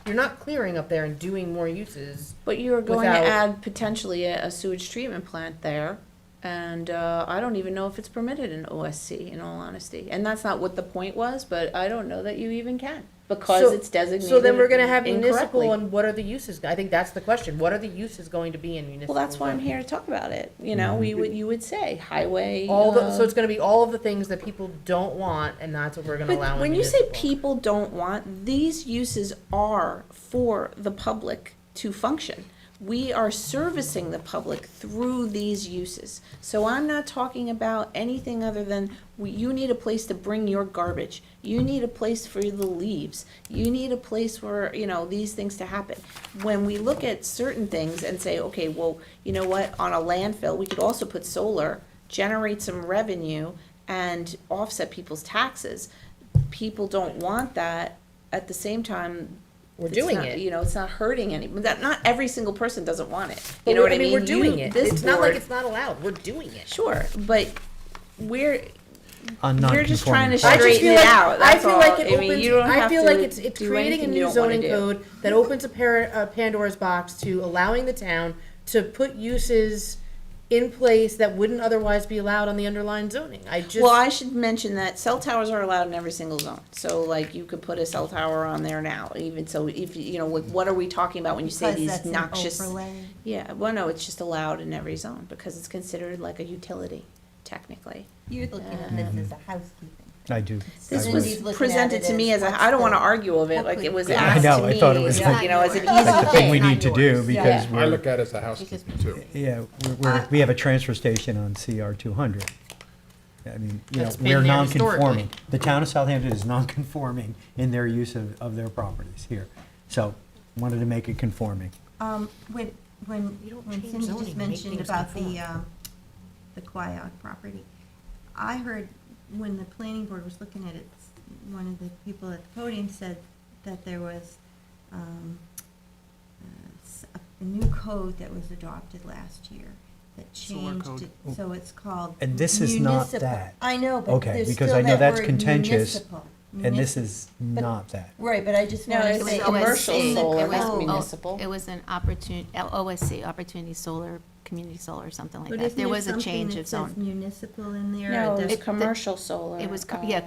You're not clearing up there and doing more uses. But you are going to without- add potentially a sewage treatment plant there, and I don't even know if it's permitted in OSC, in all honesty. And that's not what the point was, but I don't know that you even can, because So- it's designated So then we're gonna have incorrectly. municipal, and what are the uses? I think that's the question. What are the uses going to be in municipal? Well, that's why I'm zoning? here to talk about it. You would say highway. So it's gonna be all of the things that people don't want, and that's what we're gonna allow But in when you say municipal. people don't want, these uses are for the public to function. We are servicing the public through these uses. So I'm not talking about anything other than, you need a place to bring your garbage. You need a place for the leaves. You need a place for, these things to happen. When we look at certain things and say, okay, well, you know what, on a landfill, we could also put solar, generate some revenue, and offset people's taxes. People don't want that. At the same time, We're it's doing not- it. It's not hurting any, not every single person doesn't want it. But You know what I we're mean? doing it. This It's not like board- it's not allowed. We're doing it. Sure, but we're just trying to On non-conforming. I just straighten feel it like, out, I that's feel all. like it I mean, opens, you don't I have feel like to it's do creating a anything you new don't wanna zoning do. code that opens a Pandora's box to allowing the town to put uses in place that wouldn't otherwise be allowed on the underlying zoning. Well, I should mention that cell towers are allowed in every single zone. So like you could put a cell tower on there now, even so if, what are we talking about when you say Because these that's an noxious? overlay. Yeah, well, no, it's just allowed in every zone because it's considered like a utility, technically. You're looking at this as a housekeeping. I do. This I was Cindy's looking at presented it to me as as what's I don't want to the- argue of it, like it was I asked know, to I me, thought it was as, like- as an Like the easy thing we thing. need to do, because I we're, look at it as a housekeeping too. yeah, we have a transfer station on CR 200. I mean, That's been we're there non-conforming. historically. The town of Southampton is non-conforming in their use of their properties here. So, wanted to make it conforming. When You don't when change Cindy zoning just to make mentioned things about conform. the Quiog property, I heard when the planning board was looking at it, one of the people at the podium said that there was a new code that was adopted last year that Solar changed code. it, so it's called And this is not municipal. that. I know, but Okay, there's because still I know that that's word contentious, municipal. And this is not that. Right, but I just No, wanted it's to say. commercial in the solar, code. not Oh, municipal. It was an opportunity, OSC, Opportunity Solar, Community Solar, or something like But that. isn't There there was a something change that of says zone. municipal in there? No, It it's does- commercial solar. It was, commercial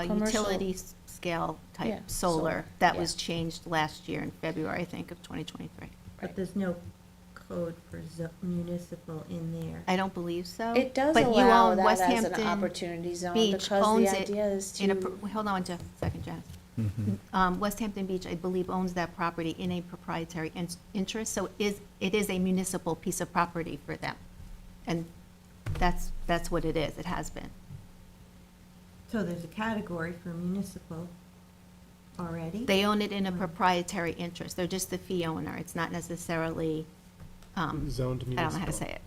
Commercial- utility scale Yeah, type solar, solar. That yeah. was changed last year in February, I think, of 2023. But there's no code for municipal in there. I don't believe so. It does but you allow own that West as an Hampton opportunity zone Beach because owns the it idea is in a to. hold on just a second, Janice. West Hampton Beach, I believe, owns that property in a proprietary interest, so it is a municipal piece of property for them. And that's what it is, it has been. So there's a category for municipal already? They own it in a proprietary interest. They're just the fee owner. It's not necessarily, Zoned I don't know how to say it.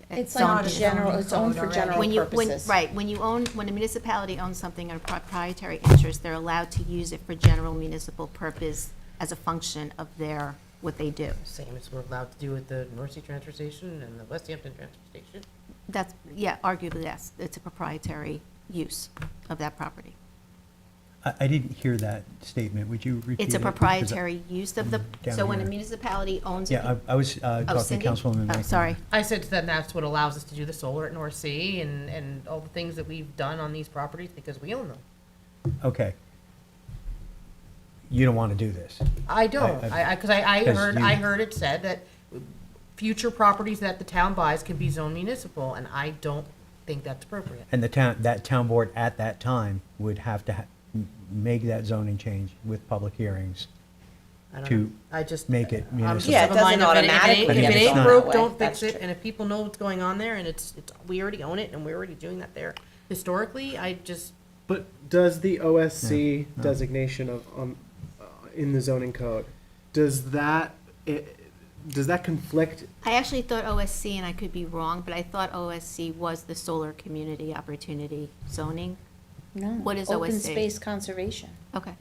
It's not like a general, zoning it's owned code for already. general When you, purposes. when a municipality owns something in a proprietary interest, they're allowed to use it for general municipal purpose as a function of their, what they do. Same as we're allowed to do with the North Sea Transfer Station and the West Hampton Transfer Station. That's, yeah, arguably, yes, it's a proprietary use of that property. I didn't hear that statement. Would you repeat it? It's a Because I- proprietary use of the, Down so when a here. municipality owns it. Yeah, I was talking to Cindy? Councilwoman Oh, Rankin. sorry. I said then that's what allows us to do the solar at North Sea and all the things that we've done on these properties because we own them. Okay. You don't want to do this? I don't, because I 'Cause heard, you- I heard it said that future properties that the town buys can be zoned municipal, and I don't think that's appropriate. And that town board at that time would have to make that zoning change with public hearings I don't to know. I just. make it I'm just municipal. Yeah, it of a doesn't mind if it- if it ain't- automatically get If it ain't done broke, that way. don't fix That's it, true. and if people know what's going on there, and we already own it, and we're already doing that there historically, I just, But does the OSC No. designation of, in the zoning code, does that conflict? I actually thought OSC, and I could be wrong, but I thought OSC was the solar community opportunity zoning. No. What is Open OSC? space conservation, Okay.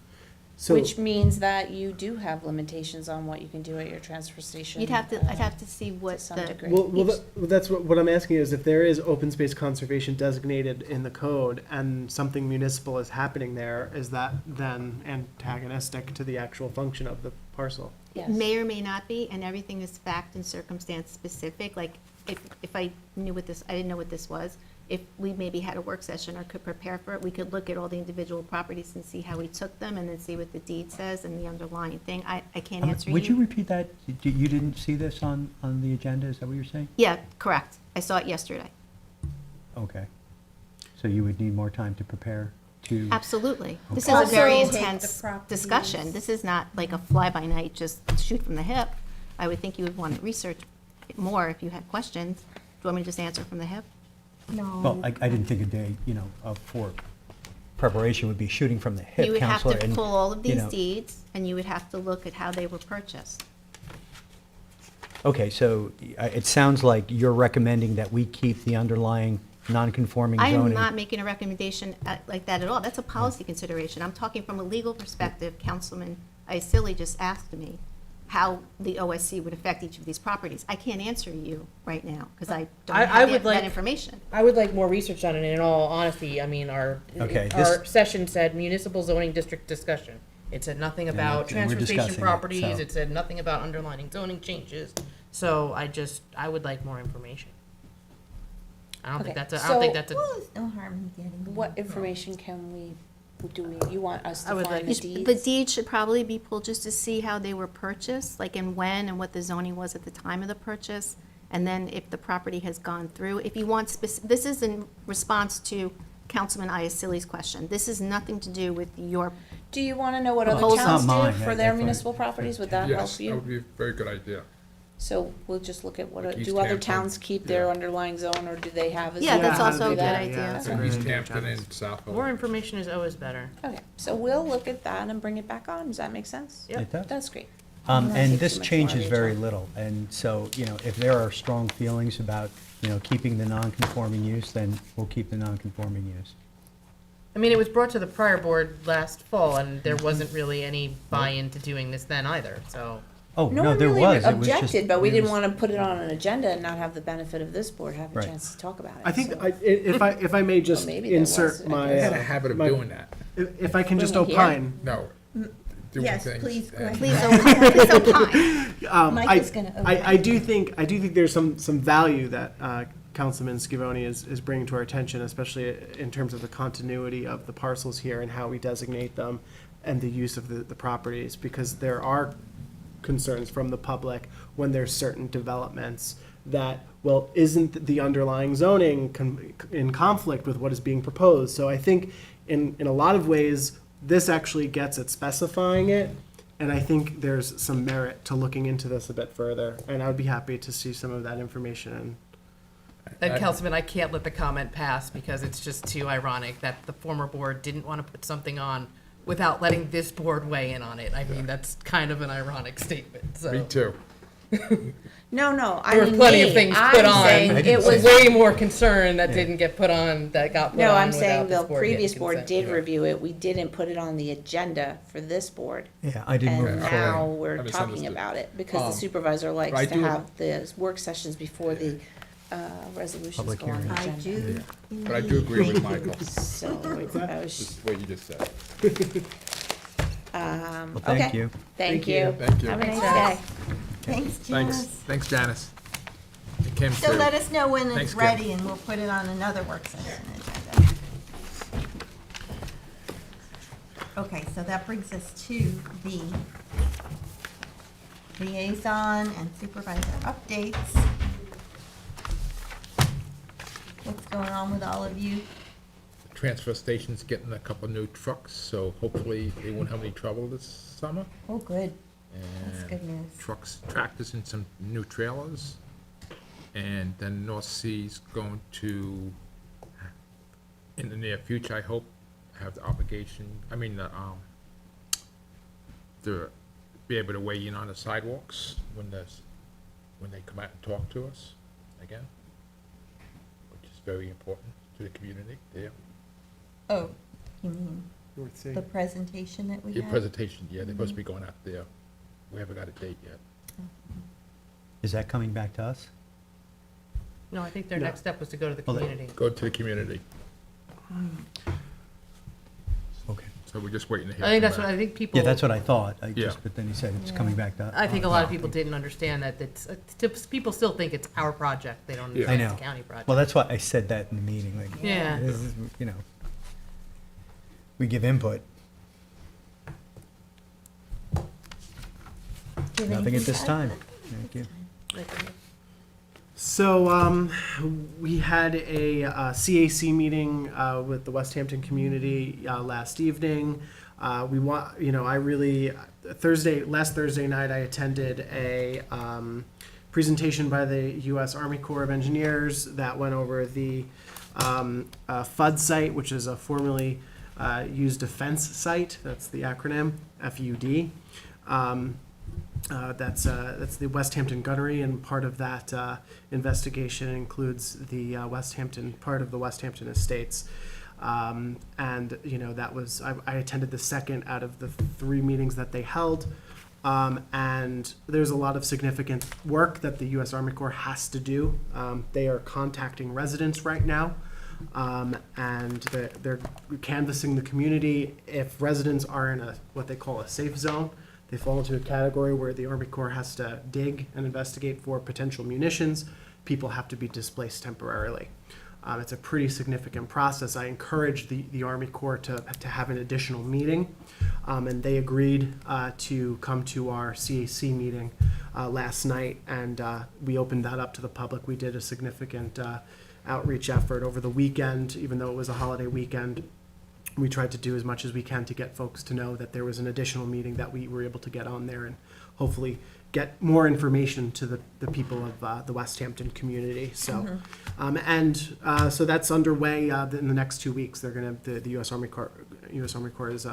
So, which means that you do have limitations on what you can do at your transfer station. I'd have to see what to some the. degree. that's what I'm asking is if there is open space conservation designated in the code and something municipal is happening there, is that then antagonistic to the actual function of the parcel? Yes. May or may not be, and everything is fact and circumstance specific, like, if I knew what this, I didn't know what this was, if we maybe had a work session or could prepare for it, we could look at all the individual properties and see how we took them, and then see what the deed says and the underlying thing. I can't answer you. Would you repeat that? You didn't see this on the agenda, is that what you're saying? Yeah, correct. I saw it yesterday. Okay. So you would need more time to prepare to? Absolutely. This is Okay. a very Also, take the intense properties. discussion. This is not like a fly-by-night, just shoot from the hip. I would think you would want to research it more if you had questions. Do you want me to just answer from the hip? No. Well, I didn't think a day, for preparation would be shooting from the hip, You would have Counselor. to and, pull all of you these know- deeds, and you would have to look at how they were purchased. Okay, so it sounds like you're recommending that we keep the underlying non-conforming I zoning. am not making a recommendation like that at all. That's a policy consideration. I'm talking from a legal perspective. Councilman Iacilli just asked me how the OSC would affect each of these properties. I can't answer you right now, because I don't I have would that like- information. I would like more research on it, and in all honesty, I mean, our Okay, session said municipal zoning district discussion. It said nothing Yeah, about and we're transfer station discussing it, properties, so- it said nothing about underlining zoning changes, so I would like more information. I don't think Okay, that's a, I don't think so- that's a, Well, there's no harm in getting. What information can we, you want us I to would find like- the deeds? The deed should probably be pulled just to see how they were purchased, like and when, and what the zoning was at the time of the purchase. And then if the property has gone through, if you want, this is in response to Councilman Iacilli's question. This is nothing to do with your, Do you wanna know what Well, other it's not towns mine. do for I their thought- municipal properties? Would that help Yes, that you? would be a very good idea. So we'll just look at what, Like East do other Hampton, towns keep their yeah. underlying zone, or do they have a zone? Yeah, that's how to also do a good that, idea. yeah, that's a And great East idea, Hampton Travis. and South more Hill. information is always better. Okay, so we'll look at that and bring it back on. Does that make sense? Yep. It does. That's great. And Not take this too much more changes of your very time. little, and so, if there are strong feelings about, keeping the non-conforming use, then we'll keep the non-conforming use. I mean, it was brought to the prior board last fall, and there wasn't really any buy-in to doing this then either, so. Oh, No no, one there really was. It was just- objected, but we it didn't was- wanna put it on an agenda and not have the benefit of this board having a Right. chance to talk about it. I think, so- if I may just maybe there was, insert I my, I had a habit of my- doing that. if I can just When we hear. opine. No. Doing Yes, things please, go and- ahead. please opine. Mike I, is gonna I do think there's some value that Councilman Scavone is bringing to our attention, especially in terms of the continuity of the parcels here and how we designate them and the use of the properties, because there are concerns from the public when there's certain developments that, well, isn't the underlying zoning in conflict with what is being proposed? So I think in a lot of ways, this actually gets at specifying it, and I think there's some merit to looking into this a bit further, and I would be happy to see some of that information And Councilman, I can't let the comment pass because it's just too ironic that the former board didn't want to put something on without letting this board weigh in on it. I mean, that's kind of an ironic statement, so. Me too. No, I There were mean, plenty of me, things I'm put on. saying I it didn't say was, Way more concern that didn't get put on, that got put no, on I'm without saying this the board getting previous board consent. did review it, we didn't put it on the agenda for this board. Yeah, I didn't move And it now forward. we're I talking misunderstood. about it, because the Um, supervisor but I likes to do- have the work sessions before the resolutions Public go on the I agenda. do. But I do agree with Michael, So, I was, just what you just said. Well, okay. thank you. Thank you. Thank you. Have a nice day. Thanks, Thanks, Janice. thanks, Janice. And Kim, So too. let us know when Thanks, it's Kim. ready, and we'll put it on another work session agenda. Okay, so that brings us to the liaison and supervisor updates. What's going on with all of you? Transfer station's getting a couple new trucks, so hopefully they won't have any trouble this summer. Oh, good. That's And good news. Trucks, tractors and some new trailers. And then North Sea's going to, in the near future, I hope, have the obligation, to be able to weigh in on the sidewalks when they come out and talk to us again, which is very important to the community there. Oh, you mean the presentation that we Your had? presentation, yeah, they're supposed to be going out there. We haven't got a date yet. Is that coming back to us? No, I think their No. next step was to go to the Well, community. Go to the community, Okay. so we're just waiting to hear I think from that's what, I them. think people. Yeah, that's what I thought. Yeah. But then he said it's Yeah. coming back to us. I think a lot of people didn't understand that people still think it's our project. They don't Yeah. understand I it's know. a county project. Well, that's why I said that in the meeting, like, Yeah. this is, we give input. Do you have Nothing anything at this to add? time. Thank you. So we had a CAC meeting with the West Hampton community last evening. Last Thursday night, I attended a presentation by the U.S. Army Corps of Engineers that went over the FUD site, which is a formerly used defense site. That's the acronym, FUD. That's the West Hampton Gunnery, and part of that investigation includes the part of the West Hampton Estates. That was, I attended the second out of the 3 meetings that they held. And there's a lot of significant work that the U.S. Army Corps has to do. They are contacting residents right now. And they're canvassing the community. If residents are in what they call a safe zone, they fall into a category where the Army Corps has to dig and investigate for potential munitions. People have to be displaced temporarily. It's a pretty significant process. I encouraged the Army Corps to have an additional meeting, and they agreed to come to our CAC meeting last night, and we opened that up to the public. We did a significant outreach effort over the weekend, even though it was a holiday weekend. We tried to do as much as we can to get folks to know that there was an additional meeting that we were able to get on there and hopefully get more information to the people of the West Hampton community. So, so that's underway in the next 2 weeks. They're going to the U.S. Army Corps is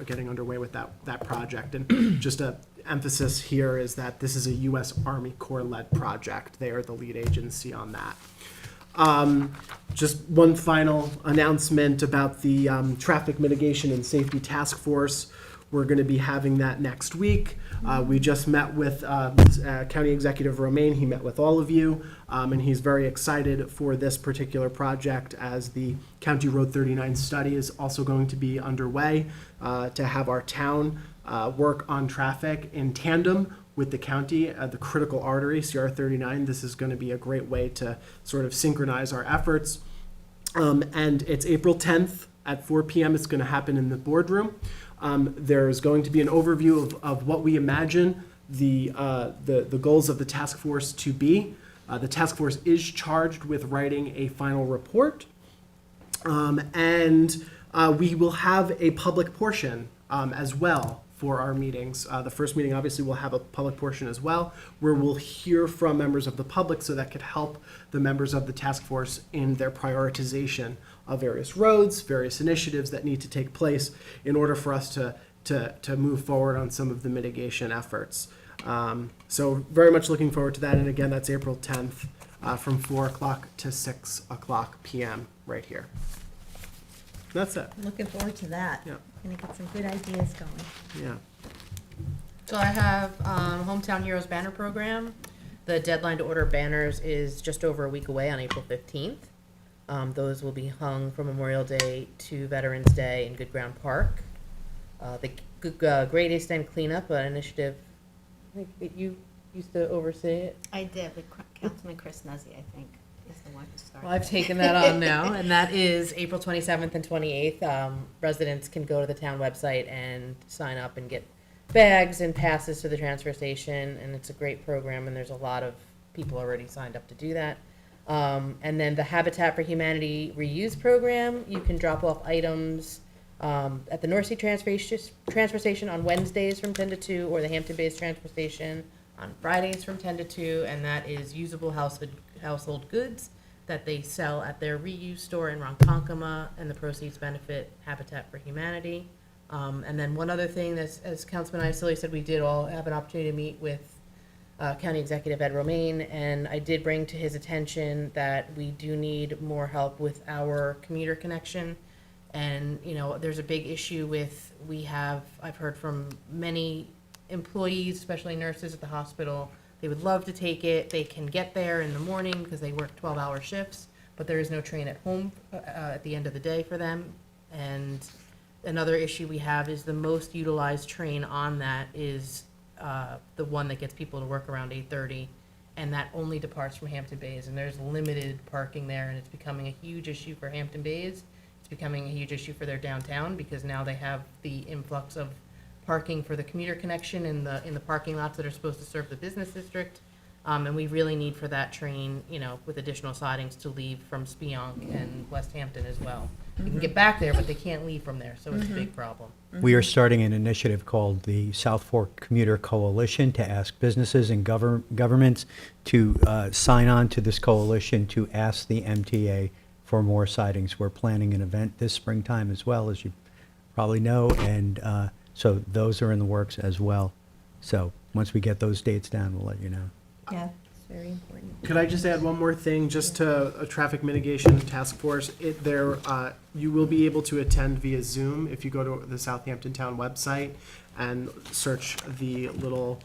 getting underway with that project. And just a emphasis here is that this is a U.S. Army Corps led project. They are the lead agency on that. Just one final announcement about the Traffic Mitigation and Safety Task Force. We're going to be having that next week. We just met with County Executive Romaine. He met with all of you, and he's very excited for this particular project as the County Road 39 study is also going to be underway to have our town work on traffic in tandem with the county at the critical artery, CR 39. This is going to be a great way to sort of synchronize our efforts. And it's April 10th at 4 p.m. It's going to happen in the boardroom. There's going to be an overview of what we imagine the goals of the task force to be. The task force is charged with writing a final report. And we will have a public portion as well for our meetings. The first meeting obviously will have a public portion as well, where we'll hear from members of the public, so that could help the members of the task force in their prioritization of various roads, various initiatives that need to take place in order for us to move forward on some of the mitigation efforts. So very much looking forward to that. And again, that's April 10th from 4 o'clock to 6 o'clock p.m. right here. That's it. Looking forward to that. Yeah. Gonna get some good ideas going. Yeah. So I have Hometown Heroes banner program. The deadline to order banners is just over a week away on April 15th. Those will be hung from Memorial Day to Veterans Day in Good Ground Park. The Great East End Cleanup, an initiative, I think you used to oversee it. I did, with Councilman Chris Nuzzi, I think, is the one who started. Well, I've taken that on now, and that is April 27th and 28th. Residents can go to the town website and sign up and get bags and passes to the transfer station, and it's a great program, and there's a lot of people already signed up to do that. And then the Habitat for Humanity reuse program, you can drop off items at the North Sea transfer station on Wednesdays from 10 to 2, or the Hampton Bays transfer station on Fridays from 10 to 2, and that is usable household goods that they sell at their reuse store in Ronkonkoma, and the proceeds benefit Habitat for Humanity. And then one other thing, as Councilman Isilli said, we did all have an opportunity to meet with County Executive Ed Romaine, and I did bring to his attention that we do need more help with our commuter connection. And, you know, there's a big issue with, I've heard from many employees, especially nurses at the hospital, they would love to take it. They can get there in the morning because they work 12-hour shifts, but there is no train at home at the end of the day for them. And another issue we have is the most utilized train on that is the one that gets people to work around 8:30, and that only departs from Hampton Bays, and there's limited parking there, and it's becoming a huge issue for Hampton Bays. It's becoming a huge issue for their downtown, because now they have the influx of parking for the commuter connection in the parking lots that are supposed to serve the business district. And we really need for that train, you know, with additional sidings, to leave from Spionk and West Hampton as well. You can get back there, but they can't leave from there, so it's a big problem. We are starting an initiative called the South Fork Commuter Coalition to ask businesses and governments to sign on to this coalition to ask the MTA for more sidings. We're planning an event this springtime as well, as you probably know, and so those are in the works as well. So once we get those dates down, we'll let you know. Yeah, it's very important. Could I just add one more thing, just to a traffic mitigation task force? You will be able to attend via Zoom if you go to the Southampton Town website and search the little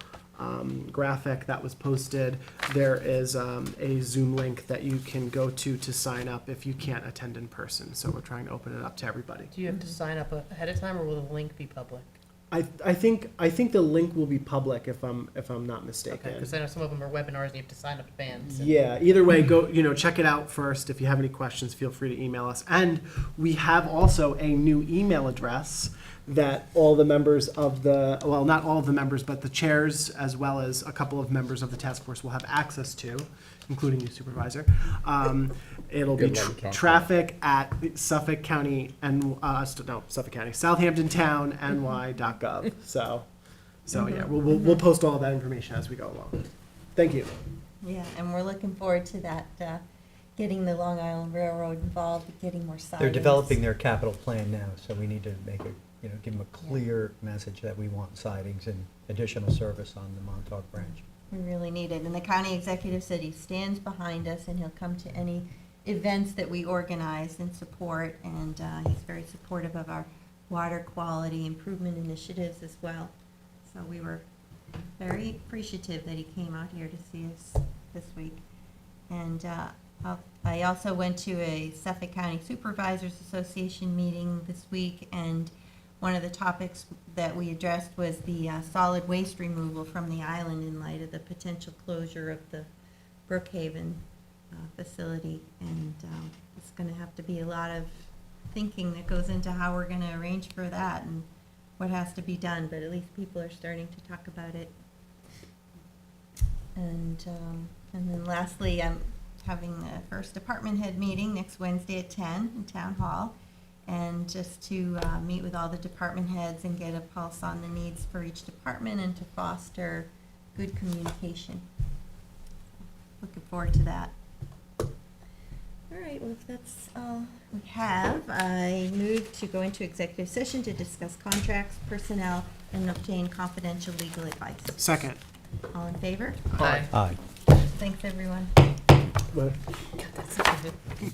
graphic that was posted. There is a Zoom link that you can go to sign up if you can't attend in person. So we're trying to open it up to everybody. Do you have to sign up ahead of time, or will the link be public? I think the link will be public if I'm not mistaken. Okay, because I know some of them are webinars and you have to sign up in advance. Yeah, either way, go, check it out first. If you have any questions, feel free to email us. And we have also a new email address that all the members of well, not all of the members, but the chairs, as well as a couple of members of the task force, will have access to, including you, Supervisor. It'll be traffic at Suffolk County and, Suffolk County, Southampton Town, ny.gov. So yeah, we'll post all that information as we go along. Thank you. Yeah, and we're looking forward to that, getting the Long Island Railroad involved, getting more sidings. They're developing their capital plan now, so we need to make give them a clear message that we want sidings and additional service on the Montauk branch. We really need it, and the county executive said he stands behind us, and he'll come to any events that we organize and support, and he's very supportive of our water quality improvement initiatives as well. So we were very appreciative that he came out here to see us this week. And I also went to a Suffolk County Supervisors Association meeting this week, and one of the topics that we addressed was the solid waste removal from the island in light of the potential closure of the Brookhaven facility. And it's going to have to be a lot of thinking that goes into how we're going to arrange for that and what has to be done, but at least people are starting to talk about it. And then lastly, I'm having the first department head meeting next Wednesday at 10 in Town Hall. and just to meet with all the department heads and get a pulse on the needs for each department and to foster good communication. Looking forward to that. All right, well, if that's all we have, I move to go into executive session to discuss contracts, personnel, and obtain confidential legal advice. Second. All in favor? Aye. Aye. Thanks, everyone. God, that's such a good.